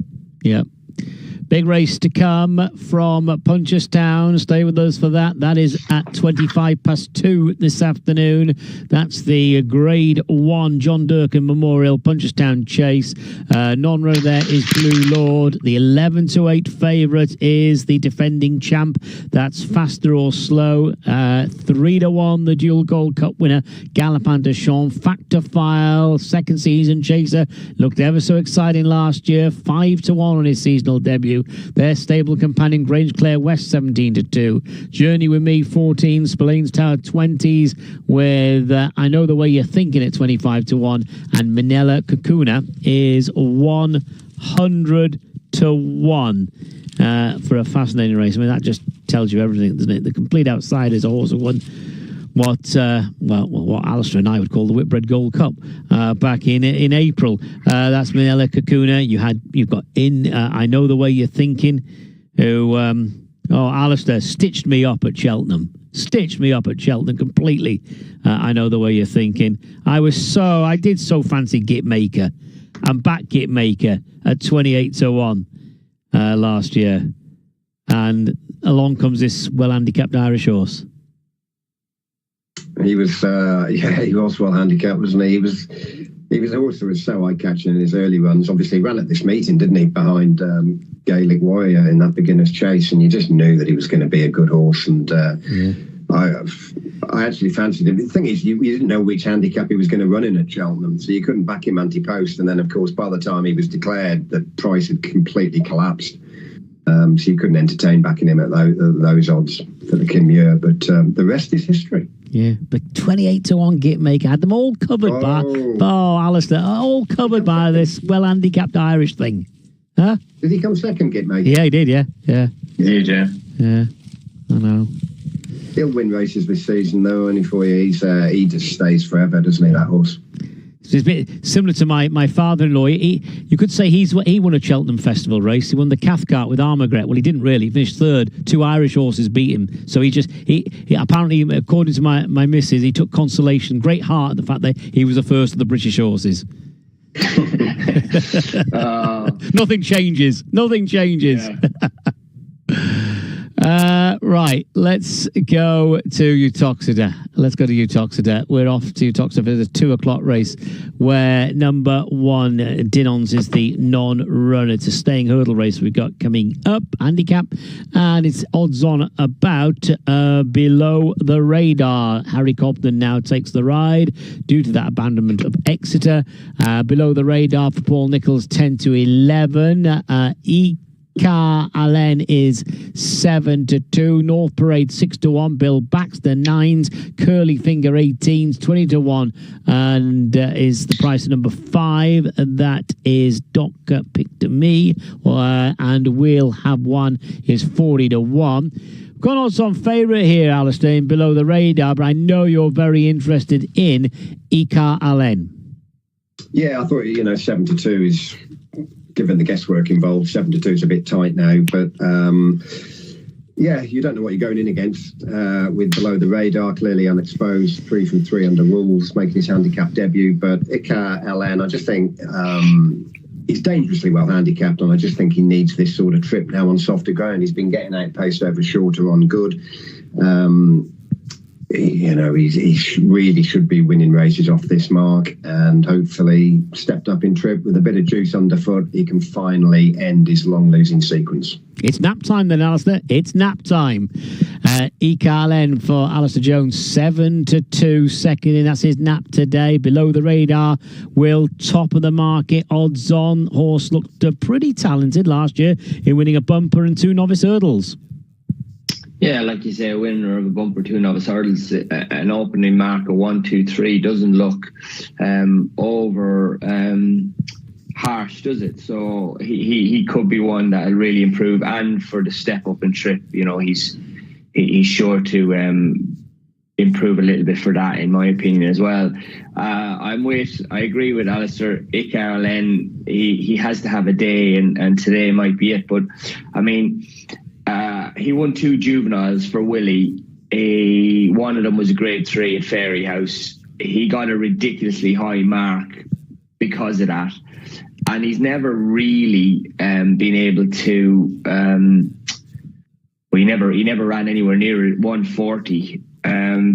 Big race to come from Punchestown. Stay with us for that. That is at 2:25 this afternoon. That's the Grade 1 John Durkin Memorial Punchestown Chase. Non-runner there is Blue Lord. The 11-8 favourite is the defending champ. That's Faster or Slow. 3-1, the Dual Gold Cup winner, Galopin de Champ. Factor File, second season chaser. Looked ever so exciting last year. 5-1 on his seasonal debut. Their stable companion Grange Clare West 17-2. Journey with Me 14. Spillane's Tower 20s with I Know the Way You're Thinking at 25-1, and Minella Kakuna is 100-1 for a fascinating race. I mean, that just tells you everything, doesn't it? The Complete Outsiders, a horse who won what Alistair and I would call the Whitbread Gold Cup back in April. That's Minella Kakuna. You've got I Know the Way You're Thinking, who Alistair stitched me up at Cheltenham. Completely. I Know the Way You're Thinking. I did so fancy Gitmaker, and back Gitmaker at 28-1 last year, and along comes this well-handicapped Irish horse. He was, he was well handicapped, wasn't he? He was a horse that was so eye-catching in his early runs. Obviously, ran at this meeting, didn't he, behind Gaelic Warrior in that beginner's chase, and you just knew that he was going to be a good horse. And I actually fancied him. The thing is, you didn't know which handicap he was going to run in at Cheltenham, so you couldn't back him anti-post. And then, of course, by the time he was declared, the price had completely collapsed. So you couldn't entertain backing him at those odds for the Kim Muir. But the rest is history. Yeah, but 28-1 Gitmaker had them all covered by Alistair, all covered by this well-handicapped Irish thing. Huh? Did he come second, Gitmaker? Yeah, he did, yeah. He did, yeah. Yeah, I know. He'll win races this season, though, only for you. He just stays forever, doesn't he, that horse? It's a bit similar to my father-in-law. You could say he won a Cheltenham Festival race. He won the Cathcart with Armagret. Well, he didn't really. He finished third. Two Irish horses beat him. So he apparently, according to my missus, he took consolation, great heart, at the fact that he was the first of the British horses. Nothing changes. Yeah. Right, let's go to Utoxeter. We're off to Utoxeter for the 2 o'clock race, where number 1, Dinons, is the non-runner. It's a staying hurdle race we've got coming up, handicap, and it's odds on about below the radar. Harry Cobden now takes the ride due to that abandonment of Exeter. Below the radar for Paul Nicholls, 10 to 11. Car Allen is 7-2. North Parade 6-1. Bill Baxter 9s. Curly Finger 18s, 20-1, and is the price of number 5. That is Doc Picked Me, and We'll Have One is 40-1. Gone odds on favourite here, Alistair, in Below the Radar, but I know you're very interested in Car Allen. Yeah, I thought 7-2 is, given the guesswork involved, 7-2 is a bit tight now, but yeah, you don't know what you're going in against with Below the Radar, clearly unexposed, 3 from 3 under rules, making his handicap debut. But Ika LN, I just think he's dangerously well handicapped, and I just think he needs this sort of trip now on softer ground. He's been getting outpaced over shorter on good. He really should be winning races off this mark, and hopefully stepped up in trip with a bit of juice underfoot, he can finally end his long losing sequence. It's nap time then, Alistair. It's nap time. EKLN for Alistair Jones, 7-2, second in. That's his nap today. Below the Radar, Will, top of the market, odds on. Horse looked pretty talented last year in winning a bumper and 2 novice hurdles. Yeah, like you say, a winner of a bumper, 2 novice hurdles, an opening mark of 1-2-3 doesn't look over harsh, does it? So he could be one that'll really improve, and for the step up and trip, he's sure to improve a little bit for that, in my opinion, as well. I agree with Alistair. Icarlen, he has to have a day, and today might be it. But I mean, he won 2 juveniles for Willie. One of them was a grade 3 at Fairy House. He got a ridiculously high mark because of that, and he's never really been able to. He never ran anywhere near 140.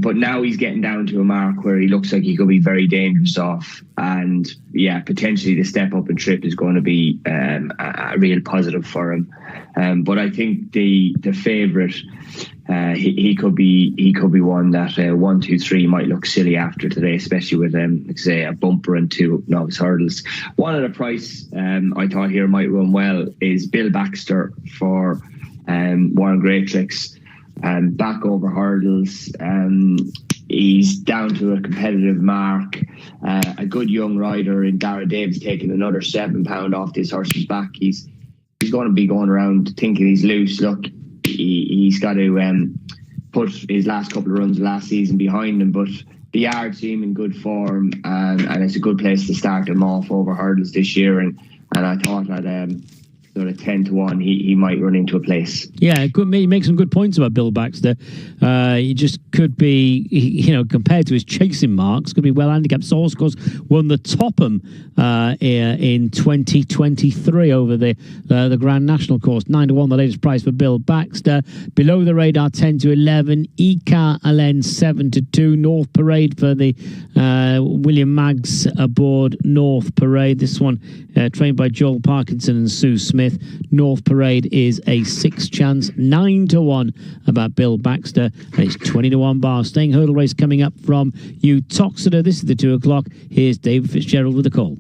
But now he's getting down to a mark where he looks like he could be very dangerous off, and yeah, potentially the step up and trip is going to be a real positive for him. But I think the favourite, he could be one that 1, 2, 3 might look silly after today, especially with like say a bumper and 2 novice hurdles. One at a price I thought here might run well is Bill Baxter for Warren Greatrix. Back over hurdles, he's down to a competitive mark. A good young rider in Dara Davis taking another £7 off this horse's back. He's going to be going around thinking he's loose. Look, he's got to put his last couple of runs last season behind him, but the yard seem in good form, and it's a good place to start him off over hurdles this year. And I thought that sort of 10-1, he might run into a place. Yeah, he makes some good points about Bill Baxter. He just could be, compared to his chasing marks, could be well handicapped. Source, of course, won the Topham in 2023 over the Grand National course. 9-1, the latest price for Bill Baxter. Below the Radar, 10-11. Ika Allen, 7-2. North Parade for the William Maggs aboard North Parade. This one trained by Joel Parkinson and Sue Smith. North Parade is a 6 chance, 9-1 about Bill Baxter, and it's 20-1 bar. Staying hurdle race coming up from Utoxeter. This is the 2 o'clock. Here's David Fitzgerald with the call.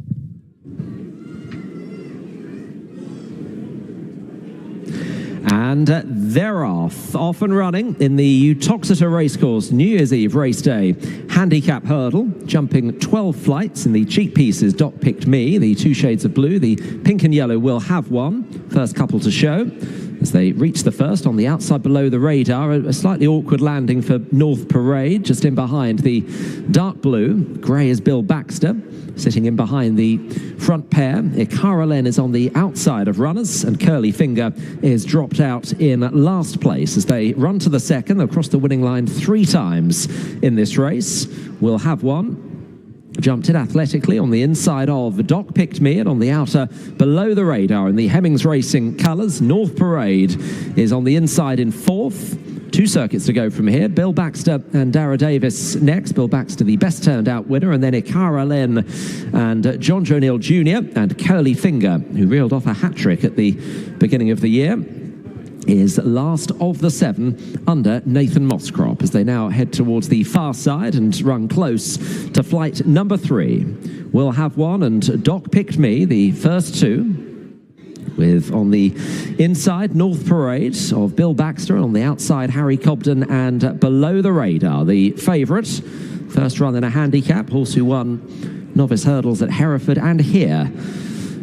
And they're off and running in the Utoxeter Racecourse New Year's Eve race day handicap hurdle, jumping 12 flights in the cheek pieces. Doc Picked Me, the 2 shades of blue, the pink and yellow Will Have One, first couple to show. As they reach the first on the outside Below the Radar, a slightly awkward landing for North Parade, just in behind the dark blue. Grey is Bill Baxter, sitting in behind the front pair. Icaralen is on the outside of runners, and Curly Finger is dropped out in last place as they run to the second. They'll cross the winning line 3 times in this race. We'll Have One jumped it athletically on the inside of Doc Picked Me, and on the outer below the radar in the Hemmings Racing colours, North Parade is on the inside in 4th. 2 circuits to go from here. Bill Baxter and Dara Davis next. Bill Baxter, the best turned out winner, and then Ikara Len and John Joe Neal Jr. and Curly Finger, who reeled off a hat-trick at the beginning of the year, is last of the 7 under Nathan Mosscrop as they now head towards the far side and run close to flight number 3. We'll have one, and Doc Picked Me, the first 2. With on the inside, North Parade of Bill Baxter, on the outside, Harry Cobden, and below the radar, the favourite. First run in a handicap, horse who won novice hurdles at Hereford and here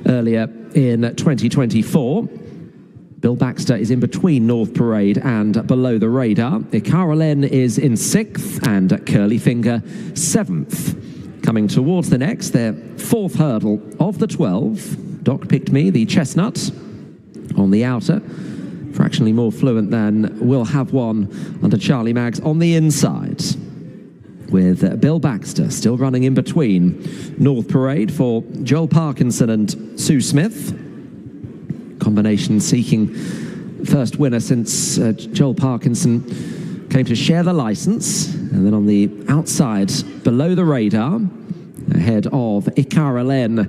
earlier in 2024. Bill Baxter is in between North Parade and below the radar. Ikara Len is in 6th and Curly Finger 7th. Coming towards the next, their 4th hurdle of the 12. Doc Picked Me, the chestnut, on the outer. Fractionally more fluent than We'll Have One under Charlie Maggs on the inside. With Bill Baxter still running in between North Parade for Joel Parkinson and Sue Smith. Combination seeking first winner since Joel Parkinson came to share the licence. And then on the outside, below the radar, ahead of Ikara Len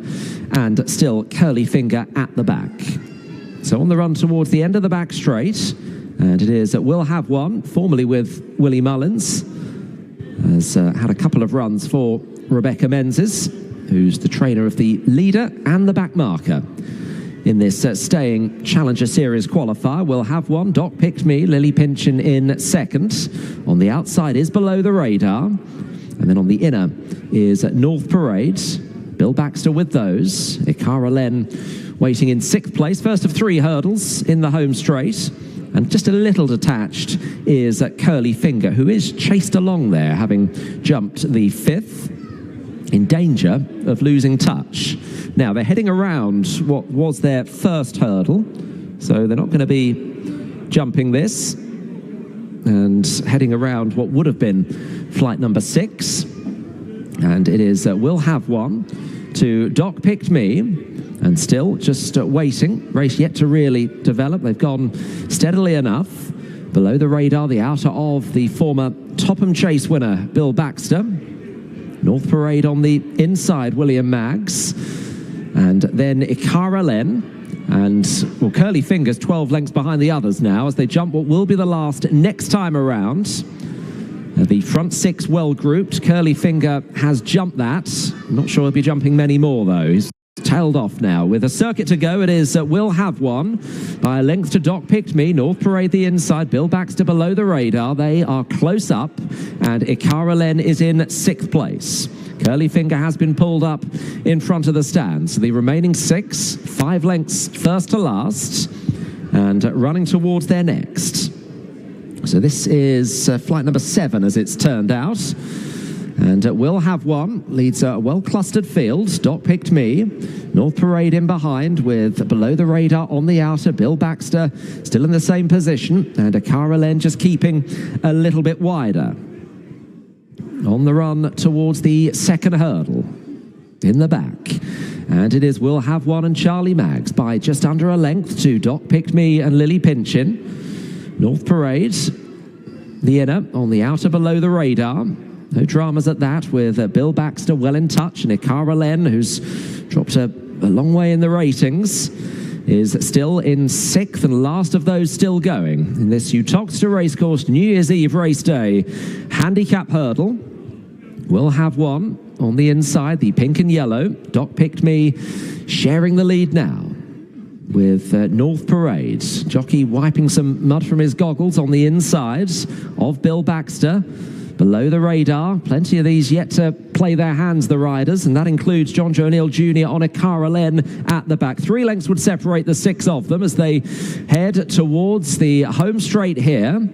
and still Curly Finger at the back. So on the run towards the end of the back straight, and it is We'll Have One, formerly with Willie Mullins, has had a couple of runs for Rebecca Menzies, who's the trainer of the leader and the back marker in this staying Challenger Series qualifier. We'll Have One, Doc Picked Me, Lily Pinchin in 2nd. On the outside is Below the Radar, and then on the inner is North Parade. Bill Baxter with those. Ikara Len waiting in 6th place. First of 3 hurdles in the home straight. And just a little detached is Curly Finger, who is chased along there, having jumped the 5th, in danger of losing touch. Now, they're heading around what was their first hurdle, so they're not going to be jumping this, and heading around what would have been flight number 6. And it is We'll Have One to Doc Picked Me, and still just waiting. Race yet to really develop. They've gone steadily enough. Below the radar, the outer of the former Topham Chase winner, Bill Baxter. North Parade on the inside, William Maggs. And then Ikara Len. And, well, Curly Fingers 12 lengths behind the others now as they jump what will be the last next time around. The front 6 well grouped. Curly Finger has jumped that. I'm not sure he'll be jumping many more, though. He's tailed off now. With a circuit to go, it is We'll Have One by a length to Doc Picked Me. North Parade the inside, Bill Baxter below the radar. They are close up, and Ikara Len is in 6th place. Curly Finger has been pulled up in front of the stand. So the remaining 6, 5 lengths first to last, and running towards their next. So this is flight number 7 as it's turned out. And We'll Have One leads a well-clustered field. Doc Picked Me. North Parade in behind with Below the Radar on the outer. Bill Baxter still in the same position. And Ikara Len just keeping a little bit wider. On the run towards the 2nd hurdle in the back. And it is We'll Have One and Charlie Maggs by just under a length to Doc Picked Me and Lily Pinchin. North Parade, the inner on the outer Below the Radar. No dramas at that, with Bill Baxter well in touch, and Ikara Len, who's dropped a long way in the ratings, is still in 6th and last of those still going in this Uttoxeter Racecourse New Year's Eve race day handicap hurdle. We'll Have One on the inside, the pink and yellow. Doc Picked Me sharing the lead now with North Parade. Jockey wiping some mud from his goggles on the inside of Bill Baxter. Below the radar, plenty of these yet to play their hands, the riders, and that includes John Joe Neal Jr. on Ikara Len at the back. 3 lengths would separate the 6 of them as they head towards the home straight here.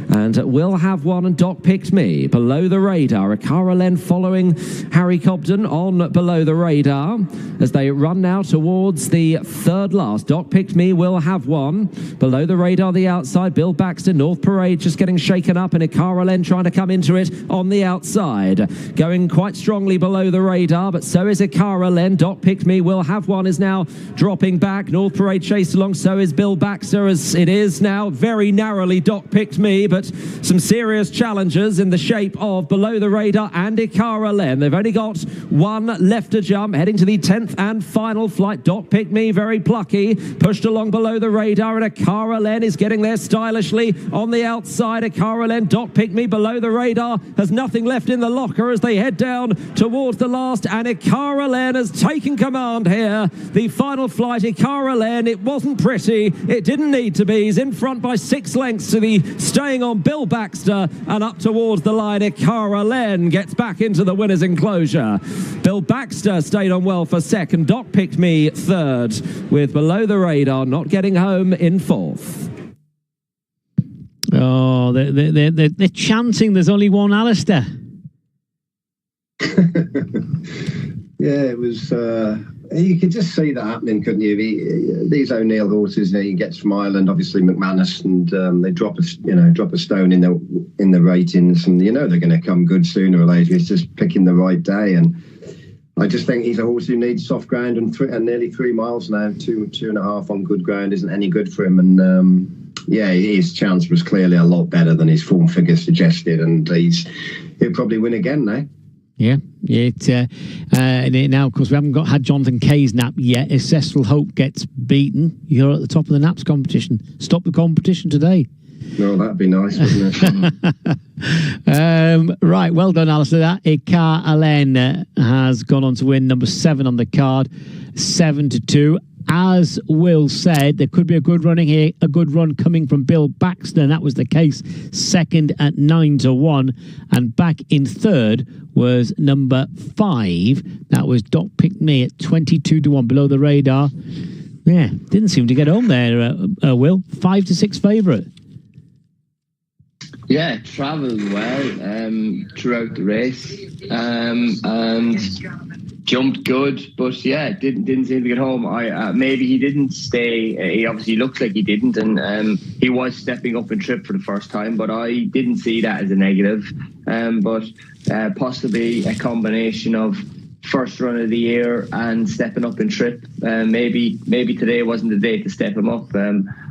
And We'll Have One and Doc Picked Me. Below the radar, Ikara Len following Harry Cobden on Below the Radar as they run now towards the 3rd last. Doc Picked Me, We'll Have One. Below the radar, the outside, Bill Baxter, North Parade just getting shaken up, and Ikara Len trying to come into it on the outside. Going quite quite strongly below the radar, but so is Ikara Len. Doc Picked Me will have one, is now dropping back. North Parade chased along, so is Bill Baxter, as it is now very narrowly Doc Picked Me, but some serious challengers in the shape of Below the Radar and Ikara Len. They've only got one left to jump, heading to the 10th and final flight. Doc Picked Me, very plucky, pushed along Below the Radar, and Ikara Len is getting there stylishly on the outside. Ikara Len, Doc Picked Me, Below the Radar, has nothing left in the locker as they head down towards the last, and Ikara Len has taken command here. The final flight, Ikara Len, it wasn't pretty, it didn't need to be. He's in front by 6 lengths to the staying on Bill Baxter, and up towards the line, Ikara Len gets back into the winner's enclosure. Bill Baxter stayed on well for second. Doc Picked Me third, with Below the Radar not getting home in fourth. Oh, they're chanting there's only one Alistair. Yeah, it was. You could just see that happening, couldn't you? These O'Neill horses, you get Smiland, obviously McManus, and they drop a stone in the ratings, and they're going to come good sooner or later. It's just picking the right day, and I just think he's a horse who needs soft ground, and nearly 3 miles now, 2.5 on good ground isn't any good for him, and his chance was clearly a lot better than his form figure suggested, and he'll probably win again now. Yeah, now, of course, we haven't had Jonathan Kay's nap yet. If Cecil Hope gets beaten, you're at the top of the naps competition. Stop the competition today. No, that'd be nice, wouldn't it? Right, well done, Alistair. That Ikara Len has gone on to win number 7 on the card, 7-2. As Will said, there could be a good running here, a good run coming from Bill Baxter, and that was the case. Second at 9-1, and back in third was number 5. That was Doc Picked Me at 22-1, Below the Radar. Yeah, didn't seem to get home there, Will. 5-6 favourite. Yeah, travelled well throughout the race, and jumped good, but didn't seem to get home. Maybe he didn't stay. He obviously looks like he didn't, and he was stepping up in trip for the first time, but I didn't see that as a negative. But possibly a combination of first run of the year and stepping up in trip. Maybe today wasn't the day to step him up,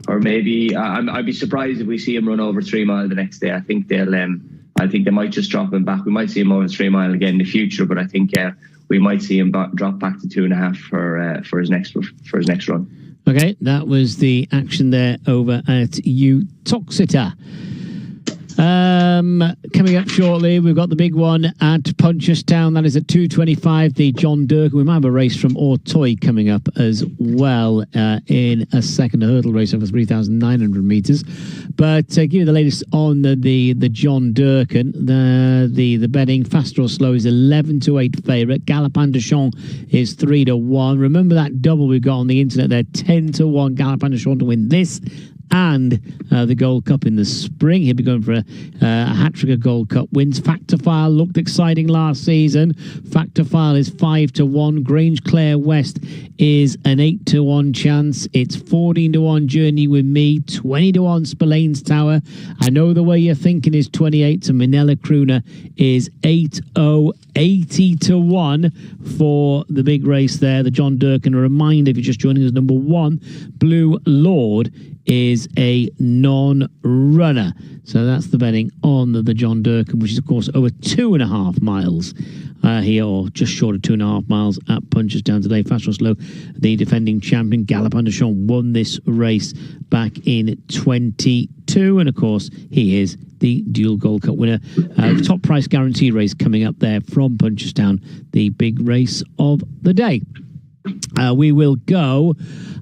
or maybe I'd be surprised if we see him run over 3 mile the next day. I think they might just drop him back. We might see him over 3 mile again in the future, but I think we might see him drop back to 2.5 for his next run. Okay, that was the action there over at Utoxeter. Coming up shortly, we've got the big one at Punchestown. That is at 2:25. The John Durkan. We might have a race from Ortoy coming up as well in a second, a hurdle race over 3,900 meters. But give you the latest on the John Durkan. The betting, fast or slow, is 11-8 favourite. Galopin de Champ is 3-1. Remember that double we got on the internet there, 10-1. Galopin de Champ to win this and the Gold Cup in the spring. He'll be going for a hat-trick of Gold Cup wins. Factor File looked exciting last season. Factor File is 5-1. Grange Clare West is an 8-1 chance. It's 14-1 Journey With Me, 20-1 Spillane's Tower. I Know The Way You're Thinking is 28, to Manila Crooner is 8-0. 80-1 for the big race there, the John Durkan. A reminder, if you're just joining us, number 1, Blue Lord, is a non-runner. So that's the betting on the John Durkan, which is, of course, over 2.5 miles here, or just short of 2.5 miles at Punchestown today. Fast or slow, the defending champion, Galopin de Champ, won this race back in 22, and, of course, he is the dual Gold Cup winner. Top price guarantee race coming up there from Punchestown, the big race of the day. We will go.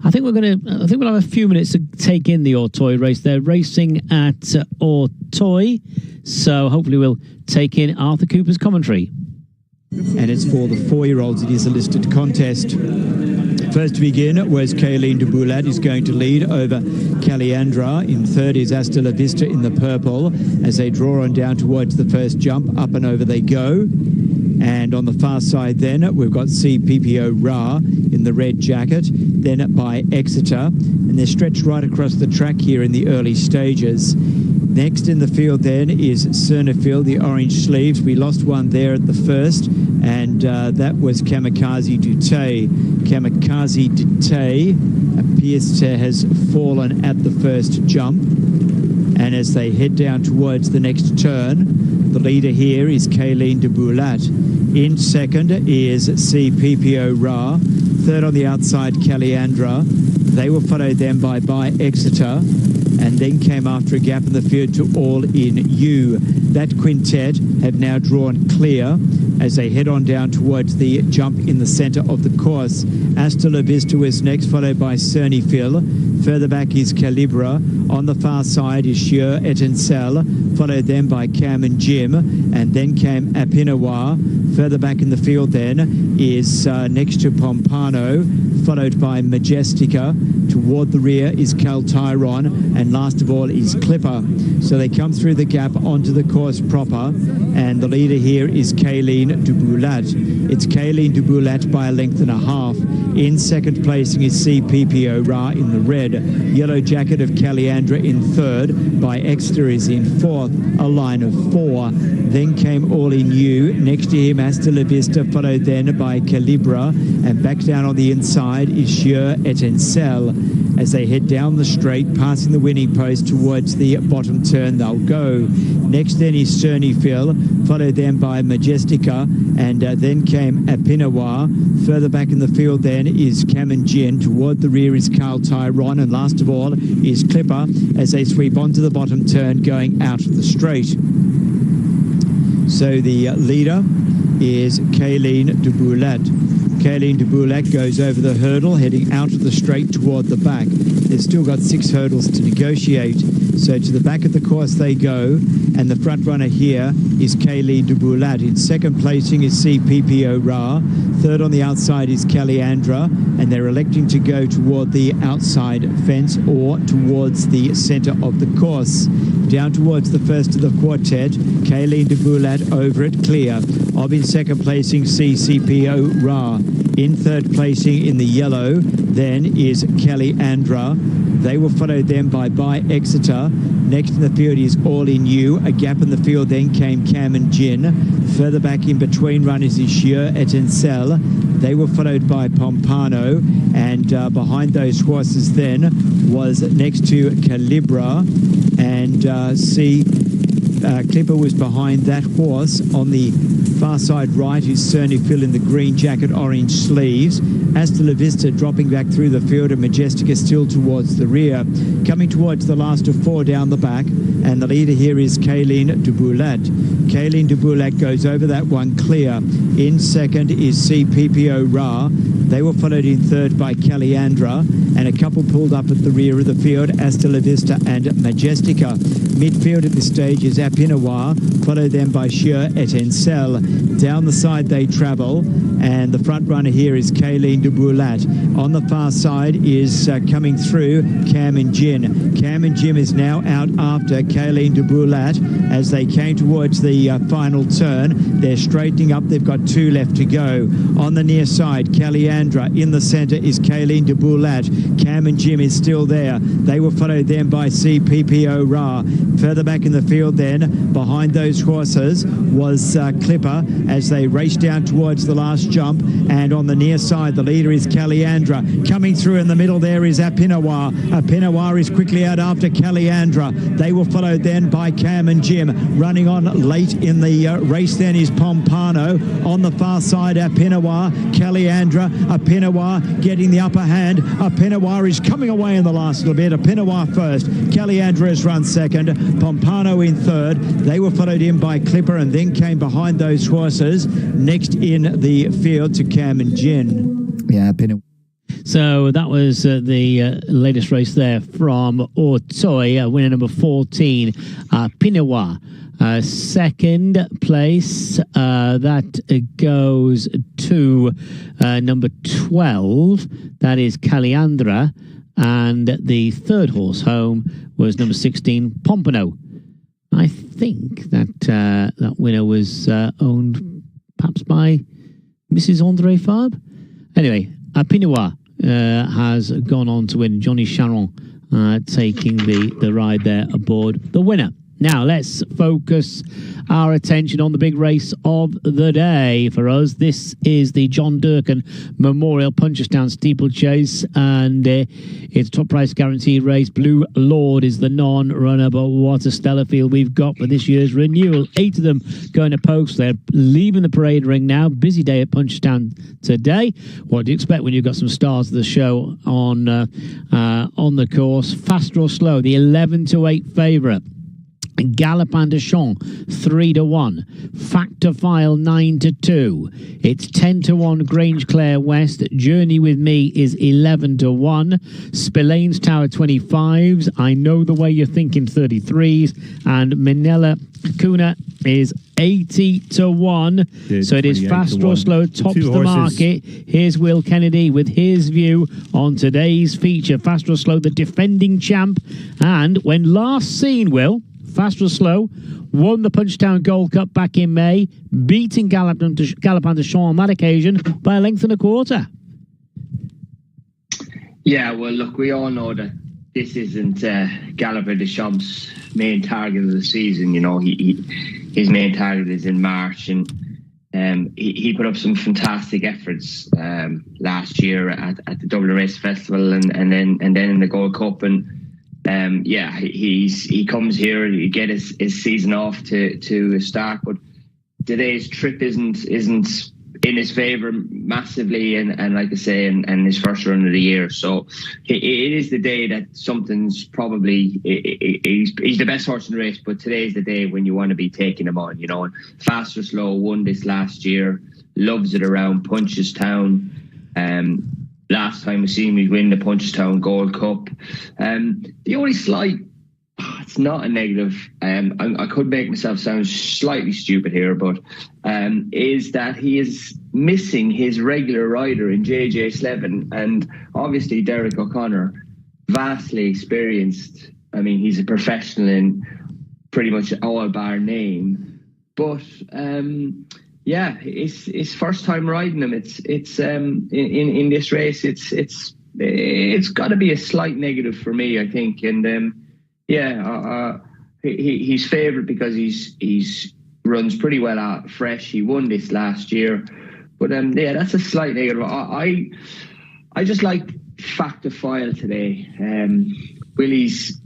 I think we'll have a few minutes to take in the Ortoy race. They're racing at Ortoy, so hopefully we'll take in Arthur Cooper's commentary. And it's for the 4-year-olds. It is a listed contest. First to begin was Kayleen de Boulad, who's going to lead over Caliandra. In third is Hasta La Vista in the purple as they draw on down towards the first jump. Up and over they go. And on the far side then, we've got CPPO Ra in the red jacket, then by Exeter. And they're stretched right across the track here in the early stages. Next in the field then is Cernafil, the orange sleeves. We lost one there at the first, and that was Kamikaze Dute. Kamikaze Dute appears to has fallen at the first jump. And as they head down towards the next turn, the leader here is Kayleen de Boulat. In second is CPPO Ra. Third on the outside, Caliandra. They were followed then by Exeter, and then came after a gap in the field to All In You. That quintet have now drawn clear as they head on down towards the jump in the centre of the course. Asta La Vista was next, followed by Cernifil. Further back is Calibra. On the far side is Shiur Etincelle, followed then by Cam and Jim, and then came Apinawa. Further back in the field then is next to Pompano, followed by Majestica. Toward the rear is Cal Tyron, and last of all is Clipper. So they come through the gap onto the course proper, and the leader here is Kayleen de Boulat. It's Kayleen de Boulat by a length and a half. In second placing is CPPO Ra in the red. Yellow jacket of Caliandra in third. By Exeter is in fourth, a line of 4. Then came All In You. Next to him, Asta La Vista, followed then by Calibra. And back down on the inside is Shiur Etincelle. As they head down the straight, passing the winning post towards the bottom turn, they'll go. Next then is Cernifil, followed then by Majestica, and then came Apinawa. Further back in the field then is Kamanjin. Toward the rear is Carl Tyron, and last of all is Clipper as they sweep onto the bottom turn going out of the straight. So the leader is Kayleen de Boulat. Kayleen de Boulat goes over the hurdle, heading out of the straight toward the back. They've still got 6 hurdles to negotiate. So to the back of the course they go, and the front runner here is Kayleen de Boulat. In second placing is CPPO Ra. Third on the outside is Caliandra, and they're electing to go toward the outside fence or towards the centre of the course. Down towards the first of the quartet, Kayleen de Boulat over it, clear. Of in second placing, CCPO Ra. In third placing in the yellow, then is Caliandra. They were followed then by Exeter. Next in the field is All In You. A gap in the field then came Cam and Jin. Further back in between runners is Shiur Etincelle. They were followed by Pompano, and behind those horses then was next to Calibra, and Clipper was behind that horse. On the far side right is Cernifil in the green jacket, orange sleeves. Asta La Vista dropping back through the field, and Majestica still towards the rear. Coming towards the last of 4 down the back, and the leader here is Kayleen de Boulat. Kayleen de Boulat goes over that one clear. In second is CPPO Ra. They were followed in third by Caliandra, and a couple pulled up at the rear of the field, Asta La Vista and Majestica. Midfield at this stage is Apinawa, followed then by Shiur Etincelle. Down the side they travel, and the front runner here is Kayleen de Boulat. On the far side is coming through Cam and Jin. Cam and Jim is now out after Kayleen de Boulat as they came towards the final turn. They're straightening up. They've got 2 left to go. On the near side, Caliandra. In the centre is Kayleen de Boulat. Cam and Jim is still there. They were followed then by CPPO Ra. Further back in the field then, behind those horses, was Clipper as they race down towards the last jump. And on the near side, the leader is Caliandra. Coming through in the middle there is Apinawa. Apinawa is quickly out after Caliandra. They were followed then by Cam and Jim. Running on late in the race then is Pompano. On the far side, Apinawa, Caliandra, Apinawa getting the upper hand. Apinawa is coming away in the last little bit. Apinawa first. Caliandra has run second. Pompano in third. They were followed in by Clipper, and then came behind those horses next in the field to Cam and Jin. Yeah, Apinawa. So that was the latest race there from Ortoy, winner number 14, Pinawa. Second place, that goes to number 12, that is Caliandra, and the third horse home was number 16, Pompano. I think that that winner was owned perhaps by Mrs. Andre Fabre. Anyway, Pinois has gone on to win. Johnny Charon taking the ride there aboard the winner. Now, let's focus our attention on the big race of the day. For us, this is the John Durkan Memorial Punchestown Steeplechase, and it's top price guaranteed race. Blue Lord is the non-runner, but what a stellar field we've got for this year's renewal. 8 of them going to post. They're leaving the parade ring now. Busy day at Punchestown today. What do you expect when you've got some stars of the show on the course? Fast or Slow, the 11-8 favourite. Galopin de Champ 3-1, Factor File 9-2. It's 10-1 Grange Clare West. Journey with Me is 11-1. Spillane's Tower 25s. I Know the Way You're Thinking 33s, and Minella Kuna is 80-1. So it is Fast or Slow tops the market. Here's Will Kennedy with his view on today's feature. Fast or Slow, the defending champ, and when last seen, Will, Fast or Slow won the Punchestown Gold Cup back in May, beating Galopin de Champ on that occasion by a length and a quarter. Yeah, well, look, we all know that this isn't Galopin de Champ's main target of the season. You know, his main target is in March, and he put up some fantastic efforts last year at the Dublin Race Festival and then in the Gold Cup, and he comes here to get his season off to start, but today's trip isn't in his favour massively, and like I say, and his first run of the year. So it is the day that something's probably he's the best horse in the race, but today's the day when you want to be taking him on. You know, and Fast or Slow won this last year, loves it around Punchestown. Last time we seen me win the Punchestown Gold Cup. The only slight, it's not a negative, I could make myself sound slightly stupid here, but is that he is missing his regular rider in JJ Slevin, and obviously Derek O'Connor, vastly experienced. I mean, he's a professional in pretty much all bar name, but yeah, it's first time riding him. It's in this race. It's got to be a slight negative for me, I think. And he's favoured because he's runs pretty well out fresh. He won this last year, but that's a slight negative. I just like Factor File today. Willie's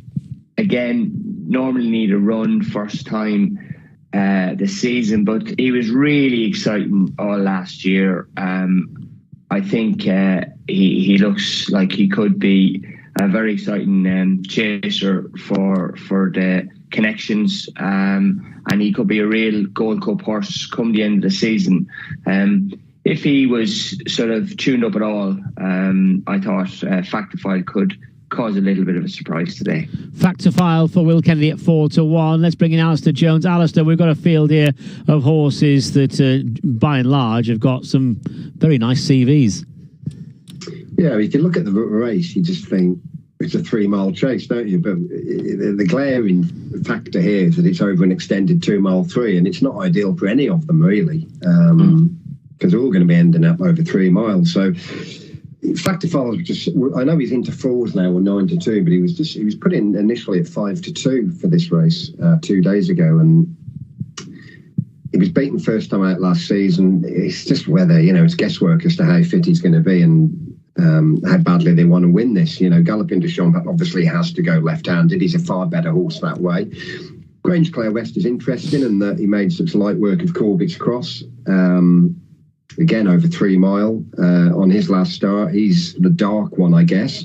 again normally need a run first time this season, but he was really exciting all last year. I think he looks like he could be a very exciting chaser for the connections, and he could be a real Gold Cup horse come the end of the season. If he was sort of tuned up at all, I thought Factor File could cause a little bit of a surprise today. Factor File for Will Kennedy at 4-1. Let's bring in Alistair Jones. Alistair, we've got a field here of horses that by and large have got some very nice CVs. Yeah, if you look at the race, you just think it's a 3-mile chase, don't you? But the glaring factor here is that it's over an extended 2-mile 3, and it's not ideal for any of them really, because they're all going to be ending up over 3 miles. So Factor File was just, I know he's into 4s now, or 9-2, but he was put in initially at 5-2 for this race 2 days ago, and he was beaten first time out last season. It's just whether, it's guesswork as to how fit he's going to be and how badly they want to win this. Galopin de Champ obviously has to go left-handed. He's a far better horse that way. Grange Clare West is interesting in that he made such light work of Corbett's Cross. Again, over 3 mile on his last start. He's the dark one, I guess.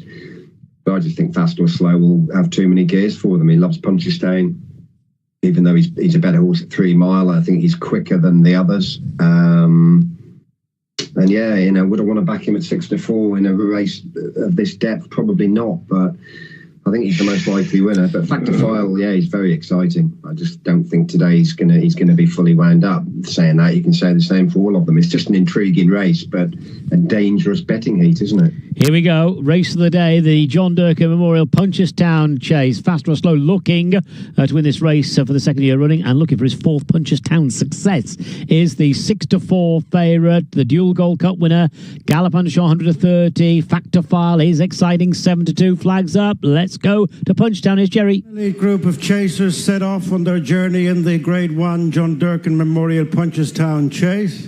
But I just think Fast or Slow will have too many gears for them. He loves Punchestown, even though he's a better horse at 3 mile. I think he's quicker than the others. And would I want to back him at 6-4 in a race of this depth? Probably not. But I think he's the most likely winner. But Factor File, yeah, he's very exciting. I just don't think today he's gonna be fully wound up. Saying that, you can say the same for all of them. It's just an intriguing race, but a dangerous betting heat, isn't it? Here we go. Race of the day, the John Durkan Memorial Punchestown Chase. Fast or slow looking to win this race for the second year running and looking for his fourth Punchestown success is the 6-4 favourite, the dual Gold Cup winner, Galopin de Champ 130. Factor File is exciting, 7-2. Flags up. Let's go to Punchestown. Here's Jerry. The group of chasers set off on their journey in the Grade 1 John Durkan Memorial Punchestown Chase.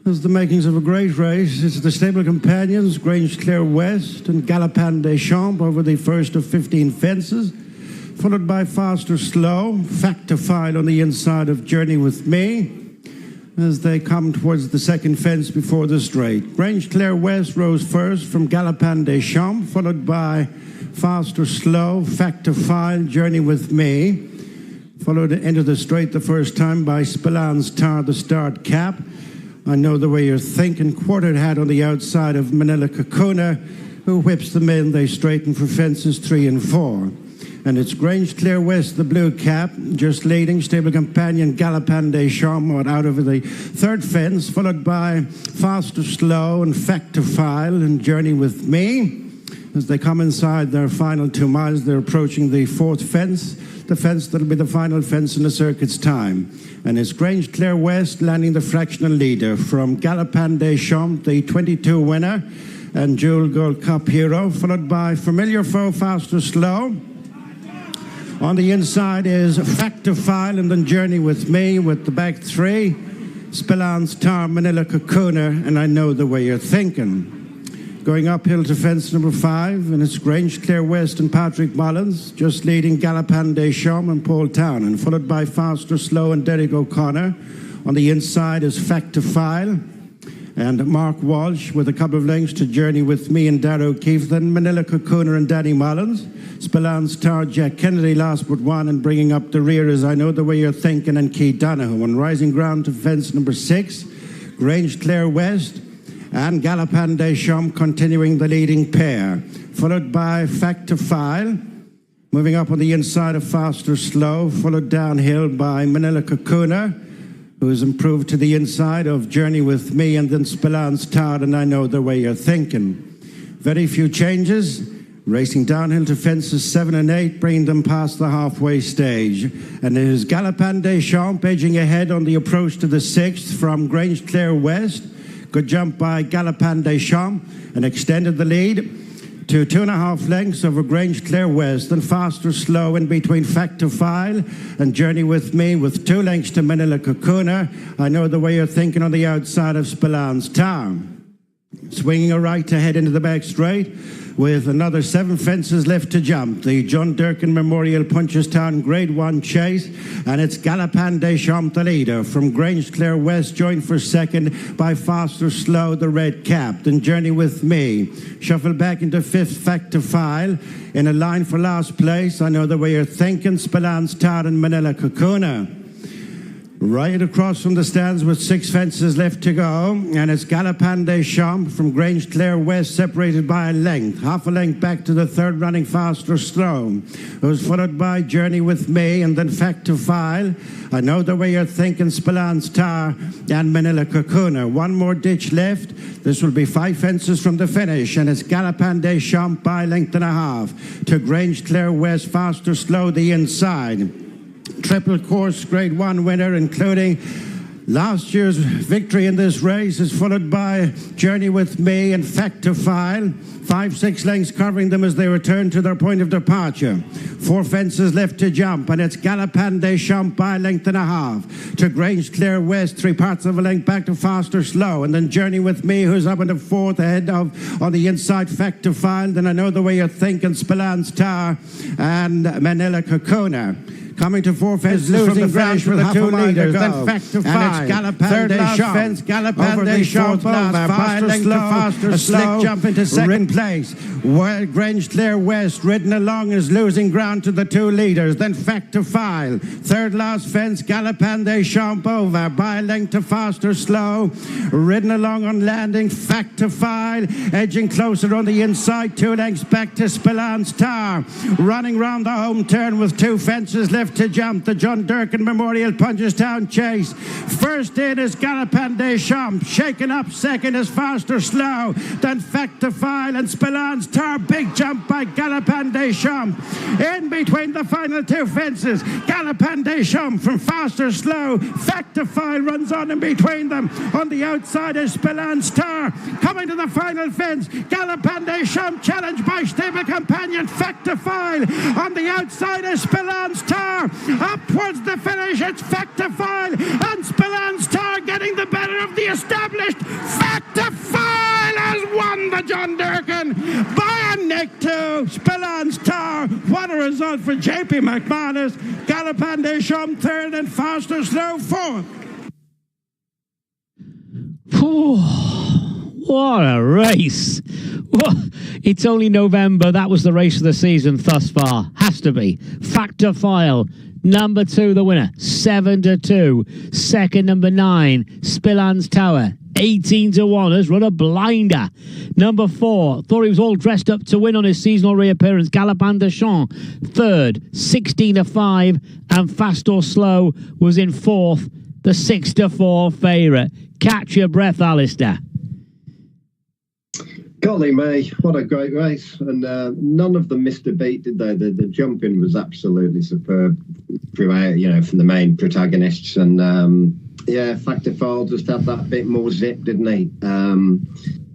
There's the makings of a great race. It's the stable companions, Grange Clare West and Galopin des Champs over the first of 15 fences, followed by Fast or Slow, Factor File on the inside of Journey with Me, as they come towards the second fence before the straight. Grange Clare West rose first from Galopin des Champs, followed by Fast or Slow, Factor File, Journey with Me, followed into the straight the first time by Spillans Tar, the start cap. I know the way you're thinking. Quartered Hat on the outside of Manila Kakuna, who whips them in. They straighten for fences 3 and 4. And it's Grange Clare West, the blue cap, just leading. Stable companion Galopin des Champs out over the third fence, followed by Fast or Slow and Factor File and Journey with Me. As they come inside their final 2 miles, they're approaching the fourth fence, the fence that'll be the final fence in the circuit's time. And it's Grange Clare West landing the fractional leader from Galopin des Champs, the 22 winner, and Dual Gold Cup hero, followed by Familiar Foe, Fast or Slow. On the inside is Factor File and then Journey with Me with the back 3, Spillans Tar, Manila Kakuna, and I Know the Way You're Thinking. Going uphill to fence number 5, and it's Grange Clare West and Patrick Mullins, just leading Galopin des Champs and Paul Town, and followed by Fast or Slow and Derek O'Connor. On the inside is Factor File and Mark Walsh with a couple of lengths to Journey with Me and Darrow O'Keefe, then Manila Kakuna and Danny Mullins. Spillans Tar, Jack Kennedy last but one, and bringing up the rear is I Know the Way You're Thinking and Keith Donoghue. On rising ground to fence number 6, Grange Clare West and Galopin des Champs continuing the leading pair, followed by Factor File, moving up on the inside of Fast or Slow, followed downhill by Manila Kakuna, who has improved to the inside of Journey with Me, and then Spillans Tar and I Know the Way You're Thinking. Very few changes, racing downhill to fences 7 and 8, bringing them past the halfway stage. And there's Galopin des Champs edging ahead on the approach to the 6th from Grange Clare West. Good jump by Galopin des Champs and extended the lead to 2.5 lengths over Grange Clare West, and Fast or Slow in between Factor File and Journey with Me with 2 lengths to Manila Kakuna. I Know the Way You're Thinking on the outside of Spillans Tar. Swinging a right to head into the back straight with another 7 fences left to jump. The John Durkan Memorial Punchestown Grade 1 Chase, and it's Galopin des Champs the leader from Grange Clare West, joined for second by Fast or Slow, the red cap. Then Journey with Me. Shuffle back into 5th, Factor File. In a line for last place, I Know the Way You're Thinking, Spillans Tar and Manila Kakuna. Right across from the stands with 6 fences left to go, and it's Galopin des Champs from Grange Clare West, separated by a length, half a length back to the third running Fast or Slow, who's followed by Journey with Me and then Factor File. I Know the Way You're Thinking, Spillans Tar and Manila Kakuna. 1 more ditch left. This will be 5 fences from the finish, and it's Galopin des Champs by length and a half to Grange Clare West, Fast or Slow the inside. Triple course Grade 1 winner, including last year's victory in this race, is followed by Journey with Me and Factor File. 5-6 lengths covering them as they return to their point of departure. 4 fences left to jump, and it's Galopin des Champs by length and a half to Grange Clare West, 3 parts of a length back to Fast or Slow, and then Journey with Me, who's up into 4th ahead of on the inside Factor File. Then I Know the Way You're Thinking, Spillans Tar and Manila Kakuna. Coming to 4 fences, losing ground with half a mile to go. Then Fact to 5. And it's Galopin Third last fence, Galopin des Champs over. Faster, slow. Slick jump into second place. Well, Grange Clear West, ridden along, is losing ground to the 2 leaders. Then Fact to 5. Third last fence, Galopin des Champs over. By a length to Faster, slow. Ridden along on landing, Fact to 5. Edging closer on the inside, 2 lengths back to Spillans Tower. Running round the home turn with 2 fences left to jump. The John Durkin Memorial Punchestown Chase. First in is Galopin des Champs. Shaken up second is Faster, slow. Then Fact to 5 and Spillans Tower. Big jump by Galopin des Champs. In between the final 2 fences, Galopin des Champs from Faster, slow. Fact to 5 runs on in between them. On the outside is Spillans Tower. Coming to the final fence, Galopin des Champs challenged by stable companion Fact to 5. On the outside is Spillans Tower. Up towards the finish, it's Fact to 5. And Spillans Tower getting the better of the established. Fact to 5 has won the John Durkin by a neck to Spillans Tower. What a result for JP McManus. Galopin des Champs third and Faster, slow fourth. What a race. It's only November. That was the race of the season thus far. Has to be. Fact to File. Number 2, the winner. 7-2. Second, number 9, Spillans Tower. 18-1 has run a blinder. Number 4, thought he was all dressed up to win on his seasonal reappearance. Galopin des Champs. Third, 16-5. And Fast or Slow was in fourth. The 6-4 favourite. Catch your breath, Alistair. Golly May, what a great race. And none of them missed a beat, did they? The jumping was absolutely superb throughout, from the main protagonists. And Fact to File just had that bit more zip, didn't he?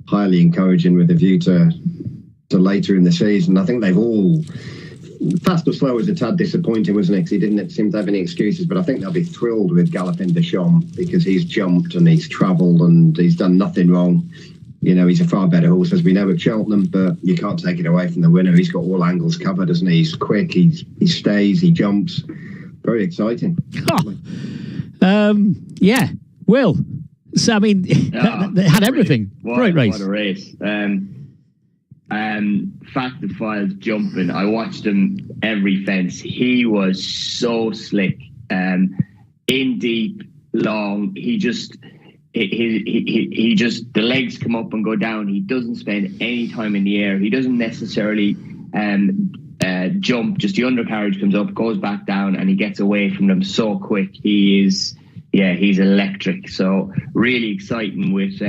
Highly encouraging with a view to later in the season. I think they've all... Fast or Slow was a tad disappointing, wasn't it? Because he didn't seem to have any excuses. But I think they'll be thrilled with Galopin des Champs because he's jumped and he's travelled and he's done nothing wrong. He's a far better horse, as we know, at Cheltenham, but you can't take it away from the winner. He's got all angles covered, hasn't he? He's quick, he stays, he jumps. Very exciting. Yeah, Will. So, I mean, they had everything. Great race. What a race. Fact to File's jumping. I watched him every fence. He was so slick. In deep, long. He just the legs come up and go down. He doesn't spend any time in the air. He doesn't necessarily jump. Just the undercarriage comes up, goes back down, and he gets away from them so quick. He's electric. So really exciting with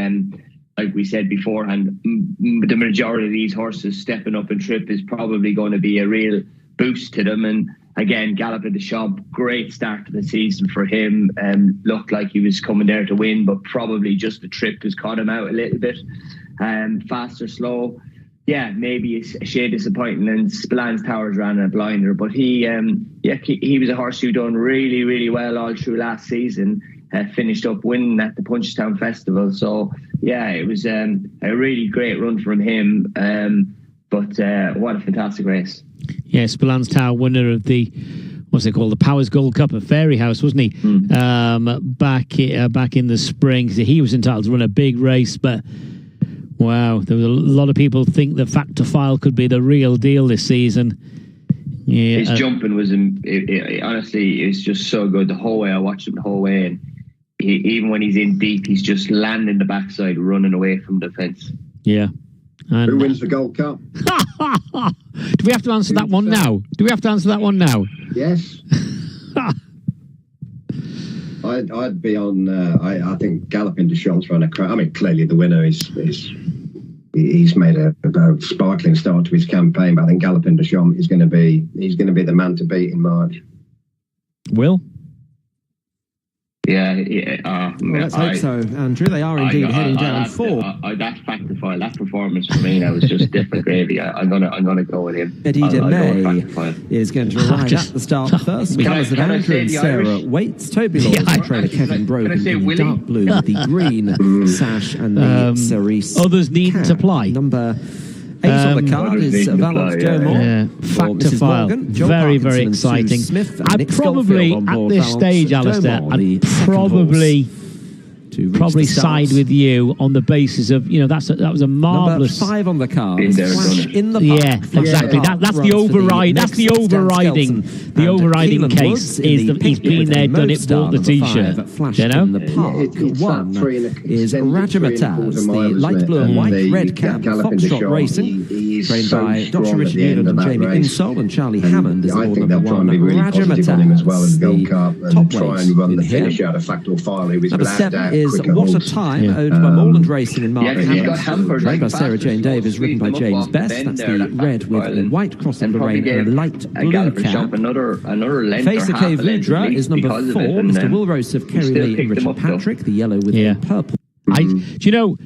like we said beforehand, the majority of these horses stepping up in trip is probably going to be a real boost to them. And again, Galopin des Champs, great start to the season for him. Looked like he was coming there to win, but probably just the trip has caught him out a little bit. Fast or Slow, maybe a shade disappointing. And Spillans Towers ran a blinder, but he was a horse who done really, really well all through last season. Finished up winning at the Punchestown Festival. So it was a really great run from him. But what a fantastic race. Yeah, Spillans Tower, winner of the, what's it called, the Powers Gold Cup at Fairyhouse, wasn't he? Back in the spring. So he was entitled to run a big race, but wow, there was a lot of people think the Fact to File could be the real deal this season. Yeah, his jumping was, honestly, it's just so good the whole way. I watched him the whole way, and even when he's in deep, he's just landing the backside, running away from the fence. Yeah. And who wins the Gold Cup? Do we have to answer that one now? Yes. I'd be on. I think Galopin des Champs ran a crowd. I mean, clearly the winner is he's made a sparkling start to his campaign. But I think Galopin des Champs is going to be the man to beat in March. Will. Well, let's hope so, Andrew. They are indeed heading down 4. That Fact to File, that performance for me, that was just different gravy. I'm gonna go with him. Eddie de May is going to arrive at the start first. Colours of Andrew and Sarah Waits. Toby Lawrence and trainer Kevin Brogan in the dark blue with the green sash and the cerise. Others need to apply. Number 8 on the card is Valence Gilmore. Yeah, fact to file. Very, very exciting. I'd probably, at this stage, Alistair, I'd probably side with you on the basis of, you know, that was a marvellous. Number 5 on the card. In the yeah, exactly. That's the override. That's the overriding. The overriding case is that he's been there, done it, bought the T-shirt. You know. In the park. 1 is Rajamataz, the light blue and white red cap Foxtrot Racing, trained by Dr. Richard Newland and Jamie Insole, and Charlie Hammond is I think number they'll try 1. and be really positive on him as well as Gold Cup and top try weight and run the in here. finish out of Factor File. He was Number without 7 doubt is quicker What a horse. Time, owned by Moreland Racing and Mark he got Hammond, hampered trained by like Sarah Jane Davis, ridden by James Best. That's the red with a white cross on the rein and a light blue cap. Another length Face or the half a Cave length Ludra at least is number 4. because of it, and Mr. Wilrose of Kerry still Lee and picked them Richard up, though. Patrick, the yellow with the purple. Do you know,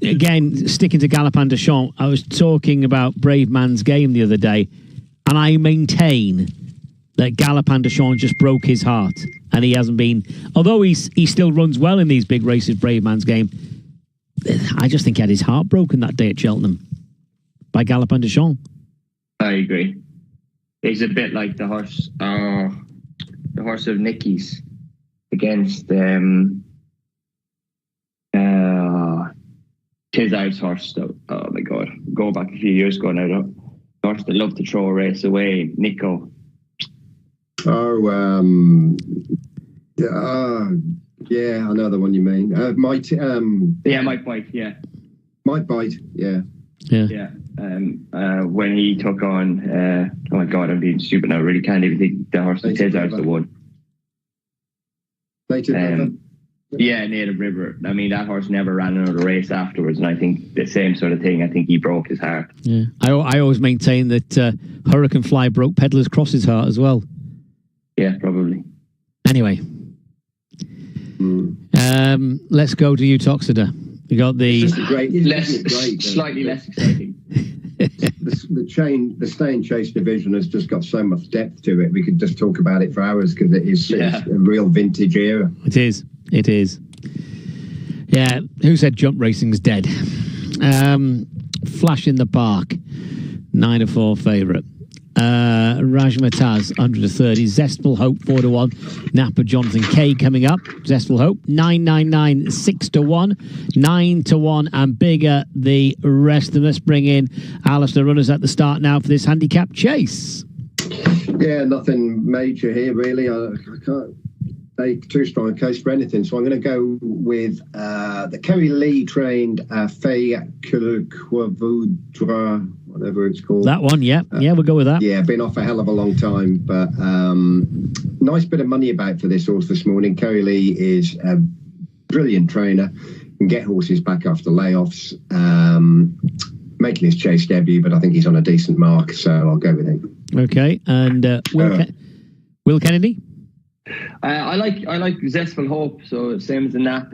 again, sticking to Galopin de Champs, I was talking about Brave Man's Game the other day, and I maintain that Galopin de Champs just broke his heart, and he hasn't been, although he still runs well in these big races, Brave Man's Game, I just think he had his heart broken that day at Cheltenham by Galopin de Champs. I agree. He's a bit like the horse of Nicky's against Tizard's horse. Though. Oh my God, going back a few years ago now, the horse that loved to throw a race away, Nico. Yeah, I know the one you mean. Mike Bite. Yeah, Mike Bite. Yeah. When he took on, oh my God, I'm being stupid now. I really can't even think the horse that Tizard's the one. Native River. I mean, that horse never ran another race afterwards, and I think the same sort of thing. I think he broke his heart. Yeah, I always maintain that Hurricane Fly broke Peddler's Cross's heart as well. Yeah, probably. Anyway, let's go to Utoxeter. You got the slightly less exciting. The Stay and Chase division has just got so much depth to it. We could just talk about it for hours because it's a real vintage era. It is. Yeah, who said jump racing's dead? Flash in the Park, 9-4 favourite. Rajmataz, 130. Zestful Hope, 4-1. Napa Jonathan K coming up. Zestful Hope, 999, 6-1. 9-1 and bigger the rest of them. Let's bring in Alistair, runners at the start now for this handicap chase. Yeah, nothing major here really. I can't take too strong a case for anything, so I'm going to go with the Kerry Lee trained Fay Kulquavudra, whatever it's called. That one, yeah, we'll go with that. Yeah, been off a hell of a long time, but nice bit of money about for this horse this morning. Kerry Lee is a brilliant trainer, can get horses back after layoffs, making his chase debut, but I think he's on a decent mark, so I'll go with him. Okay, and Will Kennedy? I like Zestful Hope, so same as the Nap.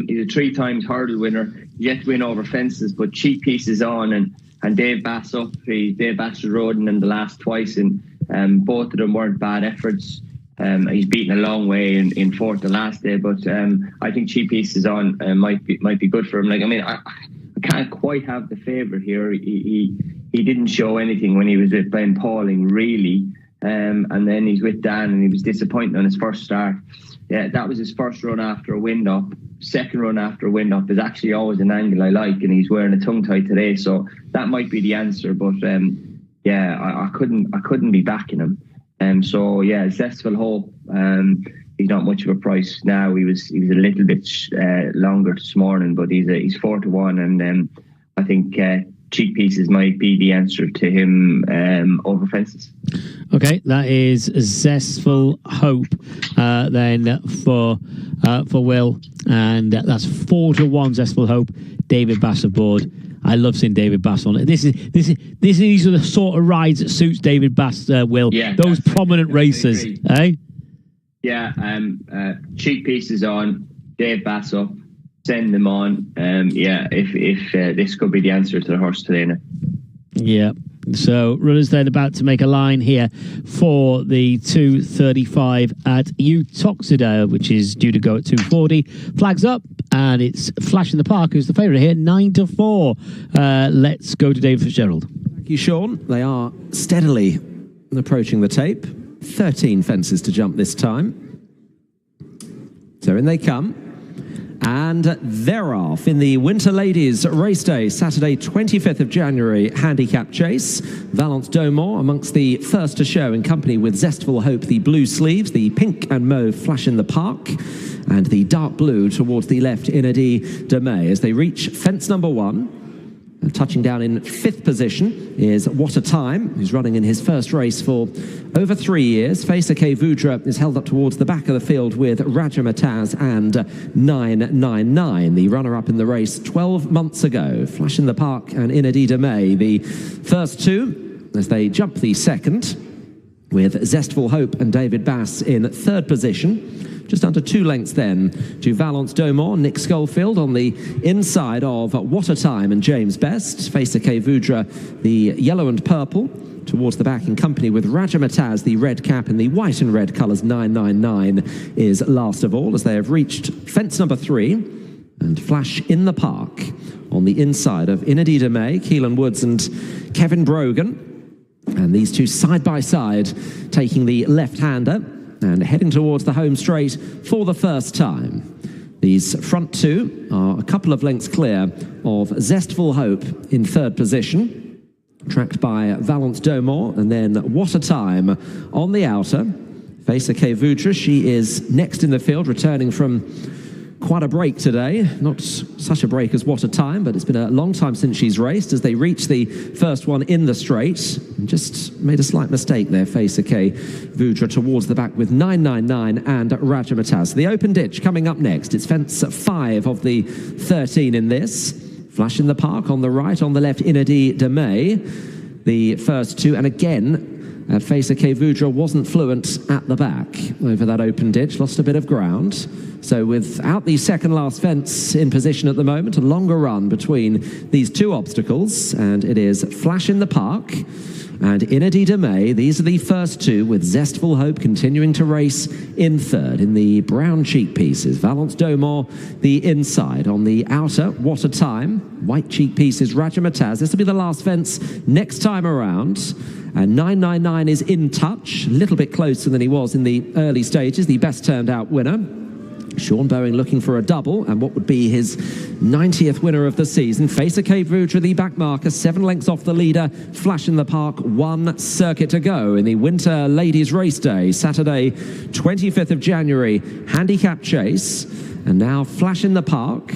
He's a 3 times hurdle winner, yet to win over fences, but cheap pieces on, and Dave Bass up. Dave Bass was riding him the last twice, and both of them weren't bad efforts. He's beaten a long way in fourth the last day, but I think cheap pieces on might be good for him. Like, I mean, I can't quite have the favourite here. He didn't show anything when he was with Ben Pauling, really. And then he's with Dan, and he was disappointed on his first start. Yeah, that was his first run after a wind up. Second run after a wind up is actually always an angle I like, and he's wearing a tongue tie today, so that might be the answer. But I couldn't be backing him. So yeah, Zestful Hope. He's not much of a price now. He was a little bit longer this morning, but he's 4-1, and I think cheap pieces might be the answer to him over fences. Okay, that is Zestful Hope then for Will, and that's 4-1 Zestful Hope. David Bass aboard. I love seeing David Bass on it. These are the sort of rides that suits David Bass. Will, those prominent races, eh? Yeah, cheap pieces on, Dave Bass up, send them on. If this could be the answer to the horse today now. Yeah. So runners then about to make a line here for the 2:35 at Utoxeter, which is due to go at 2:40. Flags up and it's Flash in the Park who's the favourite here, 9-4. Let's go to Dave Fitzgerald. Thank you, Sean. They are steadily approaching the tape. 13 fences to jump this time. So in they come. And they're off in the Winter Ladies Race Day, Saturday 25th of January, handicap chase. Valence Domor amongst the first to show in company with Zestful Hope, the blue sleeves, the pink and mauve Flash in the Park, and the dark blue towards the left, Inadi de May. As they reach fence number 1, touching down in 5th position is What a Time, who's running in his first race for over 3 years. Facer K. Vudra is held up towards the back of the field with Raja Mataz and 999, the runner-up in the race 12 months ago. Flash in the Park and Inadi de May, the first two, as they jump the second, with Zestful Hope and David Bass in 3rd position. Just under 2 lengths then to Valence Domor, Nick Schofield on the inside of What a Time and James Best. Facer K. Vudra, the yellow and purple, towards the back in company with Raja Mataz, the red cap, and the white and red colours. 999 is last of all as they have reached fence number 3 and Flash in the Park on the inside of Inadi de May, Keelan Woods and Kevin Brogan. And these two side by side taking the left-hander and heading towards the home straight for the first time. These front two are a couple of lengths clear of Zestful Hope in 3rd position, tracked by Valence Domor, and then What a Time on the outer. Facer K. Vudra, she is next in the field, returning from quite a break today. Not such a break as What a Time, but it's been a long time since she's raced as they reach the first one in the straight. And just made a slight mistake there, Facer K. Vudra towards the back with 999 and Raja Mataz. The open ditch coming up next. It's fence 5 of the 13 in this. Flash in the Park on the right, on the left, Inadi de May. The first two, and again, Facer K. Vudra wasn't fluent at the back over that open ditch, lost a bit of ground. So without the second last fence in position at the moment, a longer run between these two obstacles, and it is Flash in the Park and Inadi de May. These are the first two, with Zestful Hope continuing to race in 3rd in the brown cheek pieces. Valence Domor, the inside. On the outer, What a Time. White cheek pieces, Raja Mataz. This will be the last fence next time around. And 999 is in touch, a little bit closer than he was in the early stages, the best turned out winner. Sean Bowen looking for a double, and what would be his 90th winner of the season. Facer K. Vudra, the back marker, 7 lengths off the leader. Flash in the Park, 1 circuit to go in the Winter Ladies Race Day, Saturday, 25th of January, handicap chase. And now Flash in the Park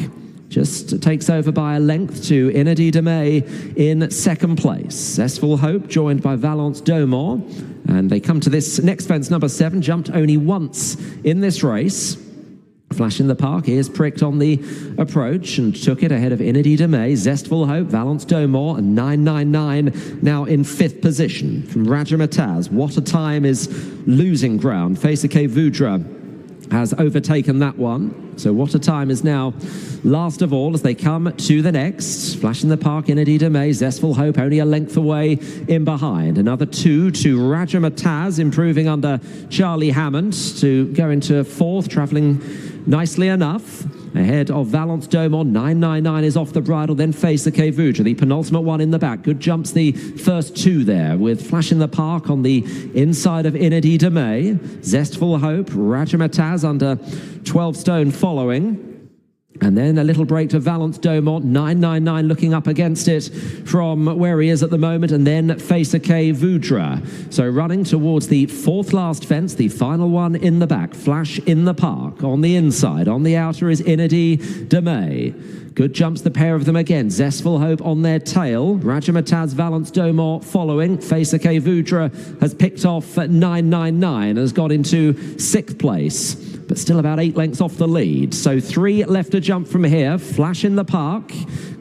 just takes over by a length to Inadi de May in 2nd place. Zestful Hope joined by Valence Domor, and they come to this next fence, number 7, jumped only once in this race. Flash in the Park is pricked on the approach and took it ahead of Inadi de May, Zestful Hope, Valence Domor, and 999 now in 5th position. From Raja Mataz, What a Time is losing ground. Facer K. Vudra has overtaken that one. So What a Time is now last of all as they come to the next. Flash in the Park, Inadi de May, Zestful Hope only a length away in behind. Another 2 to Raja Mataz, improving under Charlie Hammond to go into 4th, travelling nicely enough. Ahead of Valence Domor, 999 is off the bridle, then Facer K. Vudra, the penultimate one in the back. Good jumps the first 2 there, with Flash in the Park on the inside of Inadi de May. Zestful Hope, Raja Mataz under 12 stone following. And then a little break to Valence Domor, 999 looking up against it from where he is at the moment, and then Facer K. Vudra. So running towards the 4th last fence, the final one in the back. Flash in the Park on the inside. On the outer is Inadi de May. Good jumps, the pair of them again. Zestful Hope on their tail. Raja Mataz, Valence Domor following. Facer K. Vudra has picked off at 999 and has got into 6th place, but still about 8 lengths off the lead. So 3 left to jump from here. Flash in the Park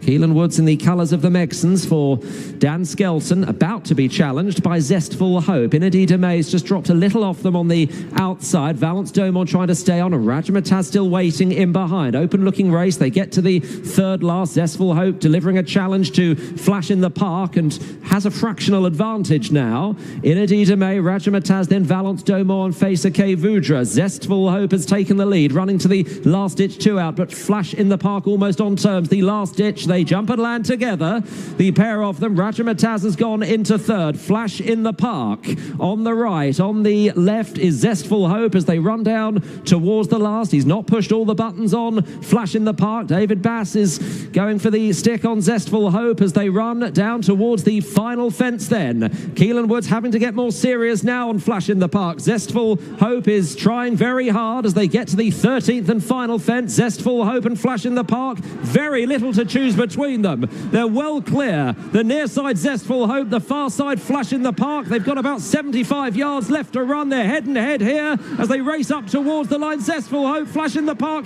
Keelan Woods in the colours of the Mexans for Dan Skelton, about to be challenged by Zestful Hope. Inadita May's just dropped a little off them on the outside. Valence Domon trying to stay on, and Rajamataz still waiting in behind. Open-looking race. They get to the third last. Zestful Hope delivering a challenge to Flash in the Park and has a fractional advantage now. Inadita May, Rajamataz, then Valence Domon and Facer K. Vudra. Zestful Hope has taken the lead, running to the last-ditch two-out, but Flash in the Park almost on terms. The last ditch, they jump and land together. The pair of them, Rajamataz has gone into third. Flash in the Park on the right. On the left is Zestful Hope as they run down towards the last. He's not pushed all the buttons on Flash in the Park. David Bass is going for the stick on Zestful Hope as they run down towards the final fence then. Keelan Woods having to get more serious now on Flash in the Park. Zestful Hope is trying very hard as they get to the 13th and final fence. Zestful Hope and Flash in the Park, very little to choose between them. They're well clear. The near side Zestful Hope, the far side Flash in the Park. They've got about 75 yards left to run. They're head and head here as they race up towards the line. Zestful Hope, Flash in the Park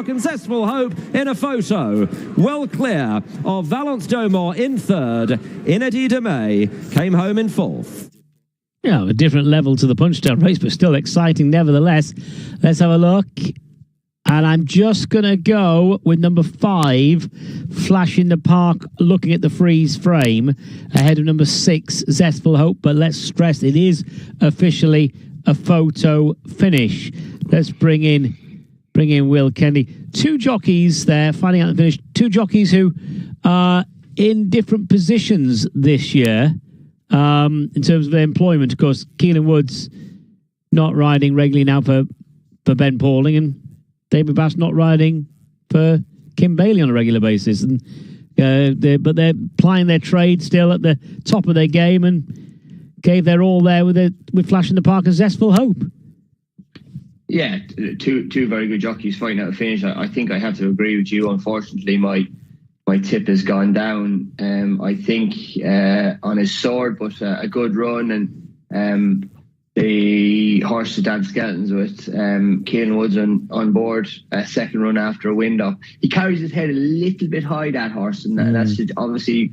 and Zestful Hope in a photo. Well clear of Valence Domor in third. Inadita May came home in fourth. Yeah, a different level to the Punchdown race, but still exciting nevertheless. Let's have a look. And I'm just going to go with number 5, Flash in the Park, looking at the freeze frame, ahead of number 6, Zestful Hope. But let's stress, it is officially a photo finish. Let's bring in Will Kennedy. 2 jockeys there, finding out the finish. 2 jockeys who are in different positions this year in terms of their employment. Of course, Keelan Woods not riding regularly now for Ben Pauling, and David Bass not riding for Kim Bailey on a regular basis. And but they're plying their trade still at the top of their game and gave their all there with Flash in the Park and Zestful Hope. Yeah, two very good jockeys fighting out a finish. I think I have to agree with you. Unfortunately, my tip has gone down. I think on his sword, but a good run, and the horse that Dan Skelton's with, Keelan Woods on board, a second run after a wind up. He carries his head a little bit high, that horse, and that's just obviously.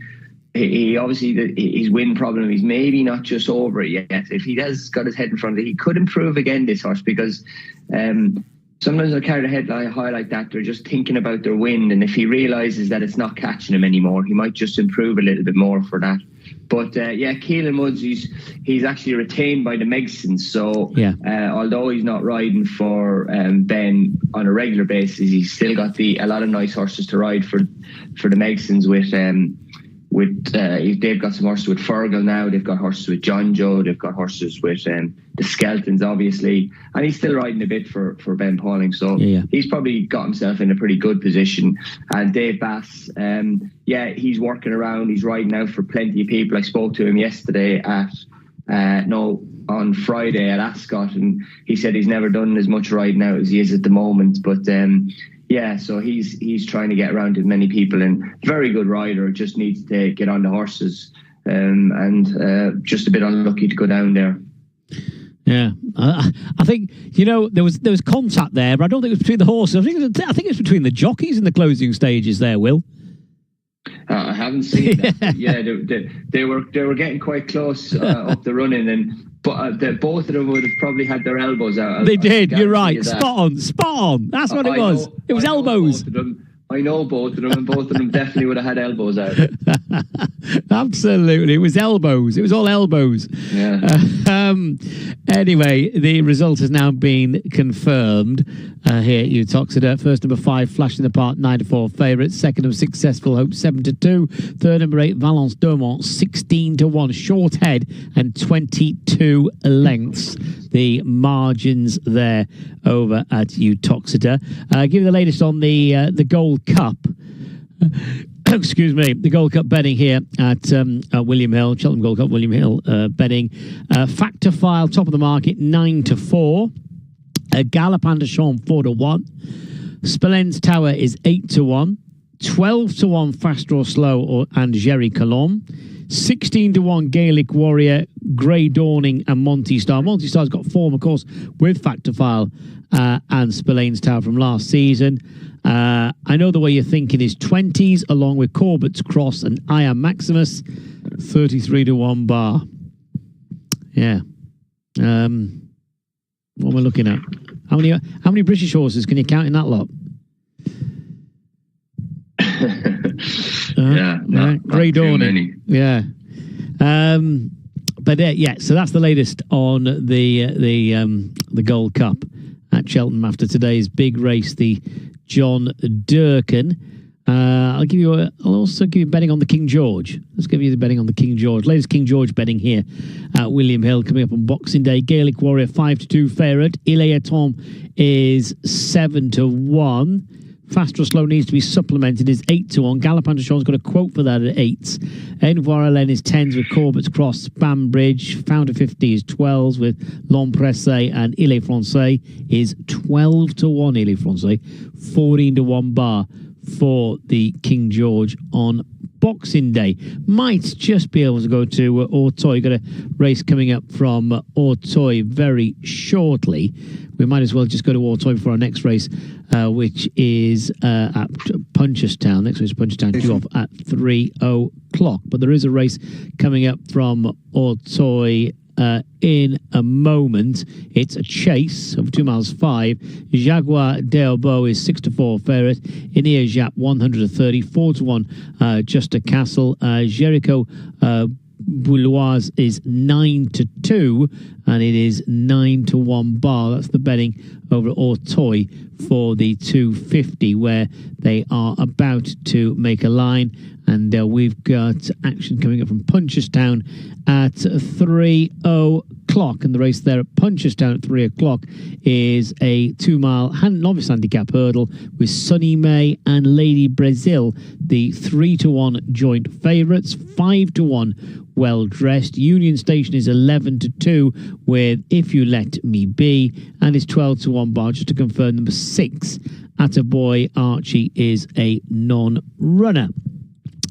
His wind problem, he's maybe not just over it yet. If he has got his head in front of it, he could improve again, this horse, because sometimes they'll carry the head high like that. They're just thinking about their wind, and if he realises that it's not catching him anymore, he might just improve a little bit more for that. But Keelan Woods, he's actually retained by the Megsons. So although he's not riding for Ben on a regular basis, he's still got a lot of nice horses to ride for the Megsons they've got some horses with Fergal now. They've got horses with John Joe. They've got horses with the Skeltons, obviously, and he's still riding a bit for Ben Pauling. So he's probably got himself in a pretty good position. And Dave Bass, he's working around. He's riding out for plenty of people. I spoke to him yesterday on Friday at Ascot, and he said he's never done as much riding out as he is at the moment. But so he's trying to get around to many people, and very good rider, just needs to get on the horses, and just a bit unlucky to go down there. Yeah, I think there was contact there, but I don't think it was between the horses. I think it was between the jockeys in the closing stages there, Will. I haven't seen that. They were getting quite close up the running, but both of them would have probably had their elbows out. They did. You're right. Spot on. That's what it was. It was elbows. I know both of them, and both of them definitely would have had elbows out. Absolutely. It was elbows. It was all elbows. Yeah. Anyway, the result has now been confirmed here at Utoxeter. First, number 5, Flash in the Park, 9-4 favourite. Second, number 6, Zestful Hope, 7-2. Third, number 8, Valence Domont, 16-1. Short head and 22 lengths. The margins there over at Utoxeter. Give you the latest on the Gold Cup. Excuse me, the Gold Cup betting here at William Hill, Cheltenham Gold Cup, William Hill betting. Factor File, top of the market, 9-4. Galopin de Champ, 4-1. Spelens Tower is 8-1. 12-1 Fast or Slow and Jerry Colomb. 16-1 Gaelic Warrior, Grey Dawning, and Monty Star. Monty Star's got form, of course, with Factorfile and Spillane's Tower from last season. I know the way you're thinking is 20s, along with Corbett's Cross and I Am Maximus, 33-1 bar. Yeah. What am I looking at? How many British horses can you count in that lot? Grey Dawning. Yeah. But yeah, so that's the latest on the Gold Cup at Cheltenham after today's big race, the John Durkan. I'll also give you betting on the King George. Let's give you the betting on the King George. Latest King George betting here at William Hill coming up on Boxing Day. Gaelic Warrior 5-2 favourite. Ilea Tom is 7-1. Fast or Slow needs to be supplemented is 8-1. Galopin de Sean's got a quote for that at 8s. Envoir Hélène is 10s with Corbett's Cross. Banbridge, Founder 50 is 12s with L'Empresse, and Ile Francais is 12-1. Ile Francais, 14-1 bar for the King George on Boxing Day. Might just be able to go to Auteuil. Got a race coming up from Auteuil very shortly. We might as well just go to Auteuil for our next race, which is at Punchestown. Next race is Punchestown, due off at 3 o'clock. But there is a race coming up from Auteuil in a moment. It's a chase of 2 miles 5. Jaguar Deobo is 6-4 favourite. Inia Jap 130, 4-1 Justa Castle. Jericho Bouloise is 9-2, and it is 9-1 bar. That's the betting over at Auteuil for the 250, where they are about to make a line. And we've got action coming up from Punchestown at 3 o'clock. And the race there at Punchestown at 3 o'clock is a 2 mile novice handicap hurdle with Sunny May and Lady Brazil, the 3-1 joint favourites. 5-1 Well Dressed. Union Station is 11-2 with If You Let Me Be, and it's 12-1 bar. Just to confirm, number 6 Attaboy Archie is a non-runner.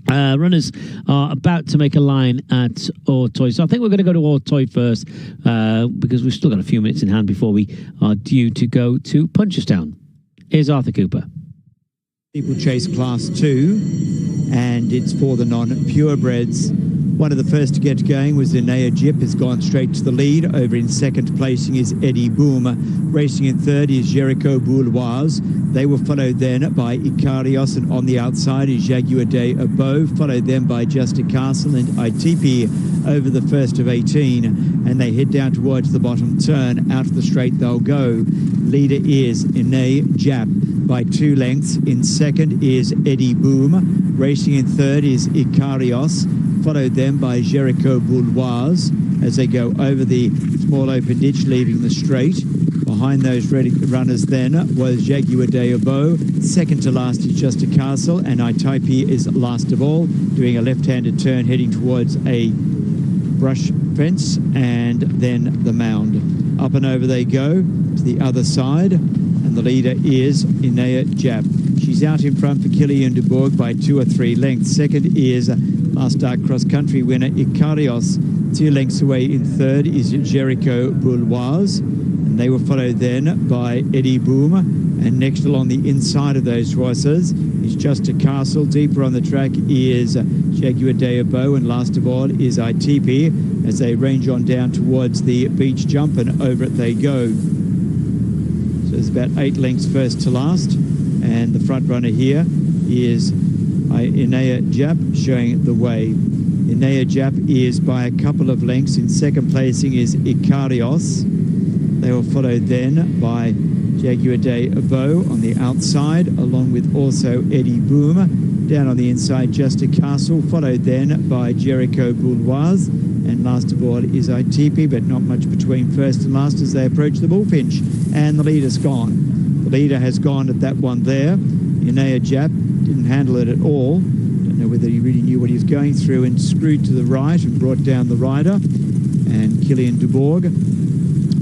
Runners are about to make a line at Auteuil. So I think we're going to go to Auteuil first because we've still got a few minutes in hand before we are due to go to Punchestown. Here's Arthur Cooper. People Chase Class 2, and it's for the non-purebreds. One of the first to get going was Inea Jip, has gone straight to the lead. Over in second placing is Eddie Boom. Racing in third is Jericho Bouloise. They were followed then by Icarios, and on the outside is Jaguar de Abo, followed then by Justa Castle and ITP over the first of 18. And they head down towards the bottom turn. Out of the straight they'll go. Leader is Inea Jap by 2 lengths. In second is Eddie Boom. Racing in third is Icarios, followed then by Jericho Bouloise as they go over the small open ditch, leaving the straight. Behind those ready runners then was Jaguar de Abo. Second to last is Justa Castle, and Itaipi is last of all, doing a left-handed turn heading towards a brush fence and then the mound. Up and over they go to the other side, and the leader is Inea Jap. She's out in front for Killian de Bourg by 2 or 3 lengths. Second is last start cross-country winner Icarios. 2 lengths away in third is Jericho Bouloise. And they were followed then by Eddie Boom. And next along the inside of those horses is Justa Castle. Deeper on the track is Jaguar de Abo. And last of all is ITP as they range on down towards the beach jump, and over it they go. So there's about 8 lengths first to last. And the front runner here is Inea Jap showing the way. Inea Jap is by a couple of lengths. In second placing is Icarios. They were followed then by Jaguar de Abo on the outside, along with also Eddie Boom. Down on the inside, Justa Castle, followed then by Jericho Bouloise. And last of all is ITP, but not much between first and last as they approach the bullfinch. And the leader's gone. The leader has gone at that one there. Inea Jap didn't handle it at all. Don't know whether he really knew what he was going through, and screwed to the right and brought down the rider. And Killian de Bourg,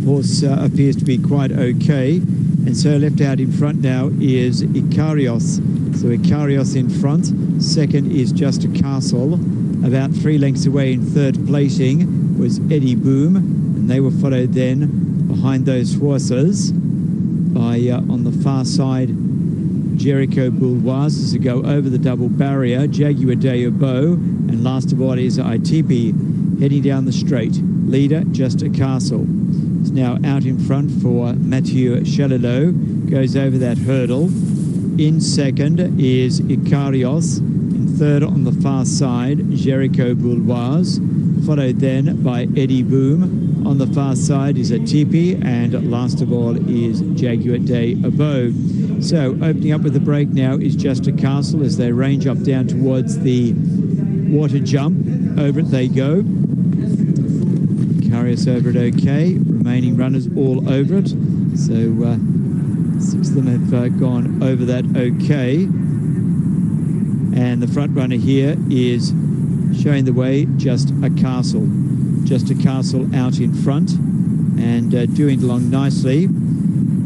horse appears to be quite okay. And so left out in front now is Icarios. So Icarios in front. Second is Justa Castle. About 3 lengths away in third placing was Eddie Boom, and they were followed then behind those horses by, on the far side, Jericho Bouloise as they go over the double barrier, Jaguar de Beau, and last of all is ITP heading down the straight. Leader, Just a Castle, is now out in front for Mathieu Chalilot, goes over that hurdle. In second is Ikarios. In third on the far side, Jericho Bouloise, followed then by Eddie Boom. On the far side is Atipi, and last of all is Jaguar de Beau. So opening up with the break now is Just a Castle as they range up down towards the water jump. Over it they go. Ikarios over it okay. Remaining runners all over it. So 6 of them have gone over that okay. And the front runner here is showing the way, Just a Castle. Just a Castle out in front and doing along nicely.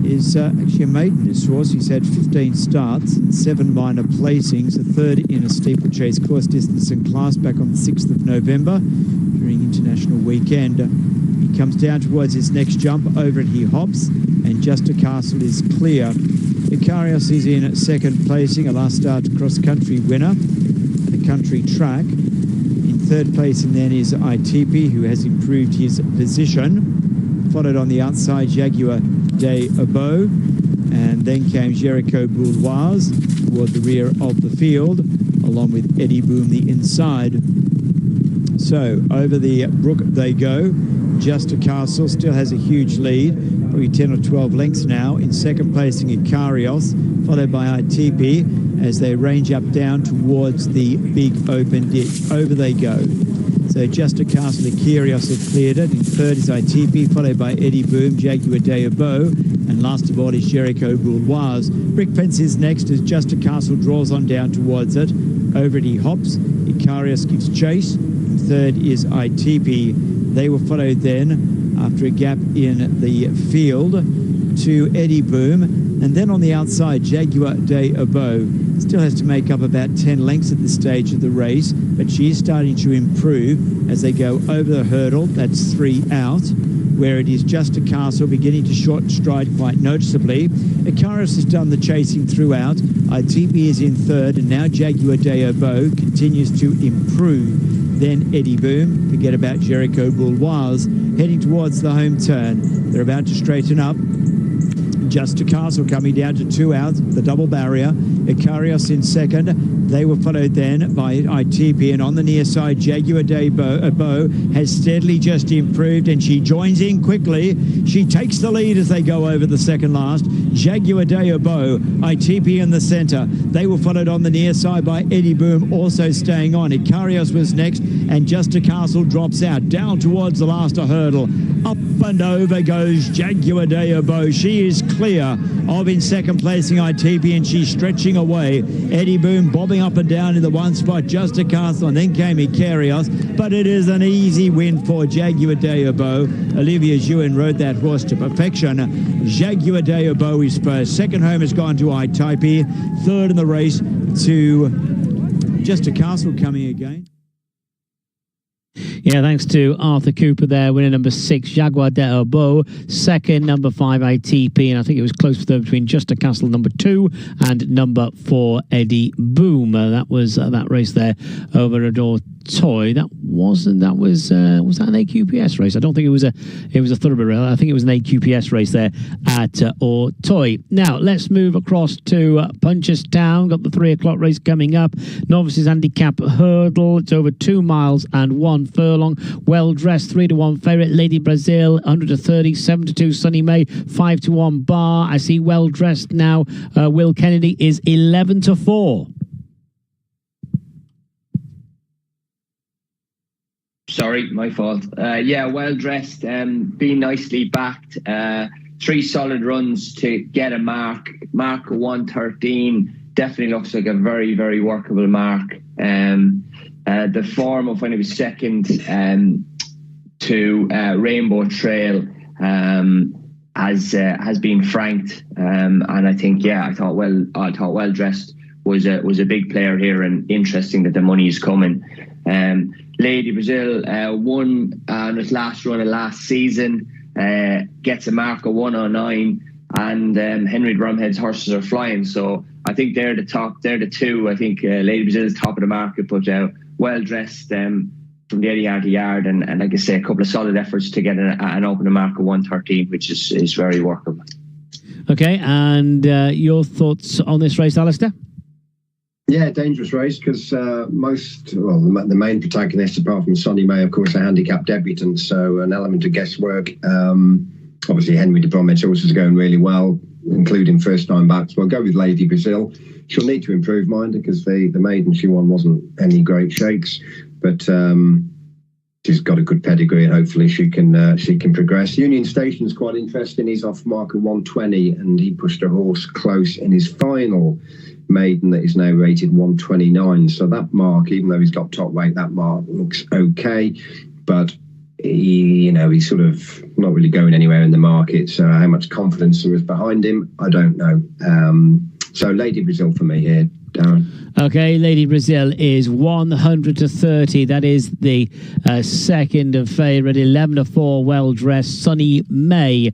Is actually a maiden, this horse. He's had 15 starts and 7 minor placings, a third in a steeplechase course distance and class back on the 6th of November during International Weekend. He comes down towards his next jump. Over it he hops, and Just a Castle is clear. Ikarios is in second placing, a last start cross-country winner, the country track. In third placing then is ITP, who has improved his position. Followed on the outside, Jaguar de Beau, and then came Jericho Bouloise toward the rear of the field, along with Eddie Boom the inside. So over the brook they go. Just a Castle still has a huge lead, probably 10 or 12 lengths now. In second placing Ikarios, followed by ITP as they range up down towards the big open ditch. Over they go. So Just a Castle, Ikarios have cleared it. In third is ITP, followed by Eddie Boom, Jaguar de Beau, and last of all is Jericho Bouloise. Brick Fence is next as Just a Castle draws on down towards it. Over it he hops. Ikarios gives chase. In third is ITP. They were followed then, after a gap in the field, to Eddie Boom. And then on the outside, Jaguar de Beau still has to make up about 10 lengths at this stage of the race, but she is starting to improve as they go over the hurdle. That's 3 out, where it is Just a Castle beginning to short stride quite noticeably. Ikarios has done the chasing throughout. ITP is in third, and now Jaguar de Beau continues to improve. Then Eddie Boom, forget about Jericho Bouloise, heading towards the home turn. They're about to straighten up. Just a Castle coming down to 2 out, the double barrier. Ikarios in second. They were followed then by ITP, and on the near side, Jaguar de Beau has steadily just improved, and she joins in quickly. She takes the lead as they go over the second last. Jaguar de Beau, ITP in the center. They were followed on the near side by Eddie Boom, also staying on. Ikarios was next, and Just a Castle drops out, down towards the last hurdle. Up and over goes Jaguar de Beau. She is clear of in second placing ITP, and she's stretching away. Eddie Boom bobbing up and down in the one spot, Just a Castle, and then came Ikarios, but it is an easy win for Jaguar de Beau. Olivia Jewin rode that horse to perfection. Jaguar de Beau is first. Second home has gone to ITP. Third in the race to Just a Castle coming again. Yeah, thanks to Arthur Cooper there, winning number 6, Jaguar de Beau. Second, number 5, ITP, and I think it was close between Just a Castle, number 2, and number 4, Eddie Boom. That was that race there over at Auteuil. Was that an AQPS race? I don't think it was a thoroughbred race. I think it was an AQPS race there at Auteuil. Now let's move across to Punchestown. Got the 3 o'clock race coming up. Novices handicap hurdle. It's over 2 miles and 1 furlong. Well dressed, 3-1 favourite. Lady Brazil, 130, 7-2 Sunny May, 5-1 Bar. I see well dressed now. Will Kennedy is 11-4. Sorry, my fault. Yeah, well dressed, being nicely backed. 3 solid runs to get a mark of 113. Definitely looks like a very, very workable mark. The form of when he was second to Rainbow Trail has been franked, and I think I thought well dressed was a big player here, and interesting that the money is coming. Lady Brazil won on its last run of last season, gets a mark of 109, and Henry Drumhead's horses are flying. So I think they're the top. They're the two. I think Lady Brazil is top of the market, but well dressed from the Yard to Yard, and like I say, a couple of solid efforts to get an opening mark of 113, which is very workable. Okay, and your thoughts on this race, Alistair? Yeah, dangerous race because the main protagonists, apart from Sonny May, of course, are handicap debutants, so an element of guesswork. Obviously, Henry de Bromhead's horses are going really well, including first time backs. We'll go with Lady Brazil. She'll need to improve, mind, because the maiden she won wasn't any great shakes, but she's got a good pedigree, and hopefully she can progress. Union Station's quite interesting. He's off marker 120, and he pushed a horse close in his final maiden that is now rated 129. So that mark, even though he's got top weight, that mark looks okay, but he's sort of not really going anywhere in the market. So how much confidence there is behind him, I don't know. So Lady Brazil for me here, Darren. Okay, Lady Brazil is 100 to 30. That is the second of favourite. 11 to 4, well dressed. Sunny May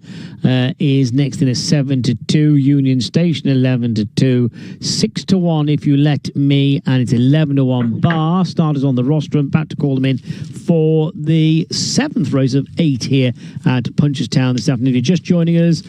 is next in a 7 to 2. Union Station 11 to 2. 6 to 1 If You Let Me, and it's 11 to 1 Bar. Starters on the rostrum. Back to call them in for the 7th race of 8 here at Punchestown this afternoon. If you're just joining us,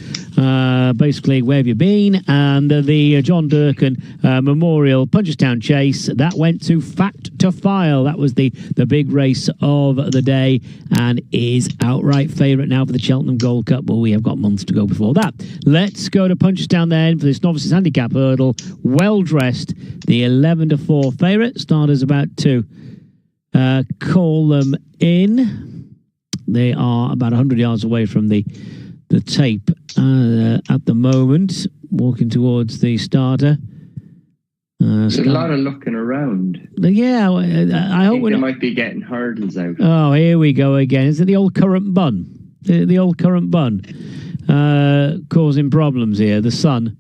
basically, where have you been? And the John Durkan Memorial Punchestown Chase, that went to Fact to File. That was the big race of the day, and is outright favourite now for the Cheltenham Gold Cup. Well, we have got months to go before that. Let's go to Punchestown then for this novices handicap hurdle. Well dressed, the 11 to 4 favourite. Starters about to call them in. They are about 100 yards away from the tape at the moment, walking towards the starter. There's a lot of looking around. Yeah, I hope they might be getting hurdles out. Oh, here we go again. Is it the old current bun? The old current bun causing problems here. The sun.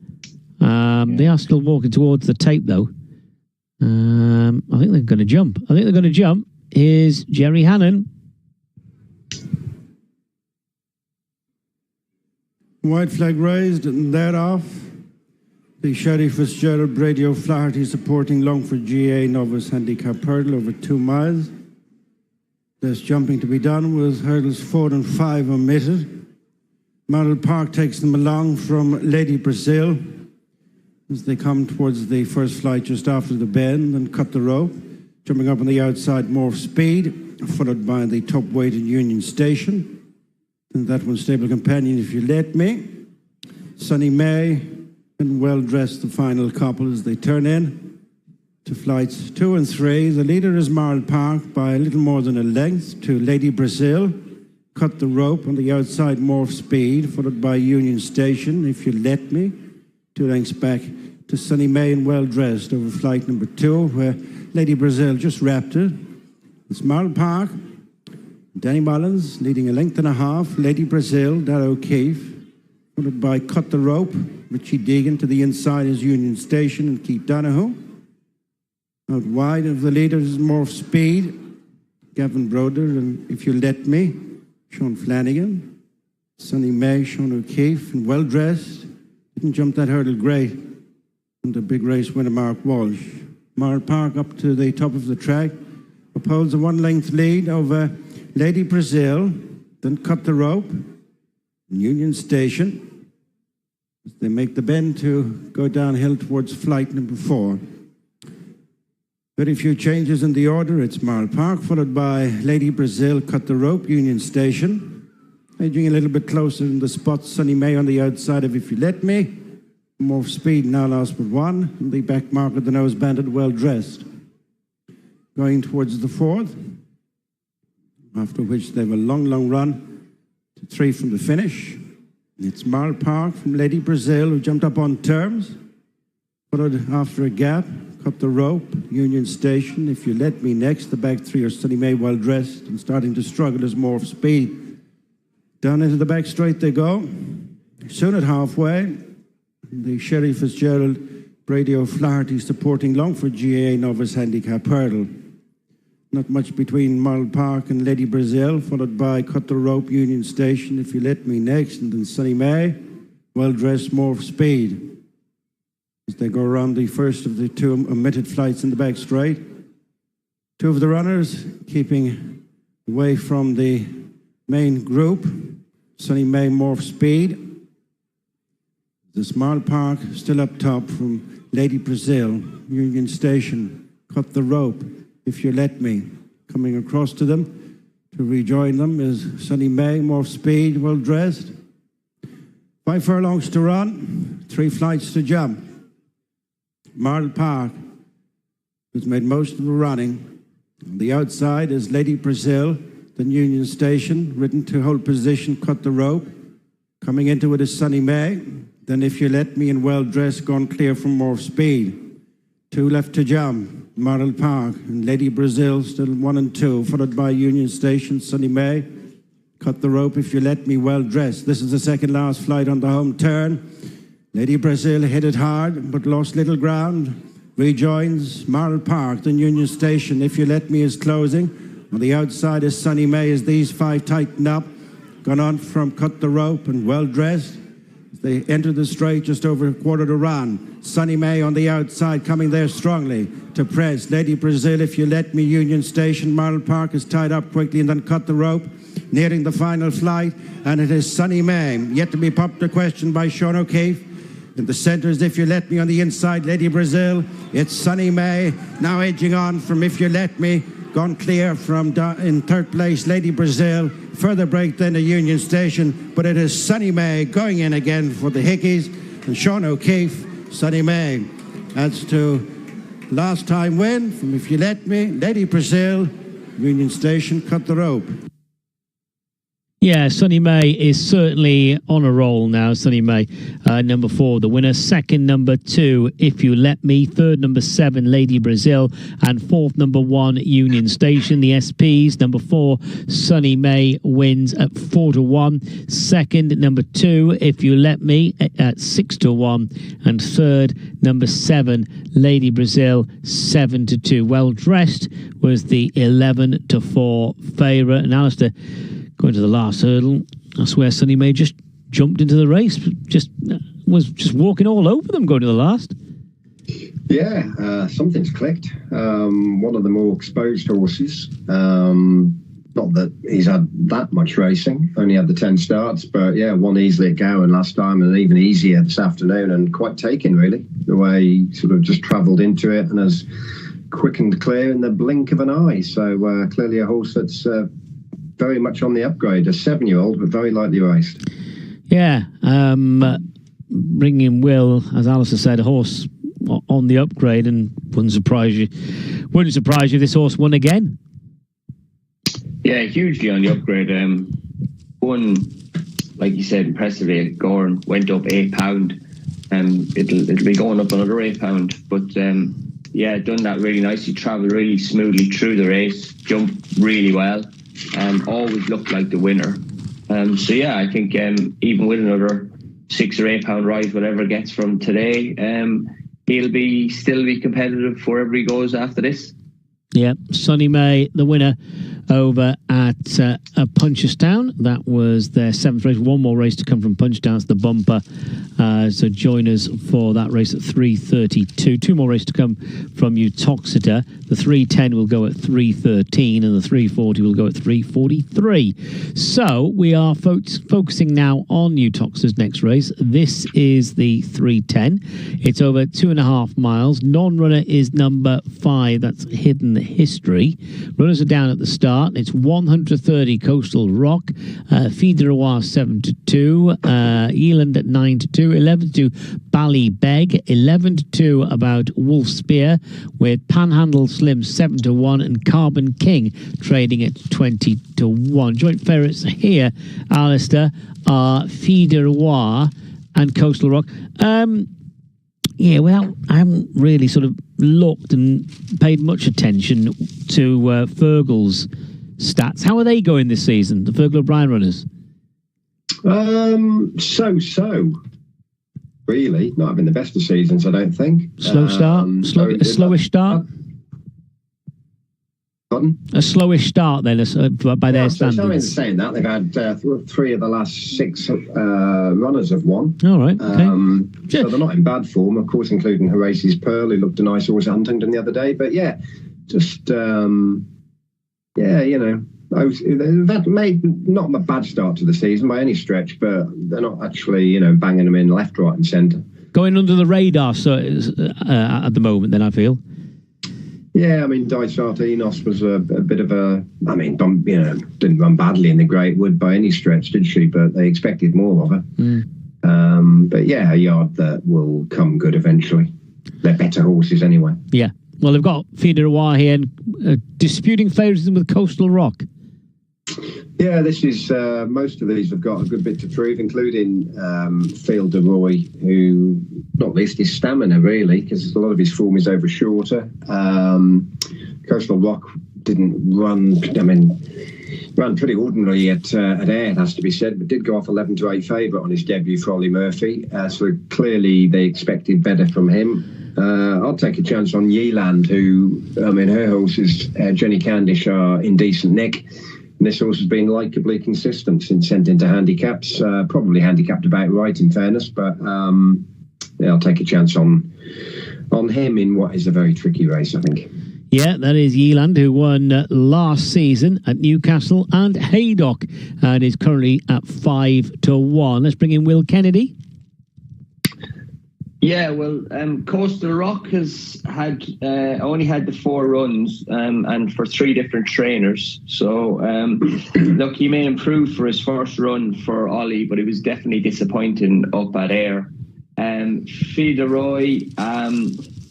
They are still walking towards the tape, though. I think they're going to jump. Here's Jerry Hannon. White flag raised, and that off. The Sherry Fitzgerald Brady O'Flaherty supporting Longford GA novice handicap hurdle over 2 miles. There's jumping to be done with hurdles 4 and 5 omitted. Model Park takes them along from Lady Brazil as they come towards the first flight just after the bend and cut the rope. Jumping up on the outside, Morph Speed, followed by the top weighted Union Station. And that one, Stable Companion, If You Let Me. Sunny May, and well dressed the final couple as they turn in to flights 2 and 3. The leader is Marl Park by a little more than a length to Lady Brazil. Cut the rope on the outside, Morph Speed, followed by Union Station, If You Let Me. 2 lengths back to Sunny May and well dressed over flight number 2, where Lady Brazil just wrapped it. It's Marl Park, Danny Mullins leading a length and a half. Lady Brazil, Dar O'Keefe, followed by Cut the Rope, Richie Deegan. To the inside is Union Station and Keith Donoghue. Out wide of the leaders is Morph Speed, Gavin Broder, and If You Let Me, Sean Flanagan. Sunny May, Sean O'Keefe, and well dressed. Didn't jump that hurdle great. And the big race winner, Mark Walsh. Marl Park up to the top of the track, upholds a 1-length lead over Lady Brazil, then Cut the Rope, Union Station, as they make the bend to go downhill towards flight number 4. Very few changes in the order. It's Marl Park, followed by Lady Brazil, Cut the Rope, Union Station. Edging a little bit closer in the spot, Sunny May on the outside of If You Let Me. More Speed now lost but 1. And the back mark of the nose banded, well dressed. Going towards the 4th, after which they have a long run to 3 from the finish. It's Marl Park from Lady Brazil, who jumped up on terms, followed after a gap, Cut the Rope, Union Station, If You Let Me next. The back 3 are Sunny May, well dressed, and starting to struggle as Morph Speed. Down into the back straight they go. Soon at halfway, the Sherry Fitzgerald Brady O'Flaherty supporting Longford GA Novice Handicap Hurdle. Not much between Marl Park and Lady Brazil, followed by Cut the Rope Union Station, If You Let Me next, and then Sunny May, Well Dressed, More Speed. As they go around the first of the two omitted flights in the back straight. Two of the runners keeping away from the main group. Sunny May, More Speed. This Marl Park still up top from Lady Brazil, Union Station, Cut the Rope, If You Let Me. Coming across to them to rejoin them is Sunny May, More Speed, Well Dressed. 5 furlongs to run, 3 flights to jump. Marl Park has made most of the running. On the outside is Lady Brazil, then Union Station, ridden to hold position, Cut the Rope. Coming into it is Sunny May. Then If You Let Me and Well Dressed, gone clear from More Speed. 2 left to jump, Marl Park and Lady Brazil still 1 and 2, followed by Union Station, Sunny May. Cut the Rope, If You Let Me, Well Dressed. This is the second last flight on the home turn. Lady Brazil hit it hard, but lost little ground. Rejoins Marl Park, then Union Station, If You Let Me is closing. On the outside is Sunny May as these 5 tighten up. Gone on from Cut the Rope and Well Dressed. They enter the straight just over a quarter to run. Sunny May on the outside coming there strongly to press. Lady Brazil, If You Let Me, Union Station. Marl Park is tied up quickly and then Cut the Rope. Nearing the final flight, and it is Sunny May, yet to be popped to question by Sean O'Keefe. In the centre is If You Let Me on the inside, Lady Brazil. It's Sunny May now edging on from If You Let Me. Gone clear from in third place, Lady Brazil. Further break then to Union Station, but it is Sunny May going in again for the Hickeys. And Sean O'Keefe, Sunny May. Adds to last time win from If You Let Me, Lady Brazil, Union Station, Cut the Rope. Yeah, Sunny May is certainly on a roll now. Sunny May, number 4, the winner. Second, number 2, If You Let Me. Third, number 7, Lady Brazil. And fourth, number 1, Union Station. The SPs, number 4, Sunny May wins at 4-1. Second, number 2, If You Let Me at 6-1. And third, number 7, Lady Brazil, 7-2. Well Dressed was the 11-4 favourite. And Alistair, going to the last hurdle, I swear Sunny May just jumped into the race, was just walking all over them going to the last. Yeah, something's clicked. One of the more exposed horses. Not that he's had that much racing, only had the 10 starts, but yeah, won easily at Gowan last time and even easier this afternoon, and quite taken really, the way he sort of just travelled into it and has quickened clear in the blink of an eye. So clearly a horse that's very much on the upgrade, a 7-year-old, but very lightly raced. Yeah, bringing Will, as Alistair said, a horse on the upgrade, and wouldn't surprise you if this horse won again. Yeah, hugely on the upgrade. Won, like you said, impressively at Gorn, went up £8. It'll be going up another £8, but yeah, done that really nicely, travelled really smoothly through the race, jumped really well. Always looked like the winner. So yeah, I think even with another £6 or £8 rise, whatever it gets from today, he'll still be competitive wherever he goes after this. Yeah, Sunny May, the winner over at Punchestown. That was their 7th race. One more race to come from Punchestown. It's the bumper. So join us for that race at 3:32. 2 more races to come from Uttoxeter. The 3:10 will go at 3:13 and the 3:40 will go at 3:43. So we are focusing now on Uttoxeter's next race. This is the 3:10. It's over 2.5 miles. Non-runner is number 5. That's Hidden History. Runners are down at the start. It's 130 Coastal Rock, Feed de Roi 7-2, Eland at 9-2, 11-2 Ballybeg, 11-2 about Wolf Spear, with Panhandle Slim 7-1 and Carbon King trading at 20-1. Joint favourites here, Alistair, are Feed de Roi and Coastal Rock. Yeah, well, I haven't really sort of looked and paid much attention to Fergal's stats. How are they going this season, the Fergal O'Brien runners? So. really. Not having the best of seasons, I don't think. Slow start? Slowish start? Pardon? A slowish start then, by their standards. So saying that, they've had 3 of the last 6 runners have won. All right, okay. So they're not in bad form, of course, including Horace's Pearl, who looked a nice horse at Huntingdon the other day. But yeah, just, they've made not a bad start to the season by any stretch, but they're not actually, banging them in left, right and centre. Going under the radar at the moment, then, I feel. Yeah, I mean, Dysart Enos was a bit of didn't run badly in the Great Wood by any stretch, did she? But they expected more of her. But yeah, a yard that will come good eventually. They're better horses anyway. Yeah. Well, they've got Fianna Roy here and disputing favouritism with Coastal Rock. Yeah, this is most of these have got a good bit to prove, including Field de Roy, who not least his stamina really, because a lot of his form is over shorter. Coastal Rock didn't run. Ran pretty ordinarily at Ayr, it has to be said, but did go off 11-8 favourite on his debut for Ollie Murphy. So clearly they expected better from him. I'll take a chance on Yeeland, who, her horses, Jenny Candish, are in decent nick. And this horse has been likeably consistent since sent into handicaps. Probably handicapped about right, in fairness, but I'll take a chance on him in what is a very tricky race, I think. Yeah, that is Yeeland, who won last season at Newcastle and Haydock, and is currently at 5-1. Let's bring in Will Kennedy. Yeah, well, Coastal Rock has had only had the 4 runs and for 3 different trainers. So, look, he may improve for his first run for Ollie, but it was definitely disappointing up at Ayr. Fianna Roy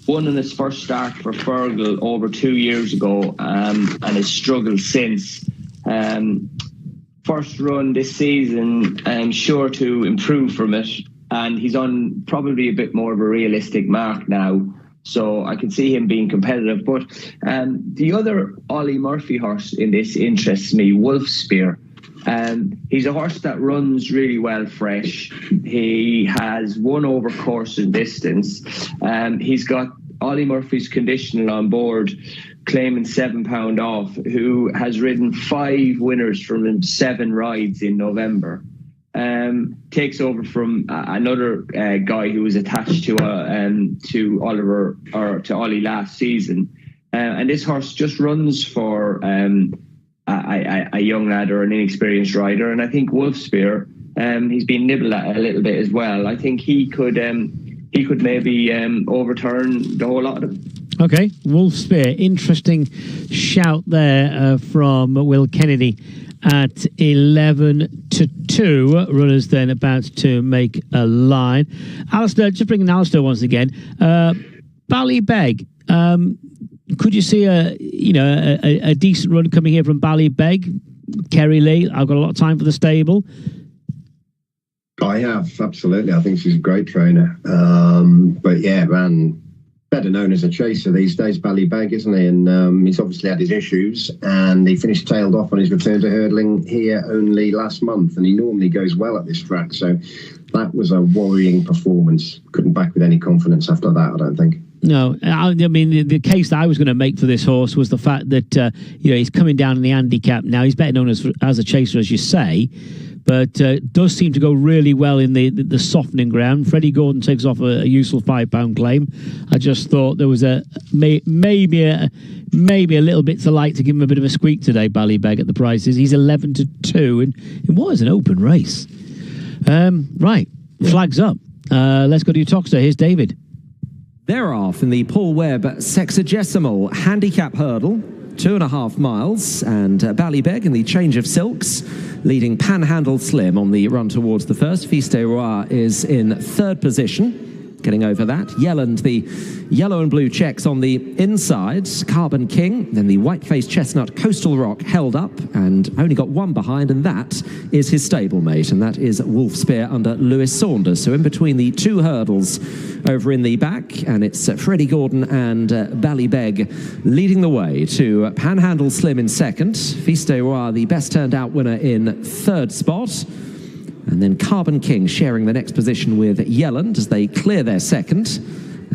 won in his first start for Fergal over 2 years ago and has struggled since. First run this season, sure to improve from it. And he's on probably a bit more of a realistic mark now. So I can see him being competitive. But the other Ollie Murphy horse in this interests me, Wolf Spear. He's a horse that runs really well fresh. He has won over course and distance. He's got Ollie Murphy's conditional on board, claiming £7 off, who has ridden 5 winners from 7 rides in November. Takes over from another guy who was attached to Oliver or to Ollie last season, and this horse just runs for a young lad or an inexperienced rider. And I think Wolf Spear, he's been nibbled at a little bit as well. I think he could maybe overturn the whole lot of them. Okay, Wolf Spear, interesting shout there from Will Kennedy. At 11-2, runners then about to make a line. Alistair, just bringing Alistair once again. Ballybeg, could you see a decent run coming here from Ballybeg? Kerry Lee, I've got a lot of time for the stable. I have, absolutely. I think she's a great trainer. But yeah, ran better known as a chaser these days, Ballybeg, isn't he? And he's obviously had his issues, and he finished tailed off on his return to hurdling here only last month, and he normally goes well at this track, so that was a worrying performance. Couldn't back with any confidence after that, I don't think. No, I mean, the case that I was going to make for this horse was the fact that he's coming down in the handicap now. He's better known as a chaser, as you say, but does seem to go really well in the softening ground. Freddie Gordon takes off a useful £5 claim. I just thought there was maybe a little bit to like to give him a bit of a squeak today, Ballybeg, at the prices. He's 11-2 in what is an open race. Right, flags up. Let's go to your Toxter. Here's David. They're off in the Paul Webb sexagesimal handicap hurdle, 2.5 miles, and Ballybeg in the change of silks, leading Panhandle Slim on the run towards the first. Fils de Roi is in 3rd position. Getting over that. Yelland, the yellow and blue checks on the inside. Carbon King, then the white-faced chestnut Coastal Rock held up and only got 1 behind, and that is his stablemate, and that is Wolf Spear under Lewis Saunders. So in between the 2 hurdles over in the back, and it's Freddie Gordon and Ballybeg leading the way to Panhandle Slim in 2nd. Fils de Roi, the best turned out winner, in 3rd spot. And then Carbon King sharing the next position with Yelland as they clear their second.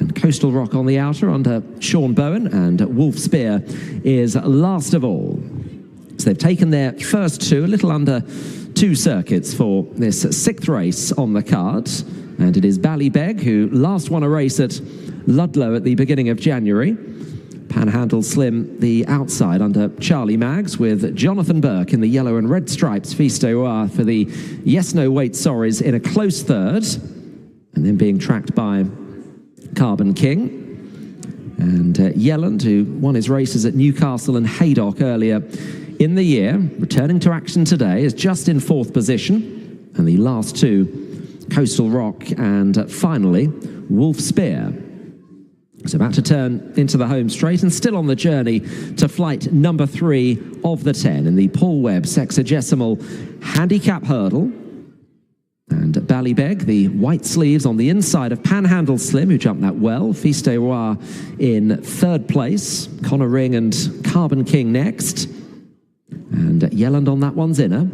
And Coastal Rock on the outer under Sean Bowen, and Wolf Spear is last of all. So they've taken their first two, a little under 2 circuits for this 6th race on the card. And it is Ballybeg, who last won a race at Ludlow at the beginning of January. Panhandle Slim, the outside under Charlie Maggs, with Jonathan Burke in the yellow and red stripes, Fils d'Oar for the yes-no wait sorries in a close third. And then being tracked by Carbon King. And Yelland, who won his races at Newcastle and Haydock earlier in the year, returning to action today, is just in 4th position. And the last two, Coastal Rock and finally Wolf Spear. So about to turn into the home straight and still on the journey to flight number 3 of the 10 in the Paul Webb sexagesimal handicap hurdle. And Ballybeg, the white sleeves on the inside of Panhandle Slim, who jumped that well. Fils d'Oar in 3rd place. Connor Ring and Carbon King next. And Yelland on that one's inner,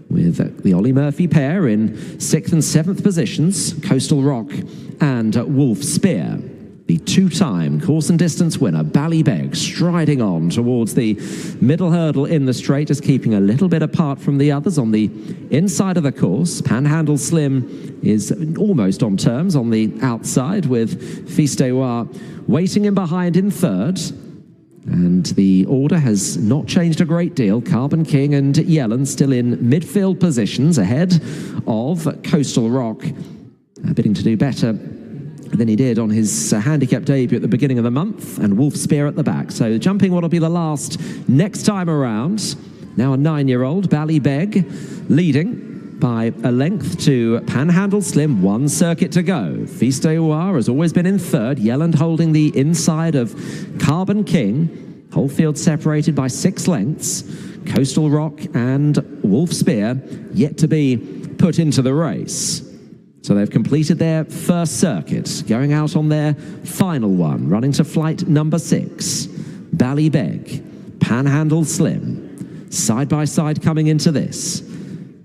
with the Ollie Murphy pair in 6th and 7th positions. Coastal Rock and Wolf Spear. The 2-time course and distance winner, Ballybeg, striding on towards the middle hurdle in the straight, just keeping a little bit apart from the others on the inside of the course. Panhandle Slim is almost on terms on the outside, with Fils d'Oar waiting in behind in 3rd. And the order has not changed a great deal. Carbon King and Yelland still in midfield positions ahead of Coastal Rock, bidding to do better than he did on his handicap debut at the beginning of the month, and Wolf Spear at the back. So jumping what will be the last next time around. Now a 9-year-old, Ballybeg, leading by a length to Panhandle Slim, 1 circuit to go. Fils d'Oar has always been in 3rd, Yelland holding the inside of Carbon King. Whole field separated by 6 lengths. Coastal Rock and Wolf Spear yet to be put into the race. So they've completed their first circuit, going out on their final one, running to flight number 6. Ballybeg, Panhandle Slim, side by side coming into this.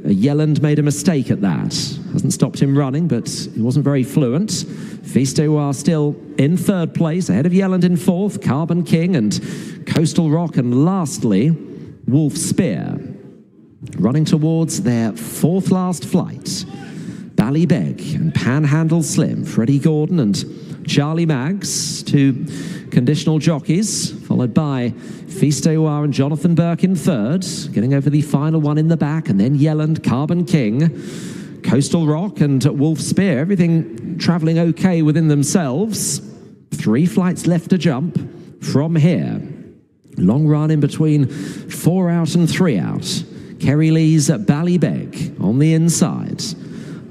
Yelland made a mistake at that. Hasn't stopped him running, but he wasn't very fluent. Fils d'Oar still in 3rd place, ahead of Yelland in 4th, Carbon King and Coastal Rock, and lastly, Wolf Spear, running towards their 4th last flight. Ballybeg and Panhandle Slim, Freddie Gordon and Charlie Maggs, 2 conditional jockeys, followed by Fils d'Oar and Jonathan Burke in 3rd, getting over the final one in the back, and then Yelland, Carbon King, Coastal Rock and Wolf Spear, everything travelling okay within themselves. 3 flights left to jump from here. Long run in between 4 out and 3 out. Kerry Lee's Ballybeg on the inside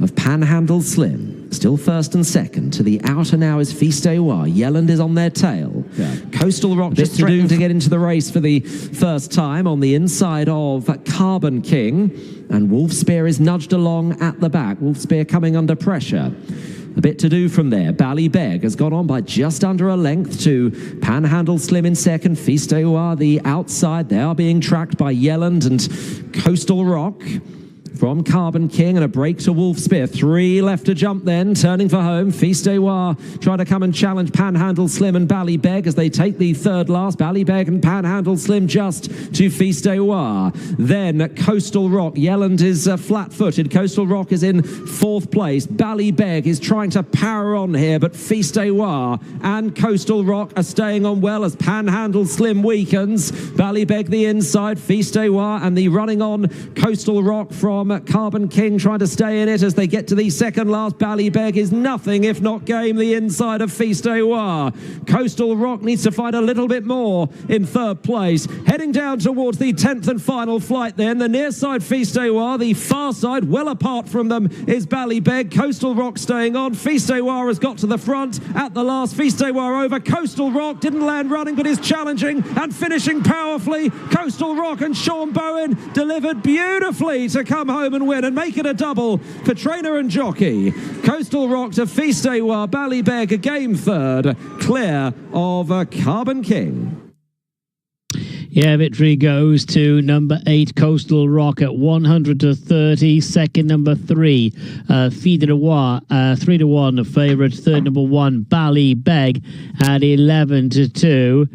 of Panhandle Slim, still 1st and 2nd. To the outer now is Fils d'Oar. Yelland is on their tail. Yeah. Coastal Rock just threatening to get into the race for the first time on the inside of Carbon King. And Wolf Spear is nudged along at the back. Wolf Spear coming under pressure. A bit to do from there. Ballybeg has gone on by just under a length to Panhandle Slim in 2nd. Fils d'Oar the outside. They are being tracked by Yelland and Coastal Rock. From Carbon King, and a break to Wolf Spear. 3 left to jump then, turning for home. Fils d'Oar trying to come and challenge Panhandle Slim and Ballybeg as they take the 3rd last. Ballybeg and Panhandle Slim just to Fils d'Oar. Then Coastal Rock. Yelland is flat-footed. Coastal Rock is in 4th place. Ballybeg is trying to power on here, but Fils d'Oar and Coastal Rock are staying on well as Panhandle Slim weakens. Ballybeg the inside, Fils d'Oar and the running on Coastal Rock from Carbon King trying to stay in it as they get to the 2nd last. Ballybeg is nothing if not game the inside of Fils d'Oar. Coastal Rock needs to find a little bit more in 3rd place. Heading down towards the 10th and final flight then. The near side Fils d'Oar, the far side well apart from them is Ballybeg. Coastal Rock staying on. Fils d'Oar has got to the front at the last. Fils d'Oar over. Coastal Rock didn't land running but is challenging and finishing powerfully. Coastal Rock and Sean Bowen delivered beautifully to come home and win and make it a double for trainer and jockey. Coastal Rock to Fils d'Oar. Ballybeg a game 3rd, clear of Carbon King. Yeah, victory goes to number 8, Coastal Rock at 100-30. Second, number 3, Fille de Roi, 3-1 favourite. Third, number 1, Bally Beg at 11-2.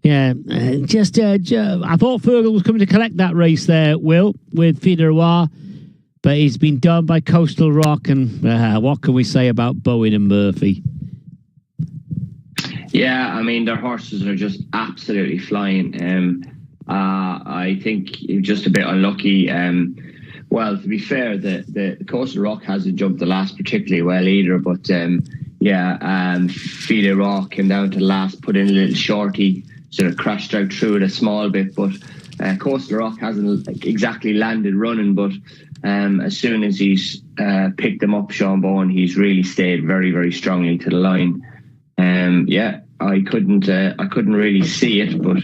Yeah, I thought Fergal was coming to collect that race there, Will, with Fille de Roi, but he's been done by Coastal Rock, and what can we say about Bowen and Murphy? Yeah, I mean, their horses are just absolutely flying. I think just a bit unlucky. Well, to be fair, the Coastal Rock hasn't jumped the last particularly well either, but Fille de Roi came down to the last, put in a little shorty, sort of crashed out through it a small bit, but Coastal Rock hasn't exactly landed running, but as soon as he's picked them up, Sean Bowen, he's really stayed very, very strongly to the line. I couldn't really see it, but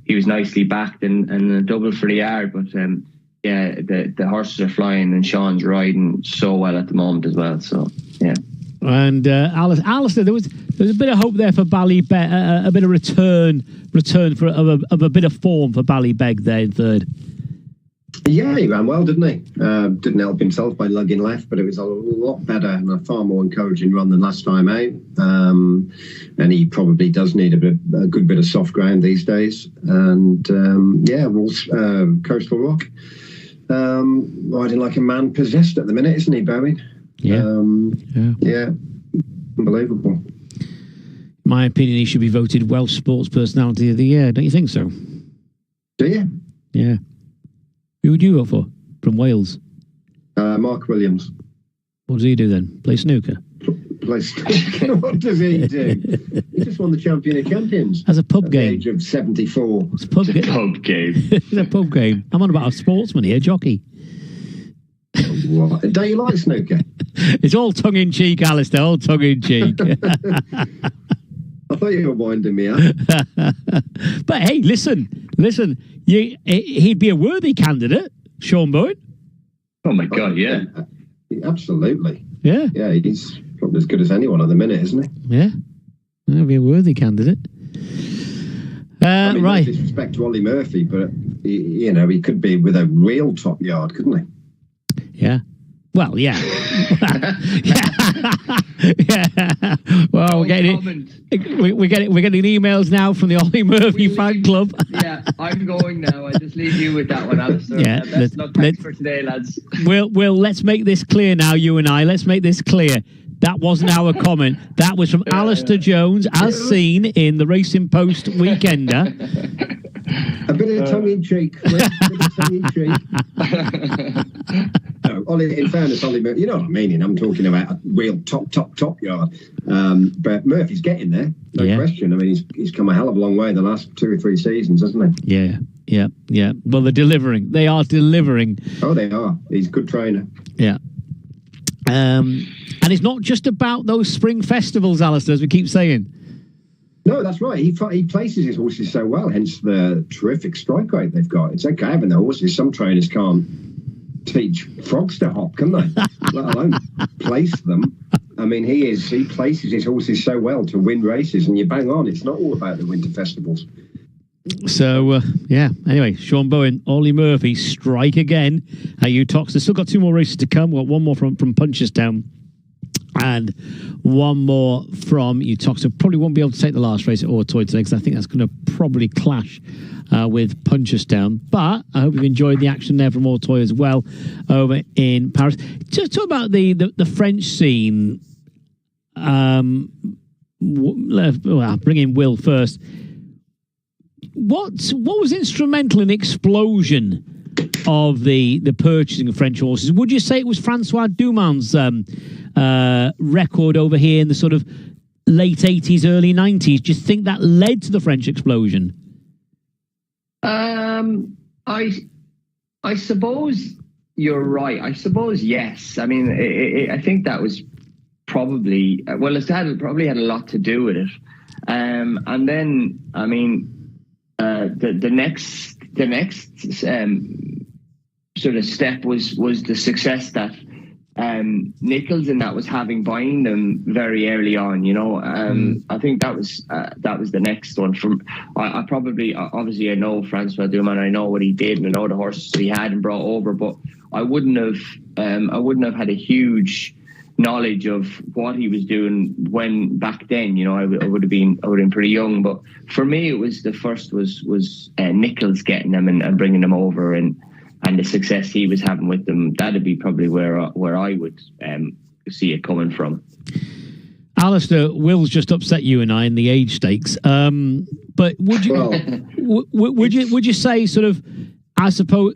he was nicely backed and a double for the yard. But the horses are flying, and Sean's riding so well at the moment as well. So yeah. And Alistair, there was a bit of hope there for Ballybeg, a bit of return for of a bit of form for Ballybeg there in third. Yeah, he ran well, didn't he? Didn't help himself by lugging left, but it was a lot better and a far more encouraging run than last time out. And he probably does need a good bit of soft ground these days. And Coastal Rock riding like a man possessed at the minute, isn't he, Bowen? Yeah. Unbelievable. In my opinion, he should be voted Welsh Sports Personality of the Year. Don't you think so? Do you? Yeah. Who would you vote for from Wales? Mark Williams. What does he do then? Play snooker? Play snooker? What does he do? He just won the Champion of Champions. As a pub game. At the age of 74. It's a pub game. It's a pub game. I'm on about a sportsman here, jockey. What? Don't you like snooker? It's all tongue-in-cheek, Alistair, all tongue-in-cheek. I thought you were winding me up. But hey, listen. He'd be a worthy candidate, Sean Bowen. Oh my God, yeah. Absolutely. Yeah. Yeah, he's probably as good as anyone at the minute, isn't he? Yeah. He'd be a worthy candidate. Right. No disrespect to Ollie Murphy, but he could be with a real top yard, couldn't he? Yeah. Well, yeah. Yeah. Well, we're getting emails now from the Ollie Murphy fan club. Yeah, I'm going now. I just leave you with that one, Alistair. Yeah, Best luck for today, lads. Will, let's make this clear now, you and I. Let's make this clear. That wasn't our comment. That was from Alistair Jones, as seen in the Racing Post Weekender. A bit of tongue-in-cheek. No, Ollie, in fairness, Ollie, you know what I mean? I'm talking about a real top yard. But Murphy's getting there, no question. I mean, he's come a hell of a long way the last 2 or 3 seasons, hasn't he? Yeah. Well, they're delivering. They are delivering. Oh, they are. He's a good trainer. Yeah. And it's not just about those spring festivals, Alistair, as we keep saying. No, that's right. He places his horses so well, hence the terrific strike rate they've got. It's okay having the horses. Some trainers can't teach frogs to hop, can they? Let alone place them. I mean, he places his horses so well to win races, and you bang on. It's not all about the winter festivals. So, anyway, Sean Bowen, Ollie Murphy, strike again at Utox. They've still got 2 more races to come. Well, one more from Punchestown and one more from Utox. So probably won't be able to take the last race at Ortoy today, because I think that's going to probably clash with Punchestown. But I hope you've enjoyed the action there from Ortoy as well over in Paris. Just talk about the French scene. I'll bring in Will first. What was instrumental in the explosion of the purchasing of French horses? Would you say it was Francois Dumont's record over here in the sort of late 80s, early 90s? Do you think that led to the French explosion? I suppose you're right. I suppose yes. I mean, I think that was probably probably had a lot to do with it. And then, I mean, the next sort of step was the success that Nichols and that was having buying them very early on, you know. I think that was the next one. I probably obviously I know Francois Dumas, I know what he did, and I know the horses he had and brought over, but I wouldn't have had a huge knowledge of what he was doing when back then, you know. I would have been pretty young, but for me it was the first was Nichols getting them and bringing them over, and the success he was having with them. That'd be probably where I would see it coming from. Alistair, Will's just upset you and I in the age stakes, but would you would you say sort of, I suppose,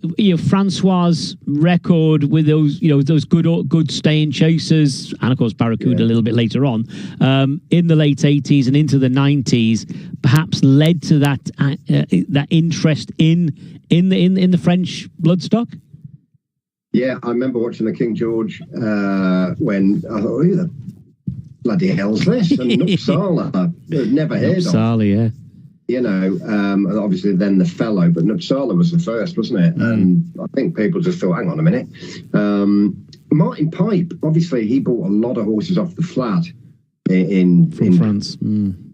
Francois' record with those, those good staying chasers, and of course Barracuda a little bit later on, in the late 80s and into the 90s, perhaps led to that interest in the French bloodstock? Yeah, I remember watching the King George when I thought, who the bloody hell's this? And Nupsala, I'd never heard of. Nupsala, yeah. And obviously then the Fellow, but Nupsala was the first, wasn't it? And I think people just thought, hang on a minute. Martin Pipe, obviously he bought a lot of horses off the flat in France.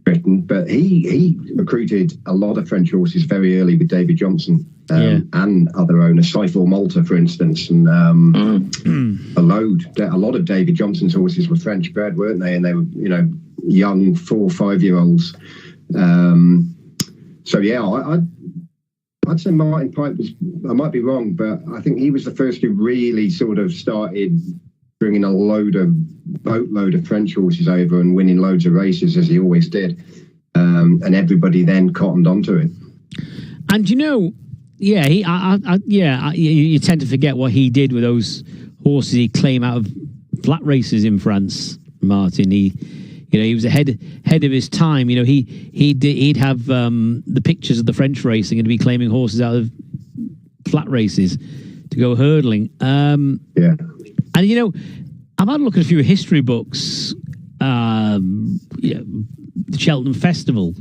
Britain, but he recruited a lot of French horses very early with David Johnson and other owners, Cyfor Malta, for instance, and a lot of David Johnson's horses were French bred, weren't they? And they were, young 4 or 5 year olds. So yeah, I'd say Martin Pipe was, I might be wrong, but I think he was the first who really sort of started bringing a boatload of French horses over and winning loads of races, as he always did. And everybody then cottoned onto it. And you tend to forget what he did with those horses he claimed out of flat races in France, Martin. He was ahead of his time. He'd have the pictures of the French racing and be claiming horses out of flat races to go hurdling. And I've had a look at a few history books. The Cheltenham Festival,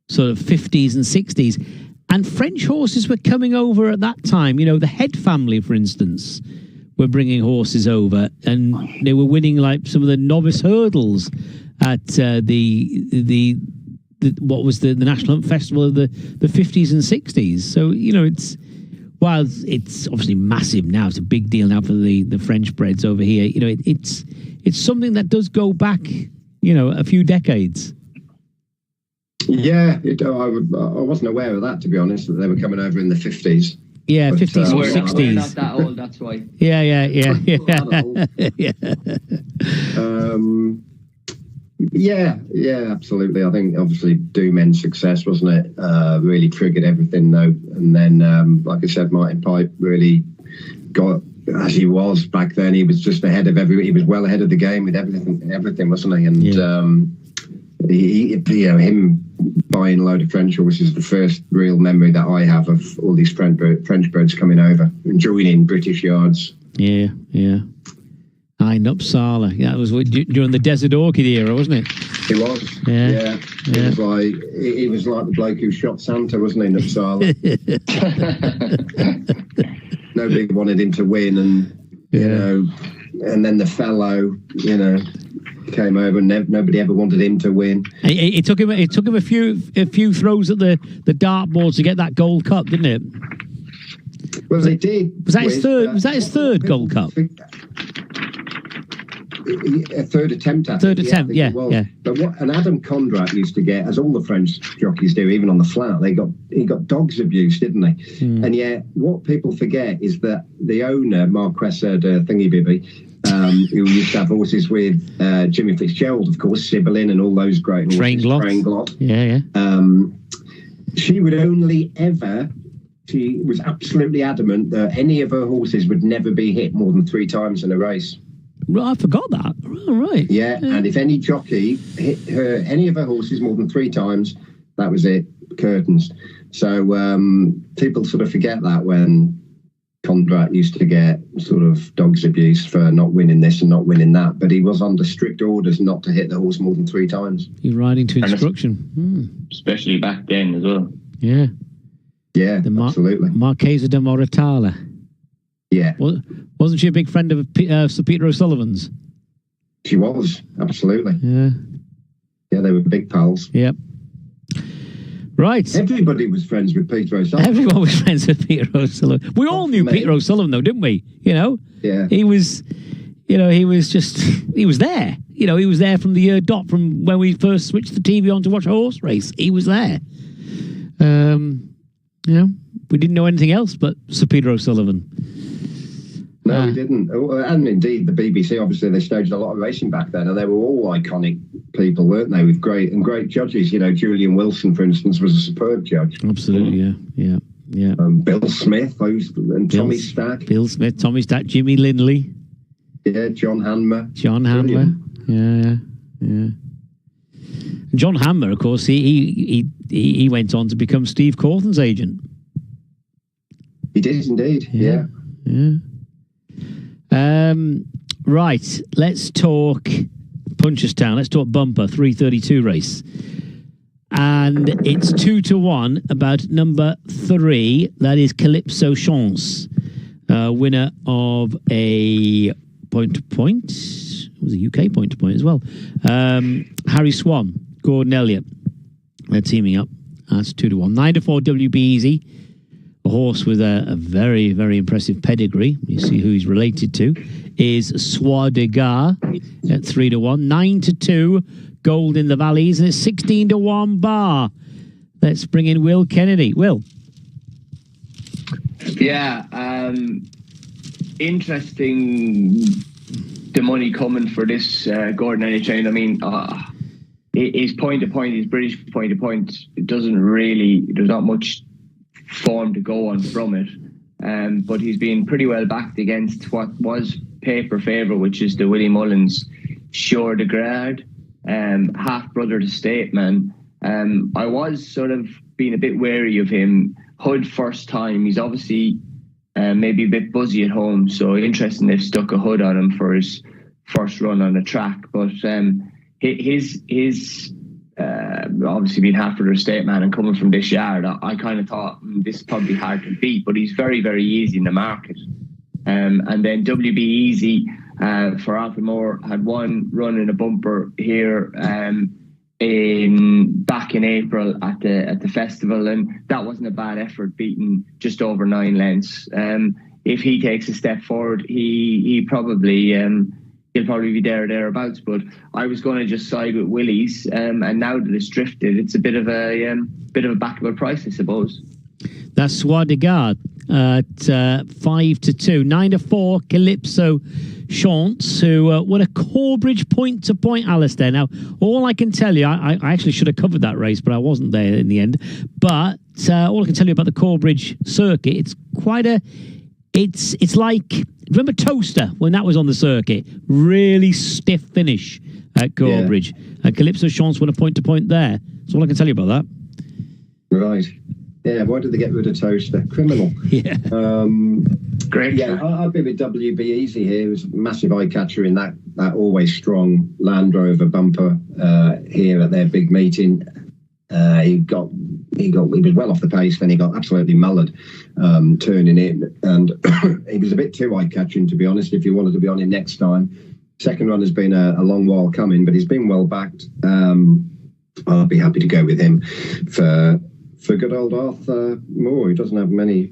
sort of 50s and 60s, and French horses were coming over at that time. The Head family, for instance, were bringing horses over, and they were winning like some of the novice hurdles at the National Hunt Festival of the 50s and 60s. So it's obviously massive now. It's a big deal now for the French breds over here. It's something that does go back a few decades. Yeah, I wasn't aware of that, to be honest, that they were coming over in the 50s. Yeah, but, 50s or 60s. We're not that old, that's why. Yeah. Yeah, absolutely. I think obviously Dumen's success, wasn't it, really triggered everything, though. And then, like I said, Martin Pipe really got, as he was back then, he was just ahead of everybody. He was well ahead of the game with everything, wasn't he? And him buying a load of French horses is the first real memory that I have of all these French birds coming over and joining British yards. Yeah. Nupsala. That was during the Desert Orchid era, wasn't it? It was. Yeah. He was like the bloke who shot Santa, wasn't he, Nupsala? Nobody wanted him to win, and and then the Fellow, came over, and nobody ever wanted him to win. It took him a few throws at the dartboard to get that Gold Cup, didn't it? Well, they did. Was that his third Gold Cup? A third attempt at it. Yeah. But what Adam Condrat used to get, as all the French jockeys do, even on the flat, he got dogs abuse, didn't he? And yet, what people forget is that the owner, Marquess de Thingy-Bibby, who used to have horses with Jimmy Fitzgerald, of course, Sibyllin and all those great horses. Trainglot. Yeah. She was absolutely adamant that any of her horses would never be hit more than 3 times in a race. Right, I forgot that. Right. Yeah, and if any jockey hit any of her horses more than 3 times, that was it, curtains. So people sort of forget that when Condrat used to get sort of dogs abuse for not winning this and not winning that, but he was under strict orders not to hit the horse more than 3 times. You're riding to instruction. Especially back then as well. Yeah, absolutely. Marchesa de Moratala. Yeah. Was Wasn't she a big friend of Sir Peter O'Sullivan's? She was, absolutely. Yeah. Yeah, they were big pals. Yep. Right. Everybody was friends with Peter O'Sullivan. Everyone was friends with Peter O'Sullivan. We all knew Peter O'Sullivan, though, didn't we? You know? Yeah. He was there. You know, he was there from the year dot, from when we first switched the TV on to watch a horse race. He was there. You know, we didn't know anything else but Sir Peter O'Sullivan. No, we didn't. And indeed, the BBC, obviously, they staged a lot of racing back then, and they were all iconic people, weren't they? With great judges. You know, Julian Wilson, for instance, was a superb judge. Absolutely, yeah. Bill Smith, and Tommy Stack. Bill Smith, Tommy Stack, Jimmy Lindley. Yeah, John Handmer. Yeah. John Handmer, of course, he went on to become Steve Corton's agent. He did indeed. Yeah. Right, let's talk Punchestown. Let's talk Bumper 332 race, and it's 2-1 about number 3. That is Calypso Chance, winner of a point-to-point. It was a UK point-to-point as well. Harry Swan, Gordon Elliott, they're teaming up. That's 2-1. 9-4 WB Easy, a horse with a very, very impressive pedigree. You see who he's related to. Is Soir de Gare at 3-1. 9-2 Gold in the Valleys, and it's 16-1 Bar. Let's bring in Will Kennedy. Will. Yeah, interesting. The money coming for this Gordon Elliott train. I mean, his point to point, his British point to point, it doesn't really. There's not much form to go on from it. But he's been pretty well backed against what was paper favourite, which is the Willie Mullins Shore de Grade, half brother to Stateman. I was sort of being a bit wary of him. Hood first time. He's obviously maybe a bit buzzy at home, so interesting they've stuck a Hood on him for his first run on the track. But his obviously being half brother State Man and coming from this yard, I kind of thought this is probably hard to beat, but he's very, very easy in the market. And then WB Easy for Alphamore had one run in a bumper here back in April at the festival, and that wasn't a bad effort, beating just over 9 lengths. If he takes a step forward, he'll probably be there or thereabouts. But I was going to just side with Willie's, and now that it's drifted, it's a bit of a backable price, I suppose. That's Soir de Garde at 5-2. 9-4 Calypso Chance, who won a Corbridge point-to-point, Alistair. Now, all I can tell you, I actually should have covered that race, but I wasn't there in the end. But all I can tell you about the Corbridge circuit, it's quite it's like, remember Toaster when that was on the circuit? Really stiff finish at Corbridge. And Calypso Chance won a point-to-point there. That's all I can tell you about that. Right. Yeah, why did they get rid of Toaster? Criminal. Yeah. Great. Yeah, I'll be with WB Easy here. It was a massive eye catcher in that always strong Land Rover bumper here at their big meeting. He was well off the pace, then he got absolutely mullered turning in, and he was a bit too eye catching, to be honest. If you wanted to be on him next time, second run has been a long while coming, but he's been well backed. I'll be happy to go with him for good old Arthur Moore, who doesn't have many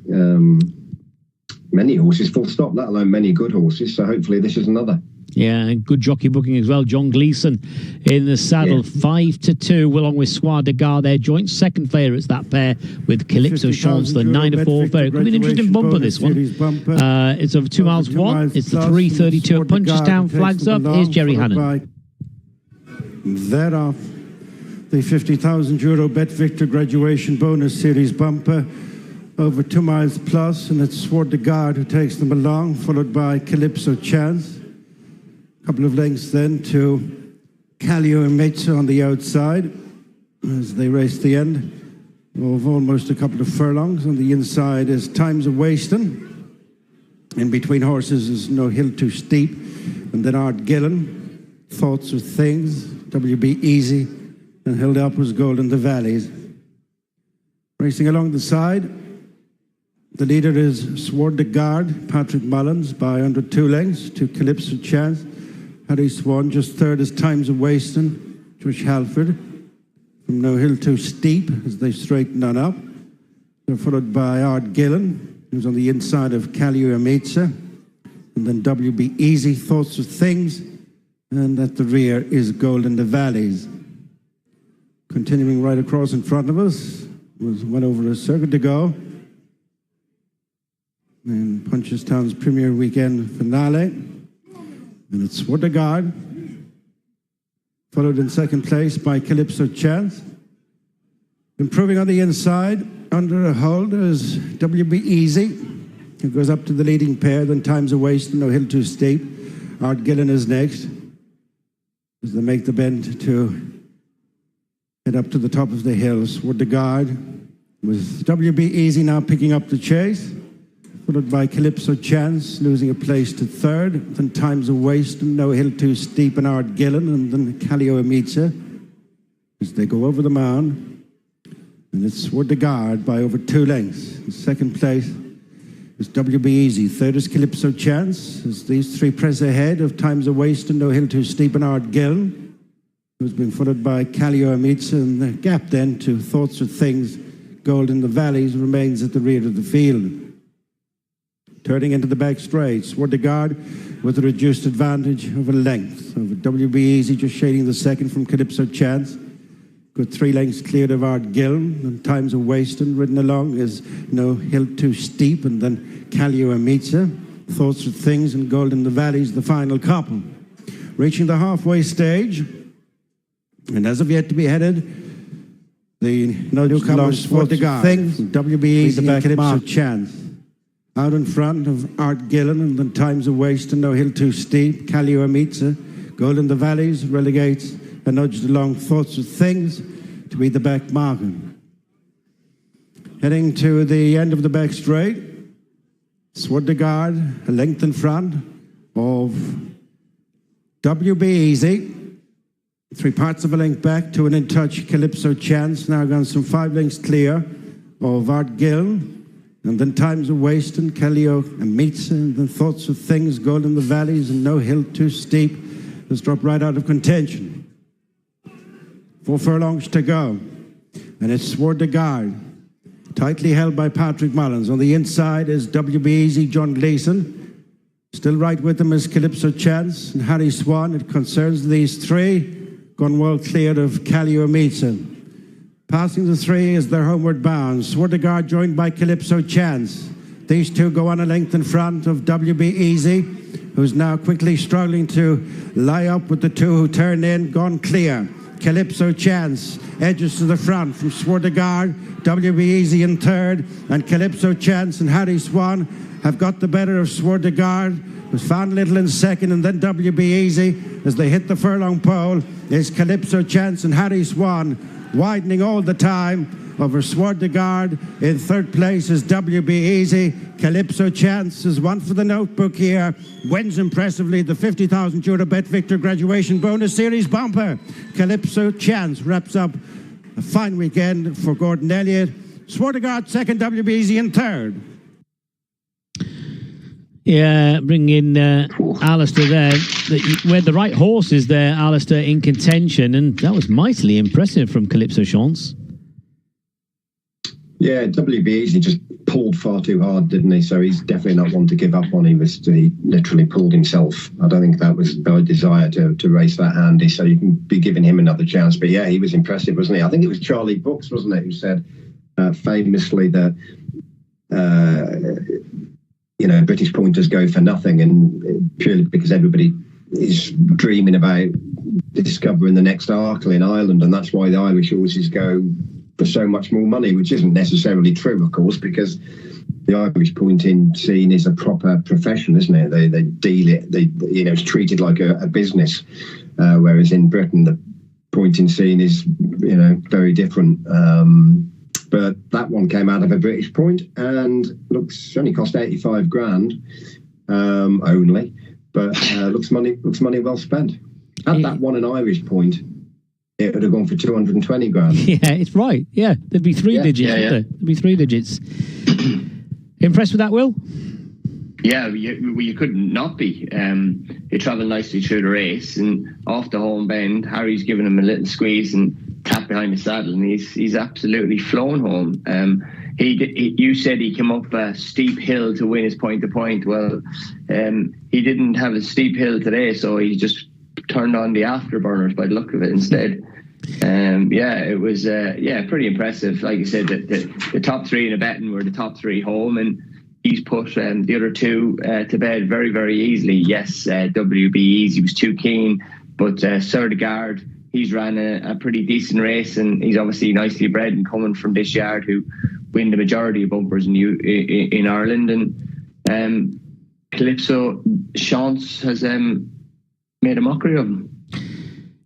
horses, full stop, let alone many good horses. So hopefully this is another. Yeah, and good jockey booking as well. John Gleeson in the saddle, 5-2, along with Soir de Garde, their joint second favourites, that pair with Calypso Chance, the 9-4 favourite. Could be an interesting bumper, this one. It's over 2 miles 1. It's the 332 at Punchestown. Flags up. Here's Jerry Hannon. Thereof, the €50,000 Bet Victor Graduation Bonus Series bumper, over 2 miles plus, and it's Soir de Garde who takes them along, followed by Calypso Chance. A couple of lengths then to Callio and Mezzo on the outside as they race the end of almost a couple of furlongs. On the inside is Times of Wasting. In between horses is No Hill Too Steep, and then Art Gillen, Thoughts of Things, WB Easy, and held up was Gold in the Valleys. Racing along the side, The leader is Sword de Guard, Patrick Mullins, by under 2 lengths to Calypso Chance. Harry Swan just third as Times of Wasting, Josh Halford. From No Hill Too Steep as they straighten on up. They're followed by Art Gillen, who's on the inside of Callio Amitsa. And then WB Easy, Thoughts of Things. And at the rear is Gold in the Valleys. Continuing right across in front of us was well over a circuit to go. And Punchestown's Premier Weekend finale. And it's Sword de Guard, followed in second place by Calypso Chance. Improving on the inside, under a hold is WB Easy, who goes up to the leading pair, then Times of Waste, No Hill Too Steep. Art Gillen is next, as they make the bend to head up to the top of the hill. Sword de Guard, with WB Easy now picking up the chase, followed by Calypso Chance, losing a place to third, then Times of Waste, No Hill Too Steep, and Art Gillen, and then Callio Amitsa, as they go over the mound. And it's Sword de Guard by over 2 lengths. In second place is WB Easy. Third is Calypso Chance, as these 3 press ahead of Times of Waste, No Hill Too Steep, and Art Gillen, who's been followed by Callio Amitsa, and the gap then to Thoughts of Things, Gold in the Valleys, remains at the rear of the field. Turning into the back straight, Sword de Guard with a reduced advantage of a length over WB Easy, just shading the second from Calypso Chance. Good 3 lengths cleared of Art Gillen, and Times of Wasting. Ridden along is No Hill Too Steep, and then Callio Amitsa. Thoughts of Things and Gold in the Valleys, the final couple. Reaching the halfway stage, and as of yet to be headed, the newcomers Sword de Guard, WB Easy and Calypso Chance. Out in front of Art Gillen, and then Times of Waste and No Hill Too Steep. Callio Amitsa, Gold in the Valleys, relegates and nudged along Thoughts of Things to be the back marker. Heading to the end of the back straight, Sword de Guard, a length in front of WB Easy. 3 parts of a length back to an in-touch Calypso Chance, now gone some 5 lengths clear of Art Gillen. And then Times of Waste and Callio Amitsa, and then Thoughts of Things, Gold in the Valleys, and No Hill Too Steep has dropped right out of contention. 4 furlongs to go, and it's Sword de Guard, tightly held by Patrick Mullins. On the inside is WB Easy, John Gleeson. Still right with them is Calypso Chance and Harry Swan. It concerns these 3, gone well cleared of Callio Amitsa. Passing the 3 as they're homeward bound. Sword de Guard joined by Calypso Chance. These 2 go on a length in front of WB Easy, who's now quickly struggling to lie up with the 2 who turn in, gone clear. Calypso Chance edges to the front from Sword de Guard, WB Easy in third, and Calypso Chance and Harry Swan have got the better of Sword de Guard, who's found little in second, and then WB Easy as they hit the furlong pole is Calypso Chance and Harry Swan, widening all the time over Sword de Guard. In third place is WB Easy. Calypso Chance is one for the notebook here. Wins impressively the €50,000 Bet Victor Graduation Bonus Series bumper. Calypso Chance wraps up a fine weekend for Gordon Elliott. Sword de Guard second, WB Easy in third. Yeah, bring in Alistair there. We had the right horses there, Alistair, in contention, and that was mightily impressive from Calypso Chance. Yeah, WB Easy just pulled far too hard, didn't he? So he's definitely not one to give up on. He literally pulled himself. I don't think that was by desire to race that handy, so you can be giving him another chance. But yeah, he was impressive, wasn't he? I think it was Charlie Brooks, wasn't it, who said famously that British pointers go for nothing, and purely because everybody is dreaming about discovering the next Arkle in Ireland, and that's why the Irish horses go for so much more money, which isn't necessarily true, of course, because the Irish pointing scene is a proper profession, isn't it? They deal it, it's treated like a business, whereas in Britain the pointing scene is, very different. But that one came out of a British point and only cost 85 grand only, but looks money well spent. Had that one an Irish point, it would have gone for 220 grand. Yeah, it's right. Yeah, there'd be 3 digits. Yeah. There'd be 3 digits. Impressed with that, Will? Yeah, you couldn't not be. He travelled nicely through the race, and off the home bend, Harry's given him a little squeeze and tap behind the saddle, and he's absolutely flown home. You said he came up a steep hill to win his point-to-point. Well, he didn't have a steep hill today, so he just turned on the afterburners by the look of it instead. It was pretty impressive. Like you said, the top three in a betting were the top three home, and he's put the other two to bed very, very easily. Yes, WB Easy was too keen, but Sir de Garde, he's ran a pretty decent race, and he's obviously nicely bred and coming from this yard who win the majority of bumpers in Ireland. And Calypso Chance has made a mockery of him.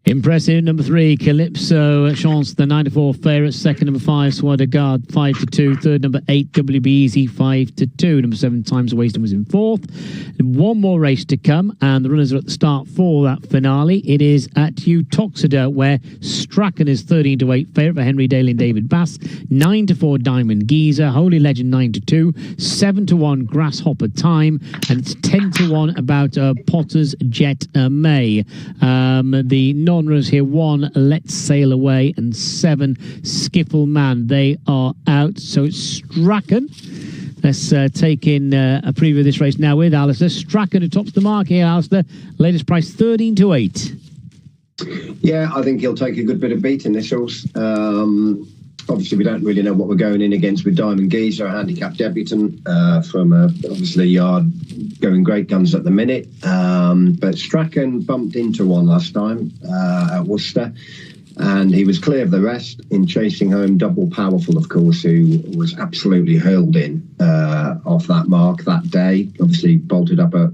Impressive. Number 3, Calypso Chance, the 94 favourite. Second, number 5, Soi de Garde, 5-2. Third, number 8, WB Easy, 5-2. Number 7, Times Wasted was in fourth. One more race to come, and the runners are at the start for that finale. It is at Utoxeter, where Strachan is 13-8 favourite for Henry Daly and David Bass. 9-4, Diamond Geezer. Holy Legend, 9-2. 7-1, Grasshopper Time. And it's 10-1 about Potter's Jet May. The non-runners here: 1, Let's Sail Away, and 7, Skiffle Man. They are out. So it's Strachan. Let's take in a preview of this race now with Alistair. Strachan, who tops the mark here, Alistair. Latest price 13-8. Yeah, I think he'll take a good bit of beat in this horse. Obviously, we don't really know what we're going in against with Diamond Geezer, a handicap debutant from obviously a yard going great guns at the minute. But Strachan bumped into one last time at Worcester, and he was clear of the rest in chasing home Double Powerful, of course, who was absolutely hurled in off that mark that day. Obviously bolted up, but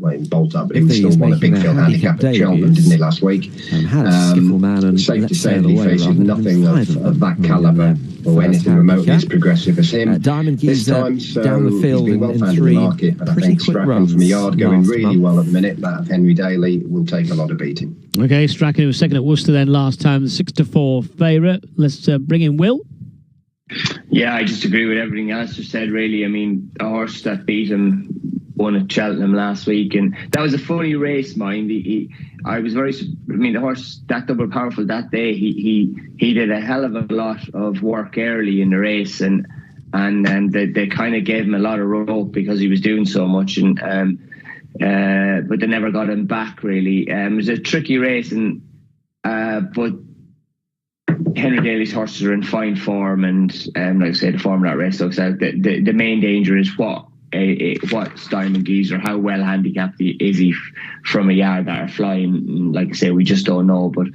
he was still won a big field handicap at Cheltenham, didn't he, last week? Safe to say that he faces nothing of that calibre or anything remotely as progressive as him. Diamond Geezer this time, down the field he's been well in found 3. in the market, but I think Strachan from a yard going really well at the minute. That of Henry Daly will take a lot of beating. Okay, Strachan, who was second at Worcester then last time, the 6-4 favourite. Let's bring in Will. Yeah, I just agree with everything Alistair said, really. I mean, a horse that beat him won at Cheltenham last week, and that was a funny race, mind. The horse, that Double Powerful that day, he did a hell of a lot of work early in the race, and they kind of gave him a lot of rope because he was doing so much, and but they never got him back, really. It was a tricky race, and but Henry Daly's horses are in fine form, and like I say, the form of that race looks out. The main danger is what's Diamond Geezer, how well handicapped is he from a yard that are flying. Like I say, we just don't know, but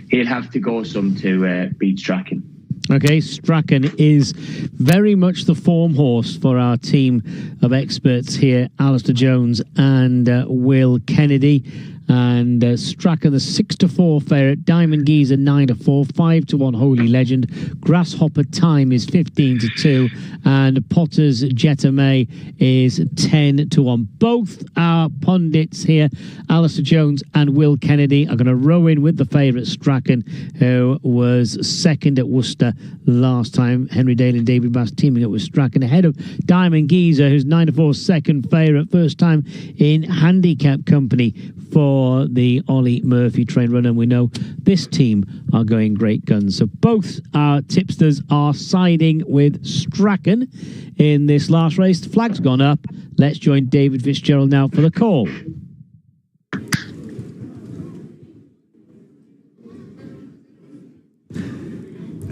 he'll have to go some to beat Strachan. Okay, Strachan is very much the form horse for our team of experts here, Alistair Jones and Will Kennedy. And Strachan, the 6-4 favourite. Diamond Geezer, 9-4. 5-1, Holy Legend. Grasshopper Time is 15-2. And Potter's Jetta May is 10-1. Both our pundits here, Alistair Jones and Will Kennedy, are going to row in with the favourite Strachan, who was second at Worcester last time. Henry Daly and David Bass teaming up with Strachan ahead of Diamond Geezer, who's 9-4 second favourite. First time in handicap company for the Ollie Murphy train runner, and we know this team are going great guns. So both our tipsters are siding with Strachan in this last race. The flag's gone up. Let's join David Fitzgerald now for the call.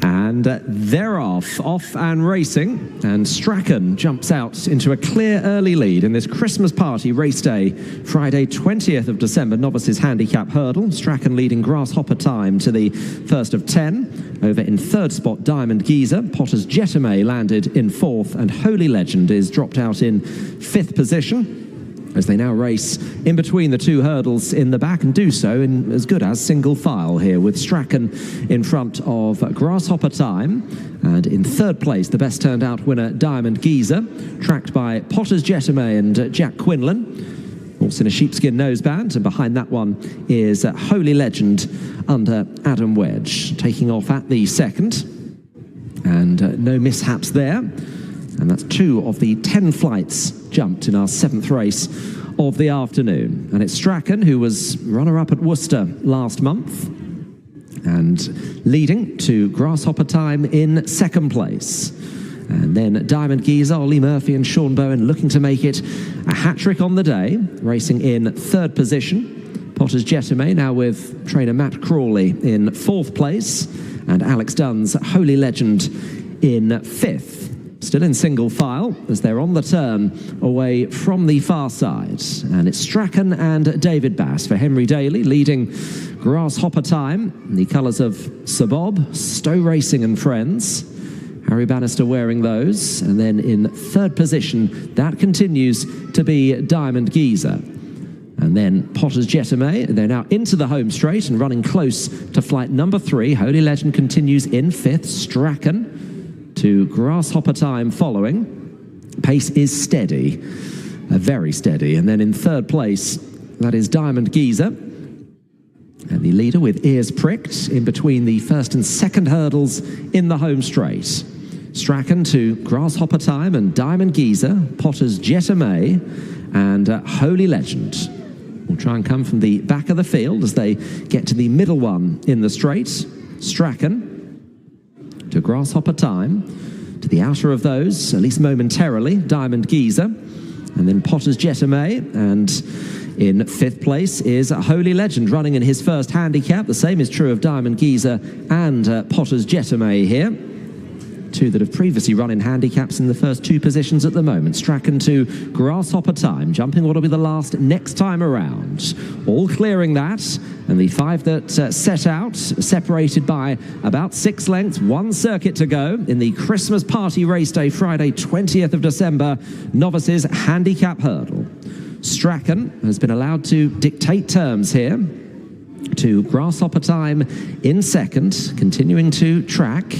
And they're off and racing, and Strachan jumps out into a clear early lead in this Christmas party race day, Friday 20th of December, novices handicap hurdle. Strachan leading Grasshopper Time to the first of 10. Over in third spot, Diamond Geezer. Potter's Jetta May landed in fourth, and Holy Legend is dropped out in fifth position, as they now race in between the two hurdles in the back, and do so in as good as single file here, with Strachan in front of Grasshopper Time, and in third place the best turned out winner Diamond Geezer, tracked by Potter's Jetta May and Jack Quinlan, also in a sheepskin noseband, and behind that one is Holy Legend under Adam Wedge, taking off at the second, and no mishaps there. And that's 2 of the 10 flights jumped in our 7th race of the afternoon. And it's Strachan, who was runner-up at Worcester last month, and leading to Grasshopper Time in 2nd place. And then Diamond Geezer, Ollie Murphy and Sean Bowen looking to make it a hat-trick on the day, racing in 3rd position. Potter's Jetame now with trainer Matt Crawley in 4th place, and Alex Dunn's Holy Legend in 5th. Still in single file as they're on the turn away from the far side. And it's Strachan and David Bass for Henry Daly leading Grasshopper Time in the colours of Sir Bob, Stowe Racing and Friends. Harry Bannister wearing those. And then in 3rd position, that continues to be Diamond Geezer. And then Potter's Jetame, they're now into the home straight and running close to flight number 3. Holy Legend continues in 5th. Strachan to Grasshopper Time following. Pace is steady, very steady. And then in 3rd place, that is Diamond Geezer. And the leader with ears pricked in between the 1st and 2nd hurdles in the home straight. Strachan to Grasshopper Time and Diamond Geezer, Potter's Jetame and Holy Legend will try and come from the back of the field as they get to the middle one in the straight. Strachan to Grasshopper Time, to the outer of those, at least momentarily, Diamond Geezer, and then Potter's Jetame, and in 5th place is Holy Legend running in his 1st handicap. The same is true of Diamond Geezer and Potter's Jetame here. 2 that have previously run in handicaps in the first 2 positions at the moment. Strachan to Grasshopper Time, jumping what will be the last next time around. All clearing that, and the 5 that set out, separated by about 6 lengths, 1 circuit to go in the Christmas Party Race Day, Friday 20th of December, Novices Handicap Hurdle. Strachan has been allowed to dictate terms here to Grasshopper Time in 2nd, continuing to track.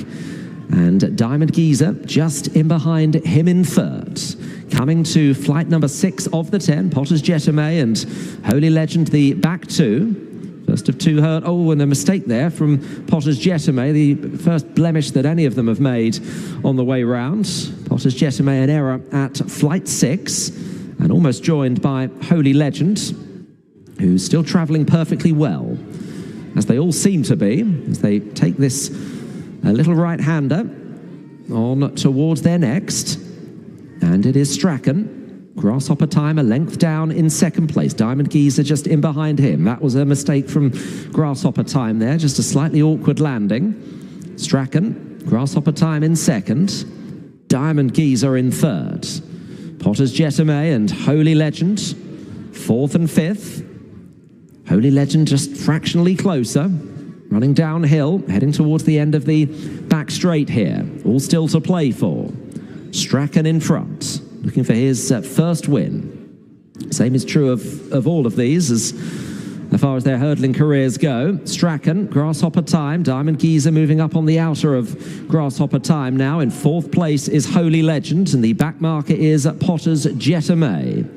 And Diamond Geezer just in behind him in 3rd. Coming to flight number 6 of the 10, Potter's Jetame and Holy Legend, the back 2. First of 2 hurt. Oh, and a mistake there from Potter's Jetame, the first blemish that any of them have made on the way round. Potter's Jetame, an error at flight 6, and almost joined by Holy Legend, who's still travelling perfectly well, as they all seem to be, as they take this a little right-hander on towards their next. And it is Strachan. Grasshopper Time a length down in 2nd place. Diamond Geezer just in behind him. That was a mistake from Grasshopper Time there. Just a slightly awkward landing. Strachan, Grasshopper Time in 2nd. Diamond Geezer in 3rd. Potter's Jetame and Holy Legend 4th and 5th. Holy Legend just fractionally closer. Running downhill, heading towards the end of the back straight here. All still to play for. Strachan in front, looking for his 1st win. Same is true of all of these as far as their hurdling careers go. Strachan, Grasshopper Time, Diamond Geezer moving up on the outer of Grasshopper Time now. In 4th place is Holy Legend, and the back marker is Potter's Jetame.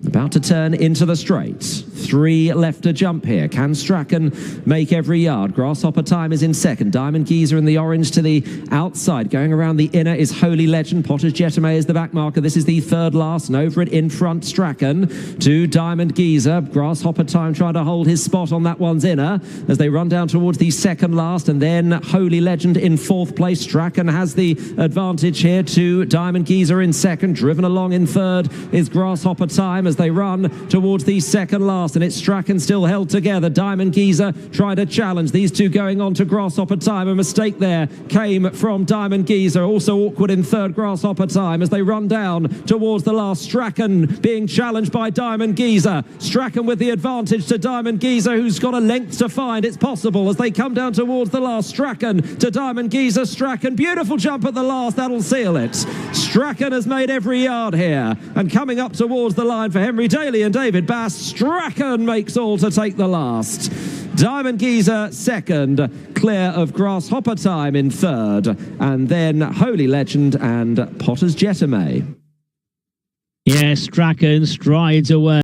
About to turn into the straight. 3 left to jump here. Can Strachan make every yard? Grasshopper Time is in 2nd. Diamond Geezer in the orange to the outside. Going around the inner is Holy Legend. Potter's Jetame is the back marker. This is the 3rd last, and over it in front, Strachan to Diamond Geezer. Grasshopper Time trying to hold his spot on that one's inner as they run down towards the 2nd last, and then Holy Legend in 4th place. Strachan has the advantage here to Diamond Geezer in 2nd. Driven along in 3rd is Grasshopper Time as they run towards the 2nd last, and it's Strachan still held together. Diamond Geezer trying to challenge. These 2 going on to Grasshopper Time. A mistake there came from Diamond Geezer. Also awkward in 3rd, Grasshopper Time as they run down towards the last. Strachan being challenged by Diamond Geezer. Strachan with the advantage to Diamond Geezer, who's got a length to find. It's possible as they come down towards the last. Strachan to Diamond Geezer. Strachan, beautiful jump at the last. That'll seal it. Strachan has made every yard here, and coming up towards the line for Henry Daly and David Bass. Strachan makes all to take the last. Diamond Geezer 2nd, clear of Grasshopper Time in 3rd, and then Holy Legend and Potter's Jetame. Yeah, Strachan strides away.